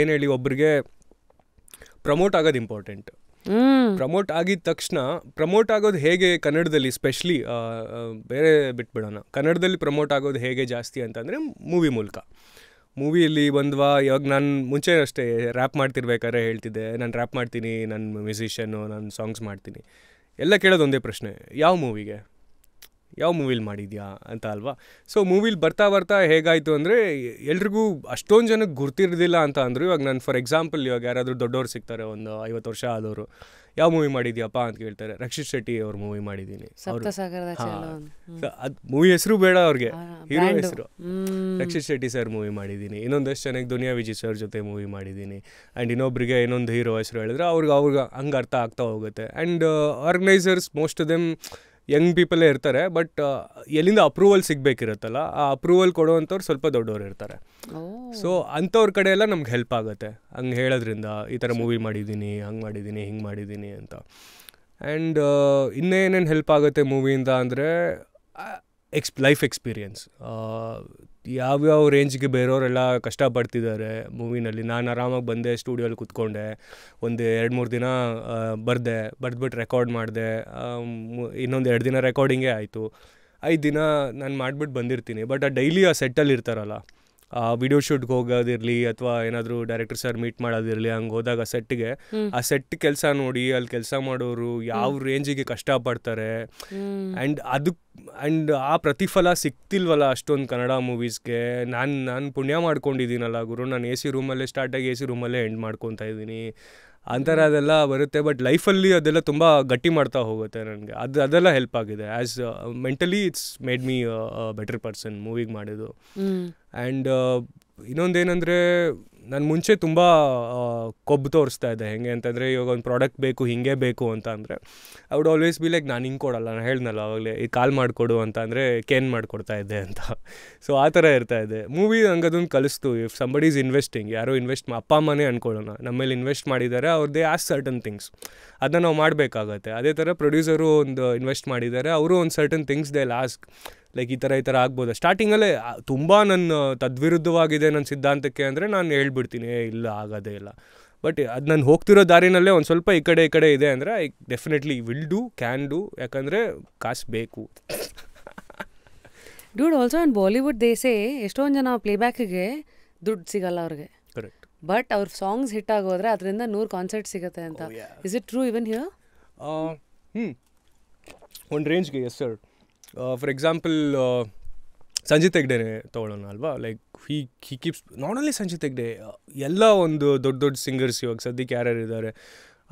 S2: ಏನು ಹೇಳಿ, ಒಬ್ರಿಗೆ ಪ್ರಮೋಟ್ ಆಗೋದು ಇಂಪಾರ್ಟೆಂಟ್. ಪ್ರಮೋಟ್ ಆಗಿದ ತಕ್ಷಣ ಪ್ರಮೋಟ್ ಆಗೋದು ಹೇಗೆ ಕನ್ನಡದಲ್ಲಿ ಸ್ಪೆಷಲಿ ಬೇರೆ ಬಿಟ್ಬಿಡೋಣ, ಕನ್ನಡದಲ್ಲಿ ಪ್ರಮೋಟ್ ಆಗೋದು ಹೇಗೆ ಜಾಸ್ತಿ ಅಂತಂದರೆ ಮೂವಿ ಮೂಲಕ. ಮೂವಿಯಲ್ಲಿ ಇವಾಗ ನಾನು ಮುಂಚೆ ಅಷ್ಟೇ ರ್ಯಾಪ್ ಮಾಡ್ತಿರ್ಬೇಕಾದ್ರೆ ಹೇಳ್ತಿದ್ದೆ, ನಾನು ರ್ಯಾಪ್ ಮಾಡ್ತೀನಿ, ನಾನು ಮ್ಯೂಸಿಷಿಯನ್ನು, ನಾನು ಸಾಂಗ್ಸ್ ಮಾಡ್ತೀನಿ. ಎಲ್ಲ ಕೇಳೋದು ಒಂದೇ ಪ್ರಶ್ನೆ, ಯಾವ ಮೂವಿಲಿ ಮಾಡಿದ್ಯಾ ಅಂತ ಅಲ್ವಾ. ಸೊ ಮೂವಿಲಿ ಬರ್ತಾ ಹೇಗಾಯಿತು ಅಂದರೆ ಎಲ್ರಿಗೂ ಅಷ್ಟೊಂದು ಜನಕ್ಕೆ ಗುರ್ತಿರೋದಿಲ್ಲ ಅಂತ ಅಂದರು. ಇವಾಗ ನಾನು ಫಾರ್ ಎಕ್ಸಾಂಪಲ್ ಇವಾಗ ಯಾರಾದರೂ ದೊಡ್ಡವ್ರು ಸಿಗ್ತಾರೆ, ಒಂದು 50 ವರ್ಷ ಆದವರು, ಯಾವ ಮೂವಿ ಮಾಡಿದ್ಯಪ್ಪ ಅಂತ ಕೇಳ್ತಾರೆ. ರಕ್ಷಿತ್ ಶೆಟ್ಟಿ ಅವ್ರ ಮೂವಿ ಮಾಡಿದ್ದೀನಿ. ಅದು ಮೂವಿ ಹೆಸರು ಬೇಡ ಅವ್ರಿಗೆ, ಹೀರೋ ಹೆಸರು ರಕ್ಷಿತ್ ಶೆಟ್ಟಿ ಸರ್ ಮೂವಿ ಮಾಡಿದ್ದೀನಿ. ಇನ್ನೊಂದಷ್ಟು ಜನಕ್ಕೆ ದುನಿಯಾ ವಿಜಯ್ ಸರ್ ಜೊತೆ ಮೂವಿ ಮಾಡಿದ್ದೀನಿ. ಆ್ಯಂಡ್ ಇನ್ನೊಬ್ರಿಗೆ ಇನ್ನೊಂದು ಹೀರೋ ಹೆಸರು ಹೇಳಿದ್ರೆ ಅವ್ರಿಗೆ ಹಂಗೆ ಅರ್ಥ ಆಗ್ತಾ ಹೋಗುತ್ತೆ. And organisers most of them young ಪೀಪಲೇ ಇರ್ತಾರೆ, ಬಟ್ ಎಲ್ಲಿಂದ ಅಪ್ರೂವಲ್ ಸಿಗಬೇಕಿರುತ್ತಲ್ಲ, ಆ ಅಪ್ರೂವಲ್ ಕೊಡುವಂಥವ್ರು ಸ್ವಲ್ಪ ದೊಡ್ಡವ್ರು ಇರ್ತಾರೆ. ಸೊ ಅಂಥವ್ರ ಕಡೆ ಎಲ್ಲ ನಮ್ಗೆ ಹೆಲ್ಪ್ ಆಗುತ್ತೆ ಹಂಗೆ ಹೇಳೋದ್ರಿಂದ, ಈ ಥರ ಮೂವಿ ಮಾಡಿದ್ದೀನಿ, ಹಂಗೆ ಮಾಡಿದ್ದೀನಿ, ಹಿಂಗೆ ಮಾಡಿದ್ದೀನಿ ಅಂತ. ಆ್ಯಂಡ್ ಇನ್ನೇನೇನು ಹೆಲ್ಪ್ ಆಗುತ್ತೆ ಮೂವಿಯಿಂದ ಅಂದರೆ ಲೈಫ್ ಎಕ್ಸ್ಪೀರಿಯನ್ಸ್. ಯಾವ್ಯಾವ ರೇಂಜ್ಗೆ ಬೇರೆಯವರೆಲ್ಲ ಕಷ್ಟಪಡ್ತಿದ್ದಾರೆ ಮೂವಿನಲ್ಲಿ. ನಾನು ಆರಾಮಾಗಿ ಬಂದೆ, ಸ್ಟುಡಿಯೋಲಿ ಕೂತ್ಕೊಂಡೆ, ಒಂದು 2-3 ದಿನ ಬರೆದ್ಬಿಟ್ಟು ರೆಕಾರ್ಡ್ ಮಾಡಿದೆ. ಇನ್ನೊಂದು 2 ದಿನ ರೆಕಾರ್ಡಿಂಗೇ ಆಯಿತು. 5 ದಿನ ನಾನು ಮಾಡಿಬಿಟ್ಟು ಬಂದಿರ್ತೀನಿ. ಬಟ್ ಡೈಲಿ ಆ ಸೆಟ್ಟಲ್ಲಿ ಇರ್ತಾರಲ್ಲ, ವಿಡಿಯೋ ಶೂಟ್ಗೆ ಹೋಗೋದಿರಲಿ ಅಥವಾ ಏನಾದರೂ ಡೈರೆಕ್ಟರ್ ಸರ್ ಮೀಟ್ ಮಾಡೋದಿರಲಿ, ಹಂಗೆ ಹೋದಾಗ ಸೆಟ್ಗೆ ಆ ಸೆಟ್ ಕೆಲಸ ನೋಡಿ, ಅಲ್ಲಿ ಕೆಲಸ ಮಾಡೋರು ಯಾವ ರೇಂಜಿಗೆ ಕಷ್ಟಪಡ್ತಾರೆ. ಆ್ಯಂಡ್ ಆ ಪ್ರತಿಫಲ ಸಿಗ್ತಿಲ್ವಲ್ಲ ಅಷ್ಟೊಂದು ಕನ್ನಡ ಮೂವೀಸ್ಗೆ. ನಾನು ಪುಣ್ಯ ಮಾಡ್ಕೊಂಡಿದ್ದೀನಲ್ಲ ಗುರು, ನಾನು AC ರೂಮಲ್ಲೇ ಸ್ಟಾರ್ಟಾಗಿ AC ರೂಮಲ್ಲೇ ಎಂಡ್ ಮಾಡ್ಕೊತಾ ಇದ್ದೀನಿ. ಅಂತರ ಅದೆಲ್ಲ ಬರುತ್ತೆ. ಬಟ್ ಲೈಫಲ್ಲಿ ಅದೆಲ್ಲ ತುಂಬ ಗಟ್ಟಿ ಮಾಡ್ತಾ ಹೋಗುತ್ತೆ ನನಗೆ. ಅದೆಲ್ಲ ಹೆಲ್ಪ್ ಆಗಿದೆ. As mentally it's made me better person ಮೂವಿಗೆ ಮಾಡೋದು. ಆ್ಯಂಡ್ ಇನ್ನೊಂದೇನೆಂದರೆ, ನಾನು ಮುಂಚೆ ತುಂಬ ಕೊಬ್ಬು ತೋರಿಸ್ತಾ ಇದ್ದೆ. ಹೆಂಗೆ ಅಂತಂದರೆ, ಇವಾಗ ಒಂದು ಪ್ರಾಡಕ್ಟ್ ಬೇಕು, ಹಿಂಗೆ ಬೇಕು ಅಂತ ಅಂದರೆ I would always be like, ನಾನು ಹಿಂಗೆ ಕೊಡಲ್ಲ, ನಾನು ಹೇಳ್ದಲ್ಲ ಅವಾಗಲೇ, ಈ ಕಾಲ್ ಮಾಡಿಕೊಡು ಅಂತ ಅಂದರೆ ಕೇನ್ ಮಾಡಿಕೊಡ್ತಾ ಇದ್ದೆ ಅಂತ. ಸೊ ಆ ಥರ ಇರ್ತಾ ಇದೆ. ಮೂವಿ ಹಂಗೆ ಅದನ್ನು ಕಲಿಸ್ತು. ಇಫ್ ಸಂಬಡಿ ಈಸ್ ಇನ್ವೆಸ್ಟಿಂಗ್, ಯಾರೋ ಅಪ್ಪ ಅಮ್ಮನೇ ಅಂದ್ಕೊಳ್ಳೋಣ, ನಮ್ಮಲ್ಲಿ ಇನ್ವೆಸ್ಟ್ ಮಾಡಿದ್ದಾರೆ, ಅವ್ರದ್ದೇ ಆಸ್ ಸರ್ಟನ್ ಥಿಂಗ್ಸ್, ಅದನ್ನ ನಾವು ಮಾಡಬೇಕಾಗತ್ತೆ. ಅದೇ ಥರ ಪ್ರೊಡ್ಯೂಸರು ಒಂದು ಇನ್ವೆಸ್ಟ್ ಮಾಡಿದ್ದಾರೆ, ಅವರು ಒಂದು ಸರ್ಟನ್ ಥಿಂಗ್ಸ್ ದೇ ಲಾಸ್ಕ್ ಲೈಕ್ ಈ ಥರ ಆಗ್ಬೋದು. ಸ್ಟಾರ್ಟಿಂಗಲ್ಲೇ ತುಂಬ ನನ್ನ ತದ್ವಿರುದ್ಧವಾಗಿದೆ ನನ್ನ ಸಿದ್ಧಾಂತಕ್ಕೆ ಅಂದರೆ ನಾನು ಹೇಳ್ಬಿಡ್ತೀನಿ, ಇಲ್ಲ ಆಗೋದೇ ಇಲ್ಲ. ಬಟ್ ಅದು ನಾನು ಹೋಗ್ತಿರೋ ದಾರಿನಲ್ಲೇ ಒಂದು ಸ್ವಲ್ಪ ಈ ಕಡೆ ಇದೆ ಅಂದರೆ ಐ ಡೆಫಿನೆಟ್ಲಿ ಕ್ಯಾನ್ ಡೂ, ಯಾಕಂದರೆ ಕಾಸು ಬೇಕು.
S1: ಡೂಡ್ ಆಲ್ಸೋ ಇನ್ ಬಾಲಿವುಡ್ ದೇಸೆ ಎಷ್ಟೊಂದು ಜನ ಪ್ಲೇಬ್ಯಾಕಿಗೆ ದುಡ್ಡು ಸಿಗಲ್ಲ ಅವ್ರಿಗೆ.
S2: ಕರೆಕ್ಟ್.
S1: ಬಟ್ ಅವ್ರ ಸಾಂಗ್ಸ್ ಹಿಟ್ ಆಗೋದ್ರೆ ಅದರಿಂದ 100 ಕಾನ್ಸರ್ಟ್ ಸಿಗುತ್ತೆ ಅಂತ. Is it true even here?
S2: ಒಂದು ರೇಂಜ್ಗೆ yes sir. For example Sanjith ಹೆಗ್ಡೆನೇ ತೊಗೊಳ್ಳೋಣ ಅಲ್ವಾ. Like he keeps not only Sanjith Hegde, ಎಲ್ಲ ಒಂದು ದೊಡ್ಡ ಸಿಂಗರ್ಸ್ ಇವಾಗ ಸದ್ಯಕ್ಕೆ ಯಾರ್ಯಾರು ಇದ್ದಾರೆ,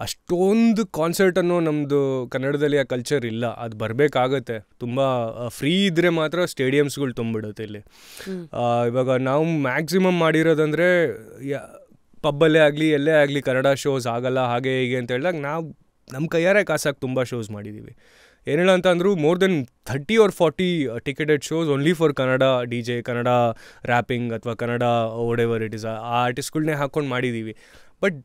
S2: ಅಷ್ಟೊಂದು ಕಾನ್ಸರ್ಟನ್ನು ನಮ್ಮದು ಕನ್ನಡದಲ್ಲಿ ಆ ಕಲ್ಚರ್ ಇಲ್ಲ. ಅದು ಬರಬೇಕಾಗತ್ತೆ. ತುಂಬ ಫ್ರೀ ಇದ್ದರೆ ಮಾತ್ರ ಸ್ಟೇಡಿಯಮ್ಸ್ಗಳು ತುಂಬಿಡುತ್ತೆ ಇಲ್ಲಿ. ಇವಾಗ ನಾವು ಮ್ಯಾಕ್ಸಿಮಮ್ ಮಾಡಿರೋದಂದರೆ ಪಬ್ಬಲ್ಲೇ ಆಗಲಿ ಎಲ್ಲೇ ಆಗಲಿ ಕನ್ನಡ ಶೋಸ್ ಆಗಲ್ಲ ಹಾಗೆ ಹೀಗೆ ಅಂತ ಹೇಳಿದಾಗ ನಾವು ನಮ್ಮ ಕೈಯಾರೆ ಕಾಸಾಗಿ ತುಂಬ ಶೋಸ್ ಮಾಡಿದ್ದೀವಿ. ಏನಿಲ್ಲ ಅಂತ ಅಂದರೂ more than 30 or 40 ticketed shows only for Kannada DJ, Kannada rapping ಅಥವಾ ಕನ್ನಡ ವಾಟೆವರ್ ಇಟ್ ಇಸ್, ಆ ಆರ್ಟಿಸ್ಟ್ಗಳನ್ನೇ ಹಾಕ್ಕೊಂಡು ಮಾಡಿದ್ದೀವಿ. ಬಟ್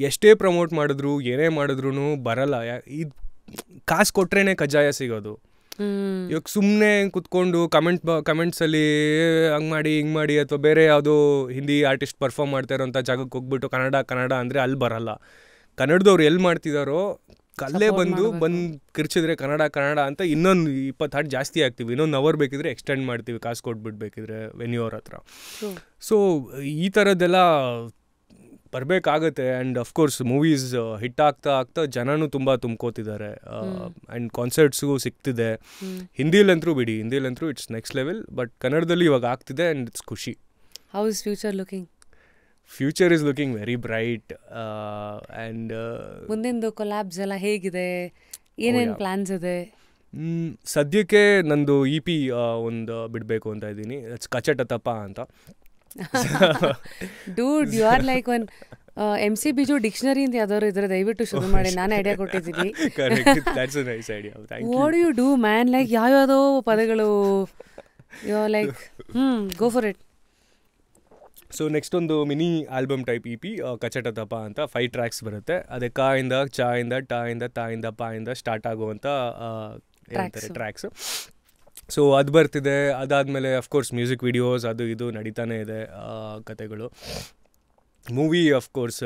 S2: ಎಷ್ಟೇ ಪ್ರಮೋಟ್ ಮಾಡಿದ್ರು ಏನೇ ಮಾಡಿದ್ರು ಬರಲ್ಲ. ಇದು ಕಾಸು ಕೊಟ್ರೇ ಕಜ್ಜಾಯ ಸಿಗೋದು. ಇವಾಗ ಸುಮ್ಮನೆ ಕುತ್ಕೊಂಡು ಕಮೆಂಟ್ಸಲ್ಲಿ ಹಂಗೆ ಮಾಡಿ ಹಿಂಗೆ ಮಾಡಿ ಅಥವಾ ಬೇರೆ ಯಾವುದೋ ಹಿಂದಿ ಆರ್ಟಿಸ್ಟ್ ಪರ್ಫಾರ್ಮ್ ಮಾಡ್ತಾ ಇರೋಂಥ ಜಾಗಕ್ಕೆ ಹೋಗ್ಬಿಟ್ಟು ಕನ್ನಡ ಅಂದರೆ ಅಲ್ಲಿ ಬರಲ್ಲ. ಕನ್ನಡದವ್ರು ಎಲ್ಲಿ ಮಾಡ್ತಿದ್ದಾರೋ ಅಲ್ಲೇ ಬಂದು ಕಿರ್ಚಿದ್ರೆ ಕನ್ನಡ ಅಂತ ಇನ್ನೊಂದು 20 ಹಾಡು ಜಾಸ್ತಿ ಆಗ್ತೀವಿ. ಇನ್ನೊಂದು ಅವರ್ ಬೇಕಿದ್ರೆ ಎಕ್ಸ್ಟೆಂಡ್ ಮಾಡ್ತೀವಿ ಕಾಸು ಕೊಟ್ಬಿಡ್ಬೇಕಿದ್ರೆ ವೆನ್ಯೂವ್ರ ಹತ್ರ. ಸೊ ಈ ಥರದ್ದೆಲ್ಲ ಬರಬೇಕಾಗತ್ತೆ. ಆ್ಯಂಡ್ ಅಫ್ಕೋರ್ಸ್ ಮೂವೀಸ್ ಹಿಟ್ ಆಗ್ತಾ ಜನನೂ ತುಂಬ ತುಂಬ್ಕೋತಿದ್ದಾರೆ. ಆ್ಯಂಡ್ ಕಾನ್ಸರ್ಟ್ಸ್ಗೂ ಸಿಗ್ತಿದೆ. ಹಿಂದಿಲಂತರೂ ಬಿಡಿ, ಹಿಂದಿಲಂತರೂ ಇಟ್ಸ್ ನೆಕ್ಸ್ಟ್ ಲೆವೆಲ್. ಬಟ್ ಕನ್ನಡದಲ್ಲಿ ಇವಾಗ ಆಗ್ತಿದೆ ಆ್ಯಂಡ್ ಇಟ್ಸ್ ಖುಷಿ.
S1: How is future looking?
S2: Future is looking very bright. And
S1: ಮುಂದಿಂದು ಕೊಲ್ಯಾಬ್ಸ್ ಎಲ್ಲ ಹೇಗಿದೆ? ಏನೇನು ಪ್ಲ್ಯಾನ್ಸ್ ಇದೆ?
S2: ಸದ್ಯಕ್ಕೆ ನಂದು EP ಒಂದು ಬಿಡಬೇಕು ಅಂತ ಇದ್ದೀನಿ. ಕಚಟತಪ್ಪ ಅಂತ.
S1: Dude you are like one MC Biju dictionary ಅಂತ ಯಾವ್ದಾದ್ರು ಇದ್ರೆ ದಯವಿಟ್ಟು ಶುರು ಮಾಡಿ. ನಾನು ಐಡಿಯಾ ಕೊಟ್ಟಿದ್ದೀನಿ. What you do man? Like ಯಾವ್ಯಾವುದೋ ಪದಗಳು like go for it.
S2: So next ಒಂದು mini album type EP Kachatatapa ಅಂತ 5 ಟ್ರ್ಯಾಕ್ಸ್ ಬರುತ್ತೆ. ಅದೇ ಕಾಯಿಂದ ಚಾಯಿಂದ ಟಾಯಿಂದ ತಾಯಿಂದ ಪಾಯಿಂದ ಸ್ಟಾರ್ಟ್ ಆಗುವಂಥ ಟ್ರ್ಯಾಕ್ಸ್. ಸೊ ಅದು ಬರ್ತಿದೆ. ಅದಾದಮೇಲೆ ಅಫ್ಕೋರ್ಸ್ ಮ್ಯೂಸಿಕ್ ವಿಡಿಯೋಸ್ ಅದು ಇದು ನಡೀತಾನೆ ಇದೆ ಕತೆಗಳು. ಮೂವಿ ಅಫ್ಕೋರ್ಸ್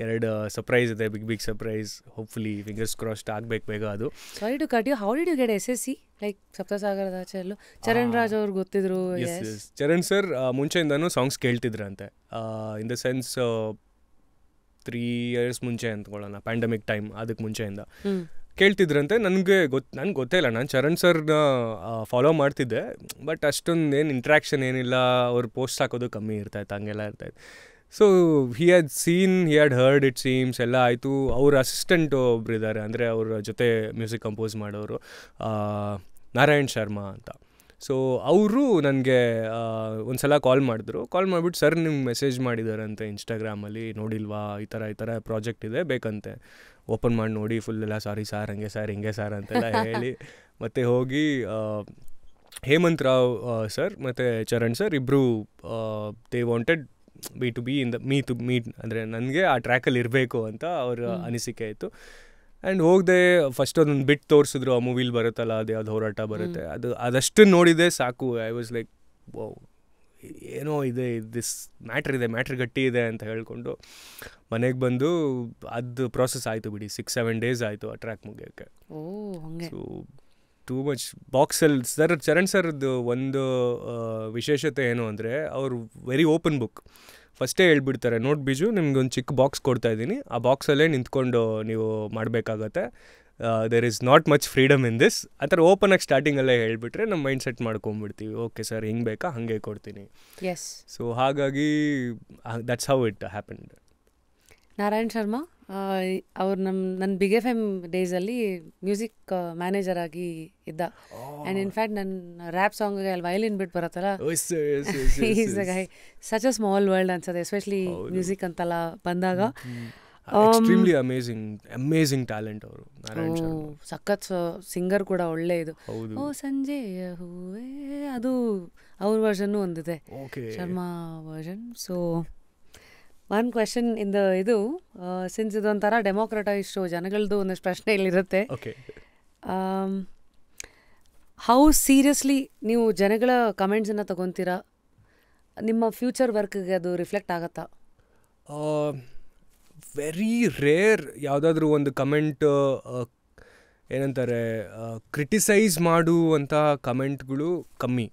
S2: 2 ಸರ್ಪ್ರೈಸ್ ಇದೆ, big surprise. Hopefully fingers crossed ಆಗಬೇಕು ಬೇಗ ಅದು.
S1: Sorry to cut you, how did you get SSC? Like ಸಪ್ತಸಾಗರದ ಚೆಲ್ಲು ಚರಣ್ ರಾಜ್ ಅವ್ರು ಗೊತ್ತಿದ್ರು.
S2: ಚರಣ್ ಸರ್ ಮುಂಚೆಯಿಂದನೂ ಸಾಂಗ್ಸ್ ಕೇಳ್ತಿದ್ರಂತೆ. ಇನ್ ದ ಸೆನ್ಸ್ 3 years ಮುಂಚೆ ಅಂದ್ಕೊಳ್ಳೋಣ, ಪ್ಯಾಂಡಮಿಕ್ ಟೈಮ್ ಅದಕ್ಕೆ ಮುಂಚೆಯಿಂದ ಕೇಳ್ತಿದ್ರಂತೆ. ನನಗೆ ಗೊತ್ತೇ ಇಲ್ಲ. ನಾನು ಚರಣ್ ಸರ್ನ ಫಾಲೋ ಮಾಡ್ತಿದ್ದೆ, ಬಟ್ ಅಷ್ಟೊಂದು ಏನು ಇಂಟ್ರ್ಯಾಕ್ಷನ್ ಏನಿಲ್ಲ. ಅವ್ರು ಪೋಸ್ಟ್ ಹಾಕೋದು ಕಮ್ಮಿ ಇರ್ತಾಯಿತ್ತು, ಹಂಗೆಲ್ಲ ಇರ್ತಾಯಿತ್ತು. So he had heard it seems ಎಲ್ಲ ಆಯಿತು. ಅವ್ರ ಅಸಿಸ್ಟೆಂಟ್ ಒಬ್ರು ಇದ್ದಾರೆ, ಅಂದರೆ ಅವ್ರ ಜೊತೆ ಮ್ಯೂಸಿಕ್ ಕಂಪೋಸ್ ಮಾಡೋರು, ನಾರಾಯಣ್ ಶರ್ಮಾ ಅಂತ. ಸೊ ಅವರು ನನಗೆ ಒಂದು ಸಲ ಕಾಲ್ ಮಾಡಿಬಿಟ್ಟು ಸರ್ ನಿಮ್ಗೆ ಮೆಸೇಜ್ ಮಾಡಿದಾರಂತೆ ಇನ್ಸ್ಟಾಗ್ರಾಮಲ್ಲಿ, ನೋಡಿಲ್ವಾ, ಈ ಥರ ಪ್ರಾಜೆಕ್ಟ್ ಇದೆ ಬೇಕಂತೆ, ಓಪನ್ ಮಾಡಿ ನೋಡಿ ಫುಲ್ ಎಲ್ಲ ಸಾರಿ ಸಾರ್ ಹಂಗೆ ಸಾರ್ ಹಿಂಗೆ ಸಾರ್ ಅಂತೆಲ್ಲ ಹೇಳಿ ಮತ್ತು ಹೋಗಿ ಹೇಮಂತ್ ರಾವ್ ಸರ್ ಮತ್ತು ಚರಣ್ ಸರ್ ಇಬ್ಬರು they wanted to be in the meet ಅಂದರೆ ನನಗೆ ಆ ಟ್ರ್ಯಾಕಲ್ಲಿ ಇರಬೇಕು ಅಂತ ಅವ್ರ ಅನಿಸಿಕೆ ಇತ್ತು. ಆ್ಯಂಡ್ ಹೋಗದೆ ಫಸ್ಟ್ ಅದೊಂದು ಬಿಟ್ ತೋರಿಸಿದ್ರು, ಆ ಮೂವಿಲಿ ಬರುತ್ತಲ್ಲ ಅದು ಯಾವ್ದು ಹೋರಾಟ ಬರುತ್ತೆ, ಅದಷ್ಟು ನೋಡಿದೆ ಸಾಕು. ಐ ವಾಸ್ ಲೈಕ್ ವಾವ್, ಏನೋ ಇದೆ, ಮ್ಯಾಟ್ರ್ ಗಟ್ಟಿ ಇದೆ ಅಂತ ಹೇಳ್ಕೊಂಡು ಮನೆಗೆ ಬಂದು ಅದು ಪ್ರಾಸೆಸ್ ಆಯಿತು ಬಿಡಿ. 6-7 days ಆಯಿತು ಆ ಟ್ರ್ಯಾಕ್ ಮುಗಿಯೋಕ್ಕೆ. ಸೊ ಟೂ ಮಚ್ ಬಾಕ್ಸಲ್ಲಿ ಚರಣ್ ಸರ್ದು ಒಂದು ವಿಶೇಷತೆ ಏನು ಅಂದರೆ ಅವರು ವೆರಿ ಓಪನ್ ಬುಕ್. ಫಸ್ಟೇ ಹೇಳ್ಬಿಡ್ತಾರೆ, ನೋಡಿ ಬಿಜು ನಿಮ್ಗೊಂದು ಚಿಕ್ಕ ಬಾಕ್ಸ್ ಕೊಡ್ತಾಯಿದ್ದೀನಿ, ಆ ಬಾಕ್ಸಲ್ಲೇ ನಿಂತ್ಕೊಂಡು ನೀವು ಮಾಡಬೇಕಾಗತ್ತೆ, there is not much freedom in this. ಆ ಥರ ಓಪನಾಗಿ ಸ್ಟಾರ್ಟಿಂಗಲ್ಲೇ ಹೇಳಿಬಿಟ್ರೆ ನಮ್ಮ ಮೈಂಡ್ ಸೆಟ್ ಮಾಡ್ಕೊಂಬಿಡ್ತೀವಿ. ಓಕೆ ಸರ್ ಹಿಂಗೆ ಬೇಕಾ ಹಾಗೆ ಕೊಡ್ತೀನಿ. ಸೊ ಹಾಗಾಗಿ that's how it happened.
S1: Narayan Sharma ಅವ್ರು ನನ್ನ ಬಿಗ್ FM ಡೇಸಲ್ಲಿ ಮ್ಯೂಸಿಕ್ ಮ್ಯಾನೇಜರ್ ಆಗಿ ಇದ್ದ. ಆ್ಯಂಡ್ ಇನ್ಫ್ಯಾಕ್ಟ್ ನನ್ನ ರ್ಯಾಪ್ ಸಾಂಗ್ಗೆ ಅಲ್ಲಿ ವಯಲಿನ್ ಬಿಟ್ಟು ಬರುತ್ತಲ್ಲ, is a guy, such a small world ಅನ್ಸುತ್ತೆ, ಎಸ್ಪೆಷಲಿ ಮ್ಯೂಸಿಕ್ ಅಂತೆಲ್ಲ ಬಂದಾಗ.
S2: ಎಕ್ಸ್ಟ್ರೀಮ್ಲಿ ಅಮೇಝಿಂಗ್ ಟ್ಯಾಲೆಂಟ್ ಅವರು, ನಾರಾಯಣ್ ಶರ್ಮಾ.
S1: ಸಖತ್ ಸಿಂಗರ್ ಕೂಡ ಒಳ್ಳೆ ಇದು. ಓ ಸಂಜೆಯ ಹೂವೇ ಅದು ಅವ್ರ ವರ್ಷನ್ನು ಒಂದಿದೆ, Sharma version. So one question in the ಇದು, ಸಿನ್ಸ್ ಇದೊಂಥರ ಡೆಮೋಕ್ರಟೈಸ್ ಶೋ, ಜನಗಳದ್ದು ಒಂದಷ್ಟು ಪ್ರಶ್ನೆ ಇಲ್ಲಿರುತ್ತೆ. ಹೌ ಸೀರಿಯಸ್ಲಿ ನೀವು ಜನಗಳ ಕಮೆಂಟ್ಸನ್ನು ತೊಗೊತೀರಾ? ನಿಮ್ಮ ಫ್ಯೂಚರ್ ವರ್ಕ್ಗೆ ಅದು ರಿಫ್ಲೆಕ್ಟ್ ಆಗತ್ತಾ?
S2: ವೆರಿ ರೇರ್ ಯಾವುದಾದ್ರೂ ಒಂದು ಕಮೆಂಟ್ ಏನಂತಾರೆ ಕ್ರಿಟಿಸೈಸ್ ಮಾಡುವಂಥ ಕಮೆಂಟ್ಗಳು ಕಮ್ಮಿ.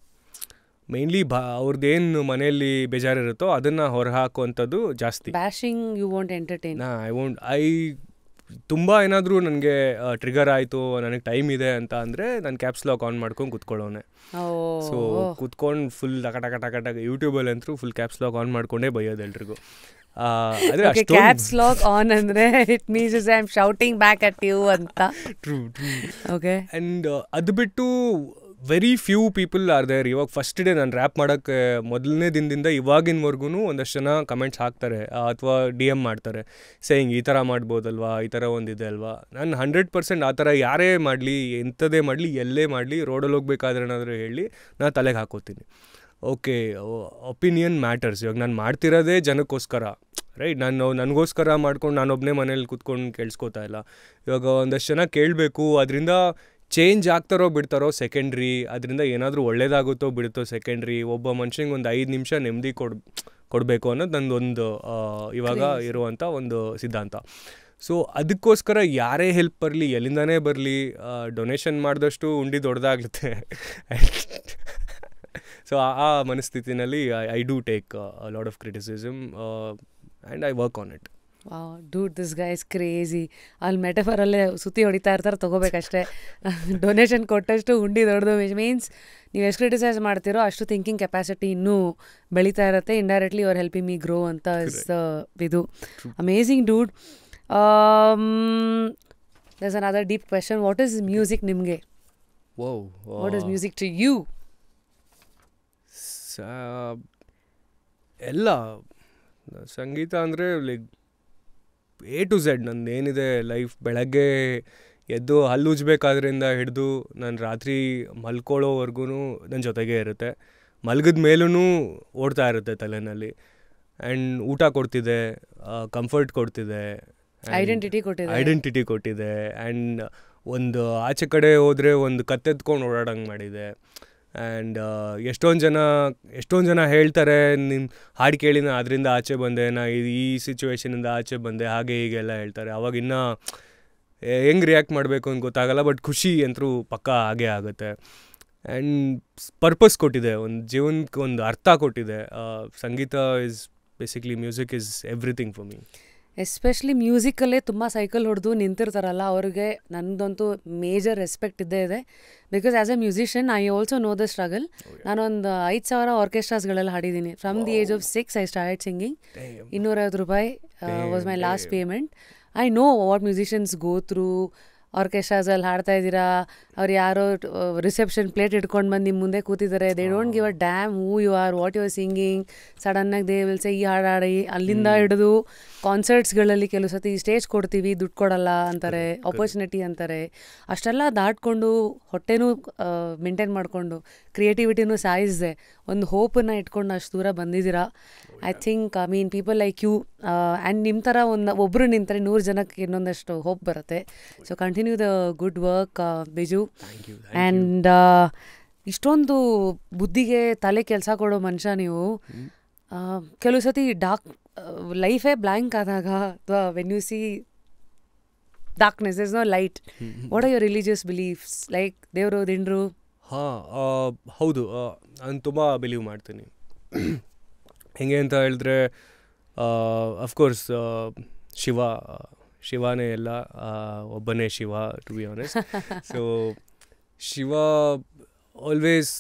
S2: ಮೇನ್ಲಿ ಅವ್ರದ್ದೇನು ಮನೆಯಲ್ಲಿ ಬೇಜಾರಿರುತ್ತೋ ಅದನ್ನು ಹೊರಹಾಕುವಂಥದ್ದು ಜಾಸ್ತಿ.
S1: ಬ್ಯಾಶಿಂಗ್ ಯು ವಾಂಟ್ ಎಂಟರ್ಟೈನ್.
S2: ತುಂಬ ಏನಾದರೂ ನನಗೆ ಟ್ರಿಗರ್ ಆಯಿತು, ನನಗೆ ಟೈಮ್ ಇದೆ ಅಂತ ಅಂದರೆ ನಾನು ಕ್ಯಾಪ್ಸ್ ಲಾಕ್ ಆನ್ ಮಾಡ್ಕೊಂಡು ಕೂತ್ಕೊಳ್ಳೋನೆ. ಸೊ ಕೂತ್ಕೊಂಡು ಫುಲ್ ಟಕ ಯೂಟ್ಯೂಬಲ್ಲಿ ಅಂತೂ ಫುಲ್ ಕ್ಯಾಪ್ಸ್ ಲಾಕ್ ಆನ್ ಮಾಡ್ಕೊಂಡೇ ಬೈಯೋದು ಎಲ್ರಿಗೂ.
S1: ಕ್ಯಾಪ್ಸ್ ಲಾಕ್ ಆನ್ ಅಂದರೆ it means I am shouting back at you ಅಂತ.
S2: ಟ್ರೂ.
S1: ಓಕೆ.
S2: ಆ್ಯಂಡ್ ಅದು ಬಿಟ್ಟು very few people are there. ಇವಾಗ ಫಸ್ಟ್ ಡೇ ನಾನು ರ್ಯಾಪ್ ಮಾಡೋಕ್ಕೆ ಮೊದಲನೇ ದಿನದಿಂದ ಇವಾಗಿನವರೆಗೂ ಒಂದಷ್ಟು ಜನ ಕಮೆಂಟ್ಸ್ ಹಾಕ್ತಾರೆ ಅಥವಾ DM ಮಾಡ್ತಾರೆ, ಸೇಯಿಂಗ್ ಈ ಥರ ಮಾಡ್ಬೋದಲ್ವಾ, ಈ ಥರ ಒಂದಿದೆ ಅಲ್ವಾ. ನಾನು 100% ಆ ಥರ ಯಾರೇ ಮಾಡಲಿ, ಎಂಥದೇ ಮಾಡಲಿ, ಎಲ್ಲೇ ಮಾಡಲಿ, ರೋಡಲ್ಲಿ ಹೋಗ್ಬೇಕಾದ್ರೆ ಏನಾದರೂ ಹೇಳಿ ನಾನು ತಲೆಗೆ ಹಾಕೋತೀನಿ. Okay, opinion matters. ಇವಾಗ ನಾನು ಮಾಡ್ತಿರೋದೇ ಜನಕ್ಕೋಸ್ಕರ, ರೈಟ್? ನನಗೋಸ್ಕರ ಮಾಡ್ಕೊಂಡು ನಾನೊಬ್ಬನೇ ಮನೇಲಿ ಕೂತ್ಕೊಂಡು ಕೇಳಿಸ್ಕೋತಾ ಇಲ್ಲ. ಇವಾಗ ಒಂದಷ್ಟು ಜನ ಕೇಳಬೇಕು, ಅದರಿಂದ ಚೇಂಜ್ ಆಗ್ತಾರೋ ಬಿಡ್ತಾರೋ ಸೆಕೆಂಡ್ರಿ, ಅದರಿಂದ ಏನಾದರೂ ಒಳ್ಳೇದಾಗುತ್ತೋ ಬಿಡುತ್ತೋ ಸೆಕೆಂಡ್ರಿ. ಒಬ್ಬ ಮನುಷ್ಯಂಗೆ ಒಂದು 5 ನಿಮಿಷ ನೆಮ್ಮದಿ ಕೊಡಬೇಕು ಅನ್ನೋದು ನಂದೊಂದು ಇವಾಗ ಇರುವಂಥ ಒಂದು ಸಿದ್ಧಾಂತ. ಸೊ ಅದಕ್ಕೋಸ್ಕರ ಯಾರೇ ಹೆಲ್ಪ್ ಬರಲಿ, ಎಲ್ಲಿಂದನೇ ಬರಲಿ, ಡೊನೇಷನ್ ಮಾಡಿದಷ್ಟು ಉಂಡಿ ದೊಡ್ಡದಾಗುತ್ತೆ. ಸೊ ಆ ಮನಸ್ಥಿತಿನಲ್ಲಿ I do take a lot of criticism and I work on it.
S1: Dude, this guy is crazy. ಅಲ್ಲಿ ಮೆಟಫರಲ್ಲೇ ಸುತ್ತಿ ಹೊಡಿತಾ ಇರ್ತಾರೆ, ತೊಗೋಬೇಕಷ್ಟೇ. ಡೊನೇಷನ್ ಕೊಟ್ಟಷ್ಟು ಹುಂಡಿ ದೊಡ್ಡದು ಮೀನ್ಸ್ ನೀವು ಎಷ್ಟು ಕ್ರಿಟಿಸೈಸ್ ಮಾಡ್ತೀರೋ ಅಷ್ಟು ಥಿಂಕಿಂಗ್ ಕೆಪಾಸಿಟಿ ಇನ್ನೂ ಬೆಳೀತಾ ಇರುತ್ತೆ. Indirectly you are helping me grow ಅಂತ ಇಸ್ ಇದು. Amazing dude. There's another deep question. What is music ನಿಮಗೆ? What is music to you?
S2: ಎಲ್ಲ ಸಂಗೀತ ಅಂದರೆ ಲೈಕ್ A to Z ನಂದು ಏನಿದೆ ಲೈಫ್. ಬೆಳಗ್ಗೆ ಎದ್ದು ಹಲ್ಲು ಉಜ್ಬೇಕಾದ್ರಿಂದ ಹಿಡಿದು ನಾನು ರಾತ್ರಿ ಮಲ್ಕೊಳ್ಳೋವರೆಗೂ ನನ್ನ ಜೊತೆಗೇ ಇರುತ್ತೆ. ಮಲಗಿದ ಮೇಲೂ ಓಡ್ತಾ ಇರುತ್ತೆ ತಲೆನಲ್ಲಿ. ಆ್ಯಂಡ್ ಊಟ ಕೊಡ್ತಿದೆ, ಕಂಫರ್ಟ್ ಕೊಡ್ತಿದೆ, ಐಡೆಂಟಿಟಿ ಕೊಟ್ಟಿದೆ. ಆ್ಯಂಡ್ ಒಂದು ಆಚೆ ಕಡೆ ಹೋದರೆ ಒಂದು ಕತ್ತೆತ್ಕೊಂಡು ಓಡಾಡಂಗೆ ಮಾಡಿದೆ. ಆ್ಯಂಡ್ ಎಷ್ಟೊಂದು ಜನ ಹೇಳ್ತಾರೆ, ನಿಮ್ಮ ಹಾಡು ಕೇಳಿ ನಾ ಅದರಿಂದ ಆಚೆ ಬಂದೆ, ನಾ ಈ ಸಿಚುವೇಶನಿಂದ ಆಚೆ ಬಂದೆ, ಹಾಗೆ ಹೀಗೆಲ್ಲ ಹೇಳ್ತಾರೆ. ಅವಾಗ ಇನ್ನೂ ಹೆಂಗೆ ರಿಯಾಕ್ಟ್ ಮಾಡಬೇಕು ಅಂತ ಗೊತ್ತಾಗಲ್ಲ. ಬಟ್ ಖುಷಿ ಅಂತರೂ ಪಕ್ಕ ಹಾಗೆ ಆಗುತ್ತೆ. ಆ್ಯಂಡ್ ಪರ್ಪಸ್ ಕೊಟ್ಟಿದೆ, ಒಂದು ಜೀವನಕ್ಕೆ ಒಂದು ಅರ್ಥ ಕೊಟ್ಟಿದೆ. ಸಂಗೀತ is basically music is everything for me.
S1: Especially ಮ್ಯೂಸಿಕಲ್ಲೇ ತುಂಬ ಸೈಕಲ್ ಹೊಡೆದು ನಿಂತಿರ್ತಾರಲ್ಲ, ಅವ್ರಿಗೆ ನನ್ನದಂತೂ ಮೇಜರ್ ರೆಸ್ಪೆಕ್ಟ್ ಇದ್ದೇ ಇದೆ. Because as a musician I also know the struggle. ನಾನೊಂದು 5,000 ಆರ್ಕೆಸ್ಟ್ರಾಸ್ಗಳೆಲ್ಲ ಹಾಡಿದ್ದೀನಿ. From the age of 6 I started singing. $250 was my last payment. I know what musicians go through. ಆರ್ಕೆಸ್ಟ್ರಾಸಲ್ಲಿ ಹಾಡ್ತಾ ಇದ್ದೀರಾ, ಅವ್ರು ಯಾರೋ ರಿಸೆಪ್ಷನ್ ಪ್ಲೇಟ್ ಇಟ್ಕೊಂಡು ಬಂದು ನಿಮ್ಮ ಮುಂದೆ ಕೂತಿದ್ದಾರೆ. They don't give a damn who you are, what you are singing. ಸಡನ್ನಾಗಿ ದೇ ವಿಲ್ ಸೇ ಈ ಹಾಡಿ. ಅಲ್ಲಿಂದ ಹಿಡಿದು ಕಾನ್ಸರ್ಟ್ಸ್ಗಳಲ್ಲಿ ಕೆಲವು ಸತಿ ಸ್ಟೇಜ್ ಕೊಡ್ತೀವಿ, ದುಡ್ಡು ಕೊಡಲ್ಲ ಅಂತಾರೆ, ಆಪರ್ಚುನಿಟಿ ಅಂತಾರೆ. ಅಷ್ಟೆಲ್ಲ ದಾಟ್ಕೊಂಡು ಹೊಟ್ಟೆನೂ ಮೇಂಟೈನ್ ಮಾಡಿಕೊಂಡು ಕ್ರಿಯೇಟಿವಿಟಿನೂ ಸಾಯಿಸಿದೆ, ಒಂದು ಹೋಪನ್ನು ಇಟ್ಕೊಂಡು ಅಷ್ಟು ದೂರ ಬಂದಿದ್ದೀರಾ. I think people like you and ನಿಮ್ಮ ಥರ ಒಬ್ಬರು ನಿಂತರೆ 100 ಜನಕ್ಕೆ ಇನ್ನೊಂದಷ್ಟು ಹೋಪ್ ಬರುತ್ತೆ. So continue the good work Biju. And ಇಷ್ಟೊಂದು ಬುದ್ಧಿಗೆ ತಲೆ ಕೆಲಸ ಕೊಡೋ ಮನುಷ್ಯ ನೀವು. ಕೆಲವು ಸತಿ ಲೈಫೇ ಬ್ಲ್ಯಾಂಕ್ ಆದಾಗ, ಅಥವಾ when you see darkness, there is no light, what are your religious beliefs? Like ದೇವರು ದಿಂಡ್ರು?
S2: ಹೌದು, ನಾನು ತುಂಬ ಬಿಲೀವ್ ಮಾಡ್ತೀನಿ. ಹೆಂಗೆ ಅಂತ ಹೇಳಿದ್ರೆ, ಅಫ್ಕೋರ್ಸ್ ಶಿವನೇ ಎಲ್ಲ, ಒಬ್ಬನೇ Shiva, to be honest. So Shiva always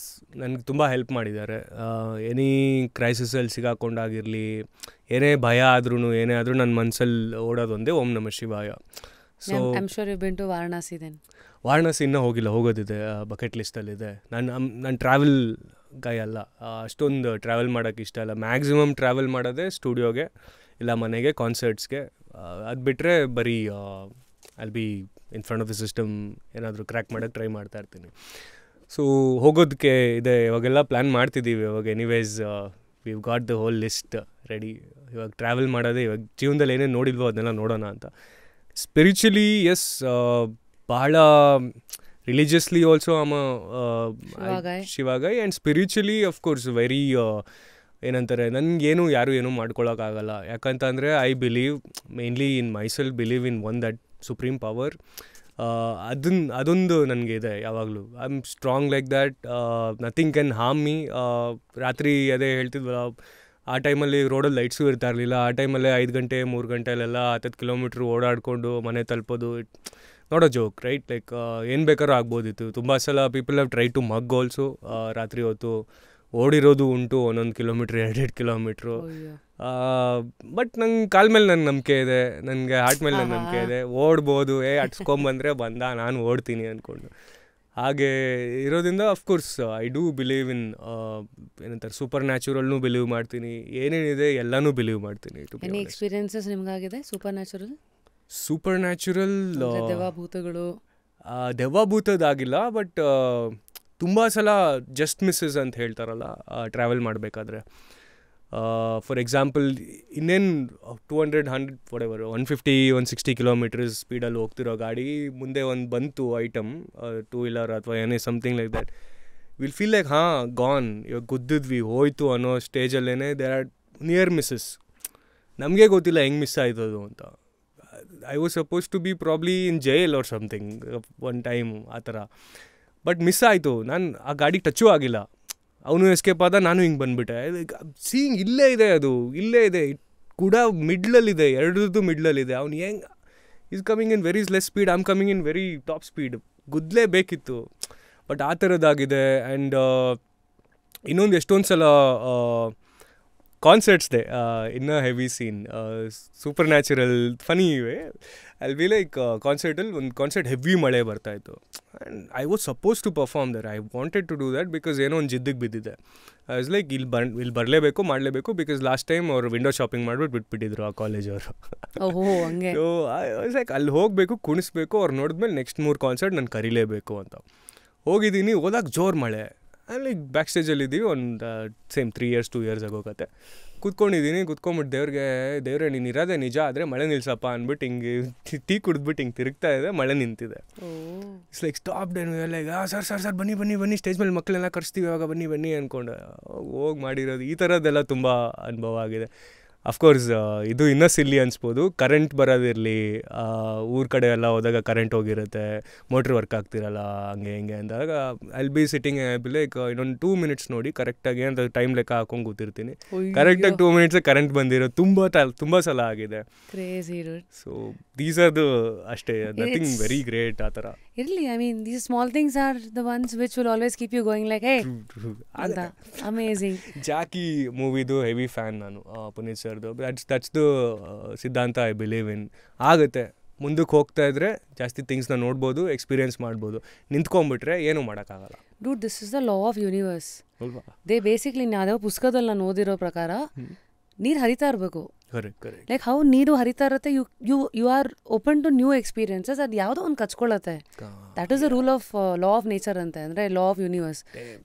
S2: ನನಗೆ ತುಂಬ ಹೆಲ್ಪ್ ಮಾಡಿದ್ದಾರೆ. ಎನಿ ಕ್ರೈಸಿಸಲ್ಲಿ ಸಿಗಾಕೊಂಡಾಗಿರಲಿ, ಏನೇ ಭಯ ಆದ್ರೂ ಏನೇ ಆದರೂ ನನ್ನ ಮನಸ್ಸಲ್ಲಿ ಓಡೋದೊಂದೇ ಓಂ ನಮಃ ಶಿವಾಯ. So
S1: I am sure you been to Varanasi then.
S2: Varanasi ಇನ್ನೂ ಹೋಗೋದಿದೆ, ಬಕೆಟ್ ಲಿಸ್ಟಲ್ಲಿದೆ. ನಾನು ಟ್ರಾವೆಲ್ ಗೈ ಅಲ್ಲ, ಅಷ್ಟೊಂದು ಟ್ರಾವೆಲ್ ಮಾಡೋಕ್ಕೆ ಇಷ್ಟ ಇಲ್ಲ. ಮ್ಯಾಕ್ಸಿಮಮ್ ಟ್ರಾವೆಲ್ ಮಾಡೋದೇ ಸ್ಟುಡಿಯೋಗೆ ಇಲ್ಲ ಮನೆಗೆ, ಕಾನ್ಸರ್ಟ್ಸ್ಗೆ. ಅದು ಬಿಟ್ಟರೆ ಬರೀ ಅಲ್ಲಿ be in front of the system ಏನಾದರೂ ಕ್ರ್ಯಾಕ್ ಮಾಡೋಕ್ಕೆ ಟ್ರೈ ಮಾಡ್ತಾ ಇರ್ತೀನಿ. ಸೊ ಹೋಗೋದಕ್ಕೆ ಇದೆ, ಇವಾಗೆಲ್ಲ ಪ್ಲ್ಯಾನ್ ಮಾಡ್ತಿದ್ದೀವಿ. ಇವಾಗ anyways we've got the whole list ready. ಇವಾಗ ಟ್ರಾವೆಲ್ ಮಾಡೋದೇ, ಇವಾಗ ಜೀವನದಲ್ಲಿ ಏನೇನು ನೋಡಿಲ್ವೋ ಅದನ್ನೆಲ್ಲ ನೋಡೋಣ ಅಂತ. ಸ್ಪಿರಿಚುಲಿ ಎಸ್, ಬಹಳ religiously also am Shiva guy. And spiritually of course very ಏನಂತಾರೆ, ನನಗೇನು ಯಾರು ಏನೂ ಮಾಡ್ಕೊಳಕ್ಕಾಗಲ್ಲ. ಯಾಕಂತಂದರೆ I believe mainly in myself, believe in one that supreme power. ಅದೊಂದು ನನಗೆ ಇದೆ ಯಾವಾಗಲೂ. I am strong like that. Nothing can harm me. ರಾತ್ರಿ ಅದೇ ಹೇಳ್ತಿದ್ವಲ್ಲ, ಆ ಟೈಮಲ್ಲಿ ರೋಡಲ್ಲಿ ಲೈಟ್ಸು ಇರ್ತಾ ಇರಲಿಲ್ಲ. ಆ ಟೈಮಲ್ಲೇ 5 ಗಂಟೆ 3 ಗಂಟೆಲೆಲ್ಲ 10 ಕಿಲೋಮೀಟ್ರ್ ಓಡಾಡಿಕೊಂಡು ಮನೆ ತಲುಪೋದು, ನೋಡೋ ಜೋಕ್ ರೈಟ್. ಲೈಕ್ ಏನು ಬೇಕಾದ್ರೂ ಆಗ್ಬೋದಿತ್ತು. ತುಂಬ ಸಲ people have try to mug also. ರಾತ್ರಿ ಹೊತ್ತು ಓಡಿರೋದು ಉಂಟು, 1 ಕಿಲೋಮೀಟ್ರ್ 2 ಕಿಲೋಮೀಟ್ರು. ಬಟ್ ನಂಗೆ ಕಾಲ ಮೇಲೆ ನನ್ನ ನಂಬಿಕೆ ಇದೆ, ನನಗೆ ಹಾರ್ಟ್ ಮೇಲೆ ನನ್ನ ನಂಬಿಕೆ ಇದೆ. ಓಡ್ಬೋದು, ಅಟ್ಸ್ಕೊಂಬಂದರೆ ಬಂದ, ನಾನು ಓಡ್ತೀನಿ ಅಂದ್ಕೊಂಡು. ಹಾಗೆ ಇರೋದ್ರಿಂದ of course I do believe in ಏನಂತಾರೆ, ಸೂಪರ್ ನ್ಯಾಚುರಲ್ನೂ ಬಿಲೀವ್ ಮಾಡ್ತೀನಿ. ಏನೇನಿದೆ ಎಲ್ಲನೂ ಬಿಲೀವ್ ಮಾಡ್ತೀನಿ.
S1: ಎನಿ ಎಕ್ಸ್ಪೀರಿಯನ್ಸಸ್ ನಿಮಗಾಗಿದೆ ಸೂಪರ್ ನ್ಯಾಚುರಲ್? ದೆವ್ವಭೂತಗಳು?
S2: ದೆವ್ವಭೂತದಾಗಿಲ್ಲ, ಬಟ್ ತುಂಬ ಸಲ ಜಸ್ಟ್ ಮಿಸ್ಸಸ್ ಅಂತ ಹೇಳ್ತಾರಲ್ಲ ಟ್ರಾವೆಲ್ ಮಾಡಬೇಕಾದ್ರೆ. ಫಾರ್ ಎಕ್ಸಾಂಪಲ್, ಇನ್ನೇನು 200, 100 whatever 150, 160 ಕಿಲೋಮೀಟರ್ಸ್ ಸ್ಪೀಡಲ್ಲಿ ಹೋಗ್ತಿರೋ ಗಾಡಿ ಮುಂದೆ ಒಂದು ಬಂತು ಐಟಮ್, 2 ವೀಲರ್ ಅಥವಾ ಏನೇ something like that, will feel like gone, ಇವಾಗ ಗುದ್ದಿದ್ವಿ ಹೋಯ್ತು ಅನ್ನೋ ಸ್ಟೇಜಲ್ಲೇ ದೇರ್ ಆರ್ ನಿಯರ್ ಮಿಸ್ಸಸ್. ನಮಗೆ ಗೊತ್ತಿಲ್ಲ ಹೆಂಗೆ ಮಿಸ್ ಆಯ್ತದು ಅಂತ. I was suppose to be probably in jail or something one time ಆ ಥರ. ಬಟ್ ಮಿಸ್ ಆಯಿತು. ನಾನು ಆ ಗಾಡಿಗೆ ಟಚ್ಚೂ ಆಗಿಲ್ಲ. ಅವನು ಎಸ್ಕೇಪ್ ಆದ, ನಾನು ಹಿಂಗೆ ಬಂದುಬಿಟ್ಟೆ. ಸೀಯಿಂಗ್ ಇಲ್ಲೇ ಇದೆ, ಅದು ಇಲ್ಲೇ ಇದೆ, ಕೂಡ ಮಿಡ್ಲಲ್ಲಿದೆ, ಎರಡರದ್ದು ಮಿಡ್ಲಲ್ಲಿದೆ. ಅವ್ನು ಹೆಂಗೆ is coming in very less speed, I am coming in very top speed. ಗುದ್ದಲೇಬೇಕಿತ್ತು, ಬಟ್ ಆ ಥರದ್ದಾಗಿದೆ. ಆ್ಯಂಡ್ ಇನ್ನೊಂದು ಎಷ್ಟೊಂದು ಸಲ ಕಾನ್ಸರ್ಟ್ಸ್ದೆ ಇನ್ನೂ heavy scene, supernatural funny ಇವೆ. ಅಲ್ಲಿ ಬಿ ಲೈಕ್ ಕಾನ್ಸರ್ಟಲ್ಲಿ ಒಂದು ಕಾನ್ಸರ್ಟ್ ಹೆವಿ ಮಳೆ ಬರ್ತಾಯಿತ್ತು. And I was suppose to perform there. I wanted to do that because ಏನೋ ಒಂದು ಜಿದ್ದಿಗೆ ಬಿದ್ದಿದೆ. ಐ ವಾಸ್ ಲೈಕ್ ಇಲ್ಲಿ ಬರಲೇಬೇಕು, ಮಾಡಲೇಬೇಕು. ಬಿಕಾಸ್ ಲಾಸ್ಟ್ ಟೈಮ್ ಅವರು ವಿಂಡೋ ಶಾಪಿಂಗ್ ಮಾಡಿಬಿಟ್ಟು ಬಿಟ್ಬಿಟ್ಟಿದ್ರು ಆ ಕಾಲೇಜವರು. ಸೊ ಐ ವಾಸ್ ಲೈಕ್ ಅಲ್ಲಿ ಹೋಗಬೇಕು, ಕುಣಿಸ್ಬೇಕು, ಅವ್ರು ನೋಡಿದ್ಮೇಲೆ ನೆಕ್ಸ್ಟ್ 3 ಕಾನ್ಸರ್ಟ್ ನಾನು ಕರೀಲೇಬೇಕು ಅಂತ ಹೋಗಿದ್ದೀನಿ. ಹೋದಾಗ ಜೋರು ಮಳೆ. ಅಲ್ಲಿ ಬ್ಯಾಕ್ ಸ್ಟೇಜಲ್ಲಿದ್ದೀವಿ ಒಂದು ಸೇಮ್ 3 years 2 years ಆಗೋಕತ್ತೆ. ಕೂತ್ಕೊಂಡ್ಬಿಟ್ಟು ದೇವ್ರೆ ನೀನು ಇರೋದೇ ನಿಜ ಆದರೆ ಮಳೆ ನಿಲ್ಸಪ್ಪ ಅಂದ್ಬಿಟ್ಟು ಹಿಂಗೆ ಟೀ ಕುಡಿದ್ಬಿಟ್ಟು ಹಿಂಗೆ ತಿರುಗ್ತಾ ಇದೆ, ಮಳೆ ನಿಂತಿದೆ. It's like stop then like sir ಬನ್ನಿ ಸ್ಟೇಜ್ ಮೇಲೆ ಮಕ್ಕಳೆಲ್ಲ ಕರೆಸ್ತೀವಿ ಇವಾಗ ಬನ್ನಿ ಅಂದ್ಕೊಂಡು ಹೋಗಿ ಮಾಡಿರೋದು. ಈ ಥರದ್ದೆಲ್ಲ ತುಂಬ ಅನುಭವ ಆಗಿದೆ. ಅಫ್ಕೋರ್ಸ್ ಇದು ಇನ್ನೂ ಸಿಲ್ಲಿ ಅನಿಸ್ಬೋದು, ಕರೆಂಟ್ ಬರೋದಿರಲಿ, ಊರ ಕಡೆ ಎಲ್ಲ ಹೋದಾಗ ಕರೆಂಟ್ ಹೋಗಿರುತ್ತೆ, ಮೋಟ್ರ್ ವರ್ಕ್ ಆಗ್ತಿರಲ್ಲ, ಹಂಗೆ ಹಿಂಗೆ ಅಂದಾಗ ಐಲ್ ಬಿ ಸಿಟ್ಟಿಂಗ್ ಲೈಕ್ ಇನ್ನೊಂದು 2 minutes ನೋಡಿ ಕರೆಕ್ಟಾಗಿ ಅಂತ ಟೈಮ್ ಲೆಕ್ಕ ಹಾಕೊಂಡು ಕೂತಿರ್ತೀನಿ. ಕರೆಕ್ಟಾಗಿ 2 minutes ಕರೆಂಟ್ ಬಂದಿರೋ ತುಂಬ ಸಲ ಆಗಿದೆ. ಸೊ ದೀಸ್ ಆರ್ ಅಷ್ಟೇ, ನಥಿಂಗ್ ವೆರಿ ಗ್ರೇಟ್ ಆ ಥರ
S1: ಇರಲಿ. I mean these small things are the ones which will always keep you going like hey ಅಂತ. ಅಮೇಝಿಂಗ್.
S2: ಜಾಕಿ ಮೂವಿದು ಹೆವಿ ಫ್ಯಾನ್ ನಾನು, ಪುನೀತ್ ಸರ್ದು. ದಟ್ಸ್ ದ ಸಿದ್ಧಾಂತ ಐ ಬಿಲೀವ್ ಇನ್. ಆಗುತ್ತೆ, ಮುಂದಕ್ಕೆ ಹೋಗ್ತಾ ಇದ್ರೆ ಜಾಸ್ತಿ ಥಿಂಗ್ಸ್ನ ನೋಡ್ಬೋದು, ಎಕ್ಸ್ಪೀರಿಯನ್ಸ್ ಮಾಡ್ಬೋದು. ನಿಂತ್ಕೊಂಡ್ಬಿಟ್ರೆ ಏನೂ ಮಾಡೋಕ್ಕಾಗಲ್ಲ.
S1: Dude, this is the law of universe. They basically ಯಾವುದೋ ಪುಸ್ತಕದಲ್ಲಿ ನಾನು ಓದಿರೋ ಪ್ರಕಾರ ನೀರು ಹರಿತಾ ಇರಬೇಕು. ಲೈಕ್ ಹೌ ನೀರು ಹರಿತಾ ಇರುತ್ತೆ, you are open to new experiences. ಅದು ಯಾವುದೋ ಒಂದು ಕಚ್ಕೊಳ್ಳುತ್ತೆ. That is the rule of law of nature ಅಂತ, ಅಂದರೆ ಲಾ ಆಫ್ ಯೂನಿವರ್ಸ್.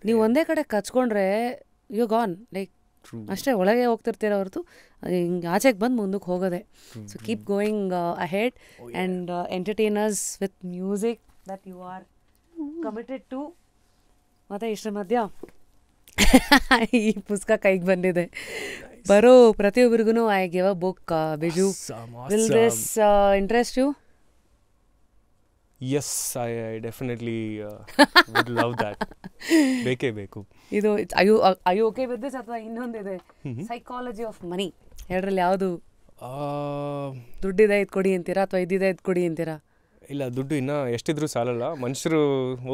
S1: ನೀವು ಒಂದೇ ಕಡೆ ಕಚ್ಕೊಂಡ್ರೆ ಯು ಗಾನ್, ಲೈಕ್ ಅಷ್ಟೇ ಒಳಗೆ ಹೋಗ್ತಿರ್ತೀರ ಹೊರತು ಹಿಂಗೆ ಆಚೆಗೆ ಬಂದು ಮುಂದಕ್ಕೆ ಹೋಗೋದೆ. So keep going ahead and entertainers with music that you are committed to. ಮತ್ತು ಇಷ್ಟರ ಮಧ್ಯ ಈ ಪುಸ್ತಕ ಕೈಗೆ ಬಂದಿದೆ. ಬರೋ ಪ್ರತಿಯೊಬ್ಬರಿಗೂ I give a book. Biju, will this interest you?
S2: Yes, I definitely would love that. ಬೇಕೇ ಬೇಕು
S1: ಇದು. I you okay with this ಅಥವಾ ಇನ್ನೊಂದಿದೆ ಸೈಕಾಲಜಿ ಆಫ್ ಮನಿ? ಎರಡರಲ್ಲಿ ಯಾವುದು? ದುಡ್ಡಿದೆ ಇದು ಕೊಡಿ ಅಂತೀರಾ ಅಥವಾ ಇದಿದೆ ಇದು ಕೊಡಿ ಅಂತೀರಾ?
S2: ಇಲ್ಲ, ದುಡ್ಡು ಇನ್ನೂ ಎಷ್ಟಿದ್ರೂ ಸಾಲಲ್ಲ. ಮನುಷ್ಯರು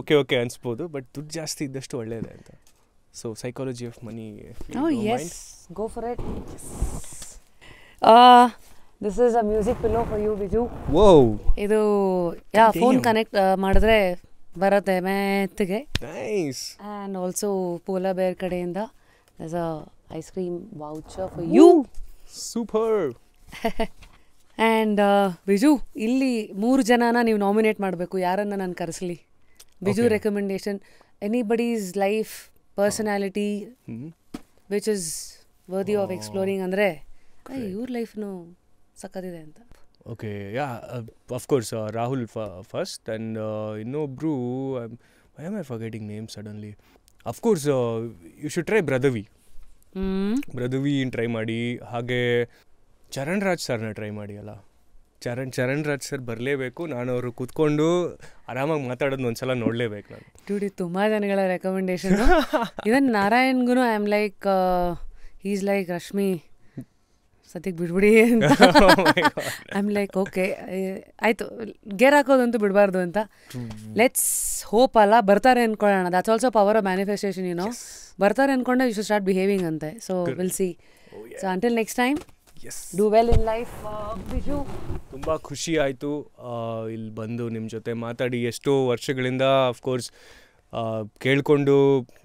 S2: ಓಕೆ ಅನಿಸ್ಬೋದು, ಬಟ್ ದುಡ್ಡು ಜಾಸ್ತಿ ಇದ್ದಷ್ಟು ಒಳ್ಳೆಯದೇ ಅಂತ. So psychology of money.
S1: Yes, go for it. This is a music pillow for you, Biju. ಇದು ಫೋನ್ ಕನೆಕ್ಟ್ ಮಾಡಿದ್ರೆ ಬರುತ್ತೆ ಮೆತ್ತಗೆ.
S2: ನೈಸ್.
S1: ಆ್ಯಂಡ್ ಆಲ್ಸೋ ಪೋಲಾ ಬೇರ್ ಕಡೆಯಿಂದ there's a ice cream voucher for you.
S2: Super.
S1: And Biju, ಇಲ್ಲಿ 3 ಜನನ ನೀವು ನಾಮಿನೇಟ್ ಮಾಡಬೇಕು. ಯಾರನ್ನು ನಾನು ಕರೆಸಲಿ? Biju recommendation, anybody's life personality which is worthy of exploring. ಅಂದರೆ ಇವ್ರ ಲೈಫ್ನು ಸಕ್ಕತ್ತಿದೆ ಅಂತ.
S2: Okay, yeah, of course Rahul first. And ಇನ್ನೊಬ್ಬರು, why am I forgetting name suddenly. Of course you should try ಬ್ರದವಿ ಟ್ರೈ ಮಾಡಿ. ಹಾಗೆ ಚರಣ್ ರಾಜ್ ಸರ್ನ ಟ್ರೈ ಮಾಡಿ. ಅಲ್ಲ, ಚರಣ್ ರಾಜ್ ಸರ್ ಬರಲೇಬೇಕು. ನಾನು ಅವರು ಕೂತ್ಕೊಂಡು ಆರಾಮಾಗಿ ಮಾತಾಡೋದು ಒಂದ್ಸಲ ನೋಡಲೇಬೇಕು ನಾನು.
S1: ಡ್ಯೂಡಿ ತುಂಬ ಜನಗಳ ರೆಕಮೆಂಡೇಶನ್. ಇವನ್ ನಾರಾಯಣ್ಗೂ I am like is like Rashmi ಸದ್ಯಕ್ಕೆ ಬಿಡ್ಬಿಡಿ ಅಂತ. ಐ ಆಮ್ ಲೈಕ್ ಓಕೆ ಆಯಿತು, ಗೇರ್ ಹಾಕೋದಂತೂ ಬಿಡಬಾರ್ದು ಅಂತ. ಲೆಟ್ಸ್ ಹೋಪ್ ಅಲ್ಲ, ಬರ್ತಾರೆ ಅಂದ್ಕೊಳ್ಳೋಣ. That's also power of manifestation, you know. ಬರ್ತಾರೆ ಅಂದ್ಕೊಂಡೆ ಯು ಶುಡ್ ಸ್ಟಾರ್ಟ್ ಬಿಹೇವಿಂಗ್ ಅಂತೆ. So will see. So until next time, do well in life. Biju,
S2: ತುಂಬ ಖುಷಿ ಆಯಿತು ಇಲ್ಲಿ ಬಂದು ನಿಮ್ಮ ಜೊತೆ ಮಾತಾಡಿ. ಎಷ್ಟೋ ವರ್ಷಗಳಿಂದ ಅಫ್ಕೋರ್ಸ್ ಕೇಳಿಕೊಂಡು,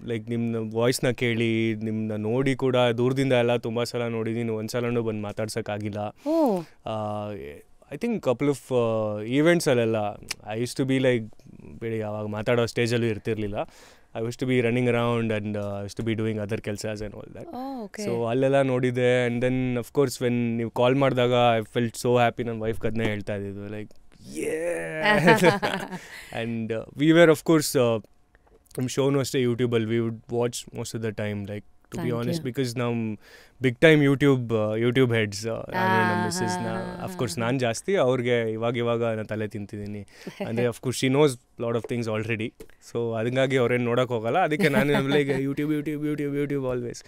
S2: ಲೈಕ್ ನಿಮ್ಮ ವಾಯ್ಸ್ನ ಕೇಳಿ, ನಿಮ್ಮನ್ನ ನೋಡಿ ಕೂಡ ದೂರದಿಂದ ಎಲ್ಲ ತುಂಬ ಸಲ ನೋಡಿದ್ದೀನಿ. ಒಂದು ಸಲನೂ ಬಂದು ಮಾತಾಡ್ಸೋಕ್ಕಾಗಿಲ್ಲ. ಐ ಥಿಂಕ್ ಕಪಲ್ ಆಫ್ ಈವೆಂಟ್ಸಲ್ಲೆಲ್ಲ I use to be like ಬೇಡಿ ಆವಾಗ ಮಾತಾಡೋ ಸ್ಟೇಜಲ್ಲೂ ಇರ್ತಿರ್ಲಿಲ್ಲ. I use to be running around and I use to be doing other ಕೆಲಸಸ್ ಆ್ಯಂಡ್ ಆಲ್ ದ್ಯಾಟ್. ಸೊ ಅಲ್ಲೆಲ್ಲ ನೋಡಿದ್ದೆ. ಆ್ಯಂಡ್ ದೆನ್ ಅಫ್ಕೋರ್ಸ್ ವೆನ್ ನೀವು ಕಾಲ್ ಮಾಡಿದಾಗ ಐ ಫೆಲ್ಟ್ ಸೋ ಹ್ಯಾಪಿ. ನನ್ನ ವೈಫ್ಗೆ ಅದನ್ನೇ ಹೇಳ್ತಾ ಇದ್ದಿದ್ದು, like and we were of course ನಮ್ಮ ಶೋನು ಅಷ್ಟೇ ಯೂಟ್ಯೂಬಲ್ಲಿ we would watch most of the time, like to be honest, because ನಾವು ಬಿಗ್ ಟೈಮ್ ಯೂಟ್ಯೂಬ್ ಹೆಡ್ಸ್. ನಮ್ಮ ಮಿಸ್ಸಸ್ನ ಅಫ್ಕೋರ್ಸ್ ನಾನು ಜಾಸ್ತಿ, ಅವ್ರಿಗೆ ಇವಾಗ ನಾನು ತಲೆ ತಿಂತಿದ್ದೀನಿ. ಅಂದರೆ of course she knows lot of things already. So ಹಂಗಾಗಿ ಅವ್ರೇನು ನೋಡೋಕೆ ಹೋಗಲ್ಲ. ಅದಕ್ಕೆ ನಾನು like YouTube always.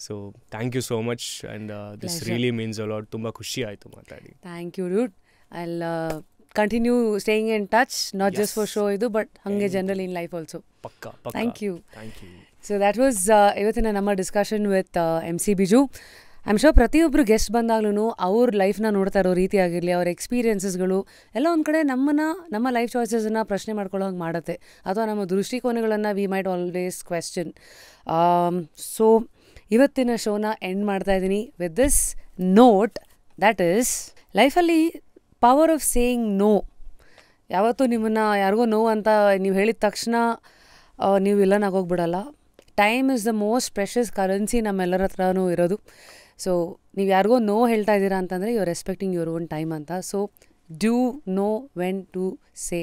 S2: So thank you so much and this really means a lot. ತುಂಬ ಖುಷಿ ಆಯಿತು ಮಾತಾಡಿ.
S1: Thank you dude. I'll continue staying in touch, not just for show ಇದು, ಬಟ್ ಹಾಗೆ ಜನರಲಿ ಇನ್ ಲೈಫ್ ಆಲ್ಸೋ.
S2: ಪಕ್ಕಾ.
S1: Thank you. So that was ಇವತ್ತಿನ ನಮ್ಮ discussion with MC Biju. I am sure ಪ್ರತಿಯೊಬ್ಬರು ಗೆಸ್ಟ್ ಬಂದಾಗ್ಲೂ ಅವ್ರ ಲೈಫ್ನ ನೋಡ್ತಾ ಇರೋ ರೀತಿ ಆಗಿರಲಿ, ಅವ್ರ ಎಕ್ಸ್ಪೀರಿಯನ್ಸಸ್ಗಳು ಎಲ್ಲ ಒಂದು ಕಡೆ ನಮ್ಮ ಲೈಫ್ ಚಾಯ್ಸಸನ್ನು ಪ್ರಶ್ನೆ ಮಾಡ್ಕೊಳ್ಳೋ ಹಂಗೆ ಮಾಡುತ್ತೆ, ಅಥವಾ ನಮ್ಮ ದೃಷ್ಟಿಕೋನಗಳನ್ನು we might always question. So ಇವತ್ತಿನ ಶೋನ ಎಂಡ್ ಮಾಡ್ತಾ ಇದ್ದೀನಿ with this note, that is ಲೈಫಲ್ಲಿ ಪವರ್ ಆಫ್ ಸೇಯಿಂಗ್ ನೋ. ಯಾವತ್ತೂ ನಿಮ್ಮನ್ನು ಯಾರಿಗೋ ನೋ ಅಂತ ನೀವು ಹೇಳಿದ ತಕ್ಷಣ ನೀವು ವಿಲನ್ ಆಗೋಗ್ಬಿಡಲ್ಲ. Time is the most precious currency ನಮ್ಮೆಲ್ಲರ ಹತ್ರನೂ ಇರೋದು. ಸೊ ನೀವು ಯಾರಿಗೋ ನೋ ಹೇಳ್ತಾ ಇದ್ದೀರಾ ಅಂತಂದರೆ you are respecting your own time ಅಂತ. So do know when to say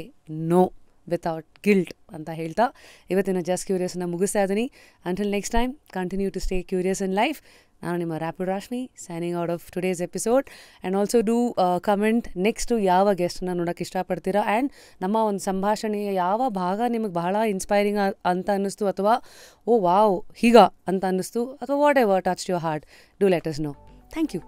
S1: no without guilt ಅಂತ ಹೇಳ್ತಾ ಇವತ್ತಿನ ಜಸ್ಟ್ ಕ್ಯೂರಿಯಸ್ನ ಮುಗಿಸ್ತಾ ಇದ್ದೀನಿ. Until next time, continue to stay curious in life. ನಾನು ನಿಮ್ಮ rapid Rashmi, signing out of today's episode. And also do comment next ಯಾವ ಗೆಸ್ಟನ್ನ ನೋಡೋಕ್ಕೆ ಇಷ್ಟಪಡ್ತೀರಾ, ಆ್ಯಂಡ್ ನಮ್ಮ ಒಂದು ಸಂಭಾಷಣೆಯ ಯಾವ ಭಾಗ ನಿಮಗೆ ಬಹಳ ಇನ್ಸ್ಪೈರಿಂಗ್ ಅಂತ ಅನ್ನಿಸ್ತು, ಅಥವಾ ಓ ವಾವ್ ಹೀಗ ಅಂತ ಅನ್ನಿಸ್ತು, ಅಥವಾ whatever touch your heart, do let us know. Thank you.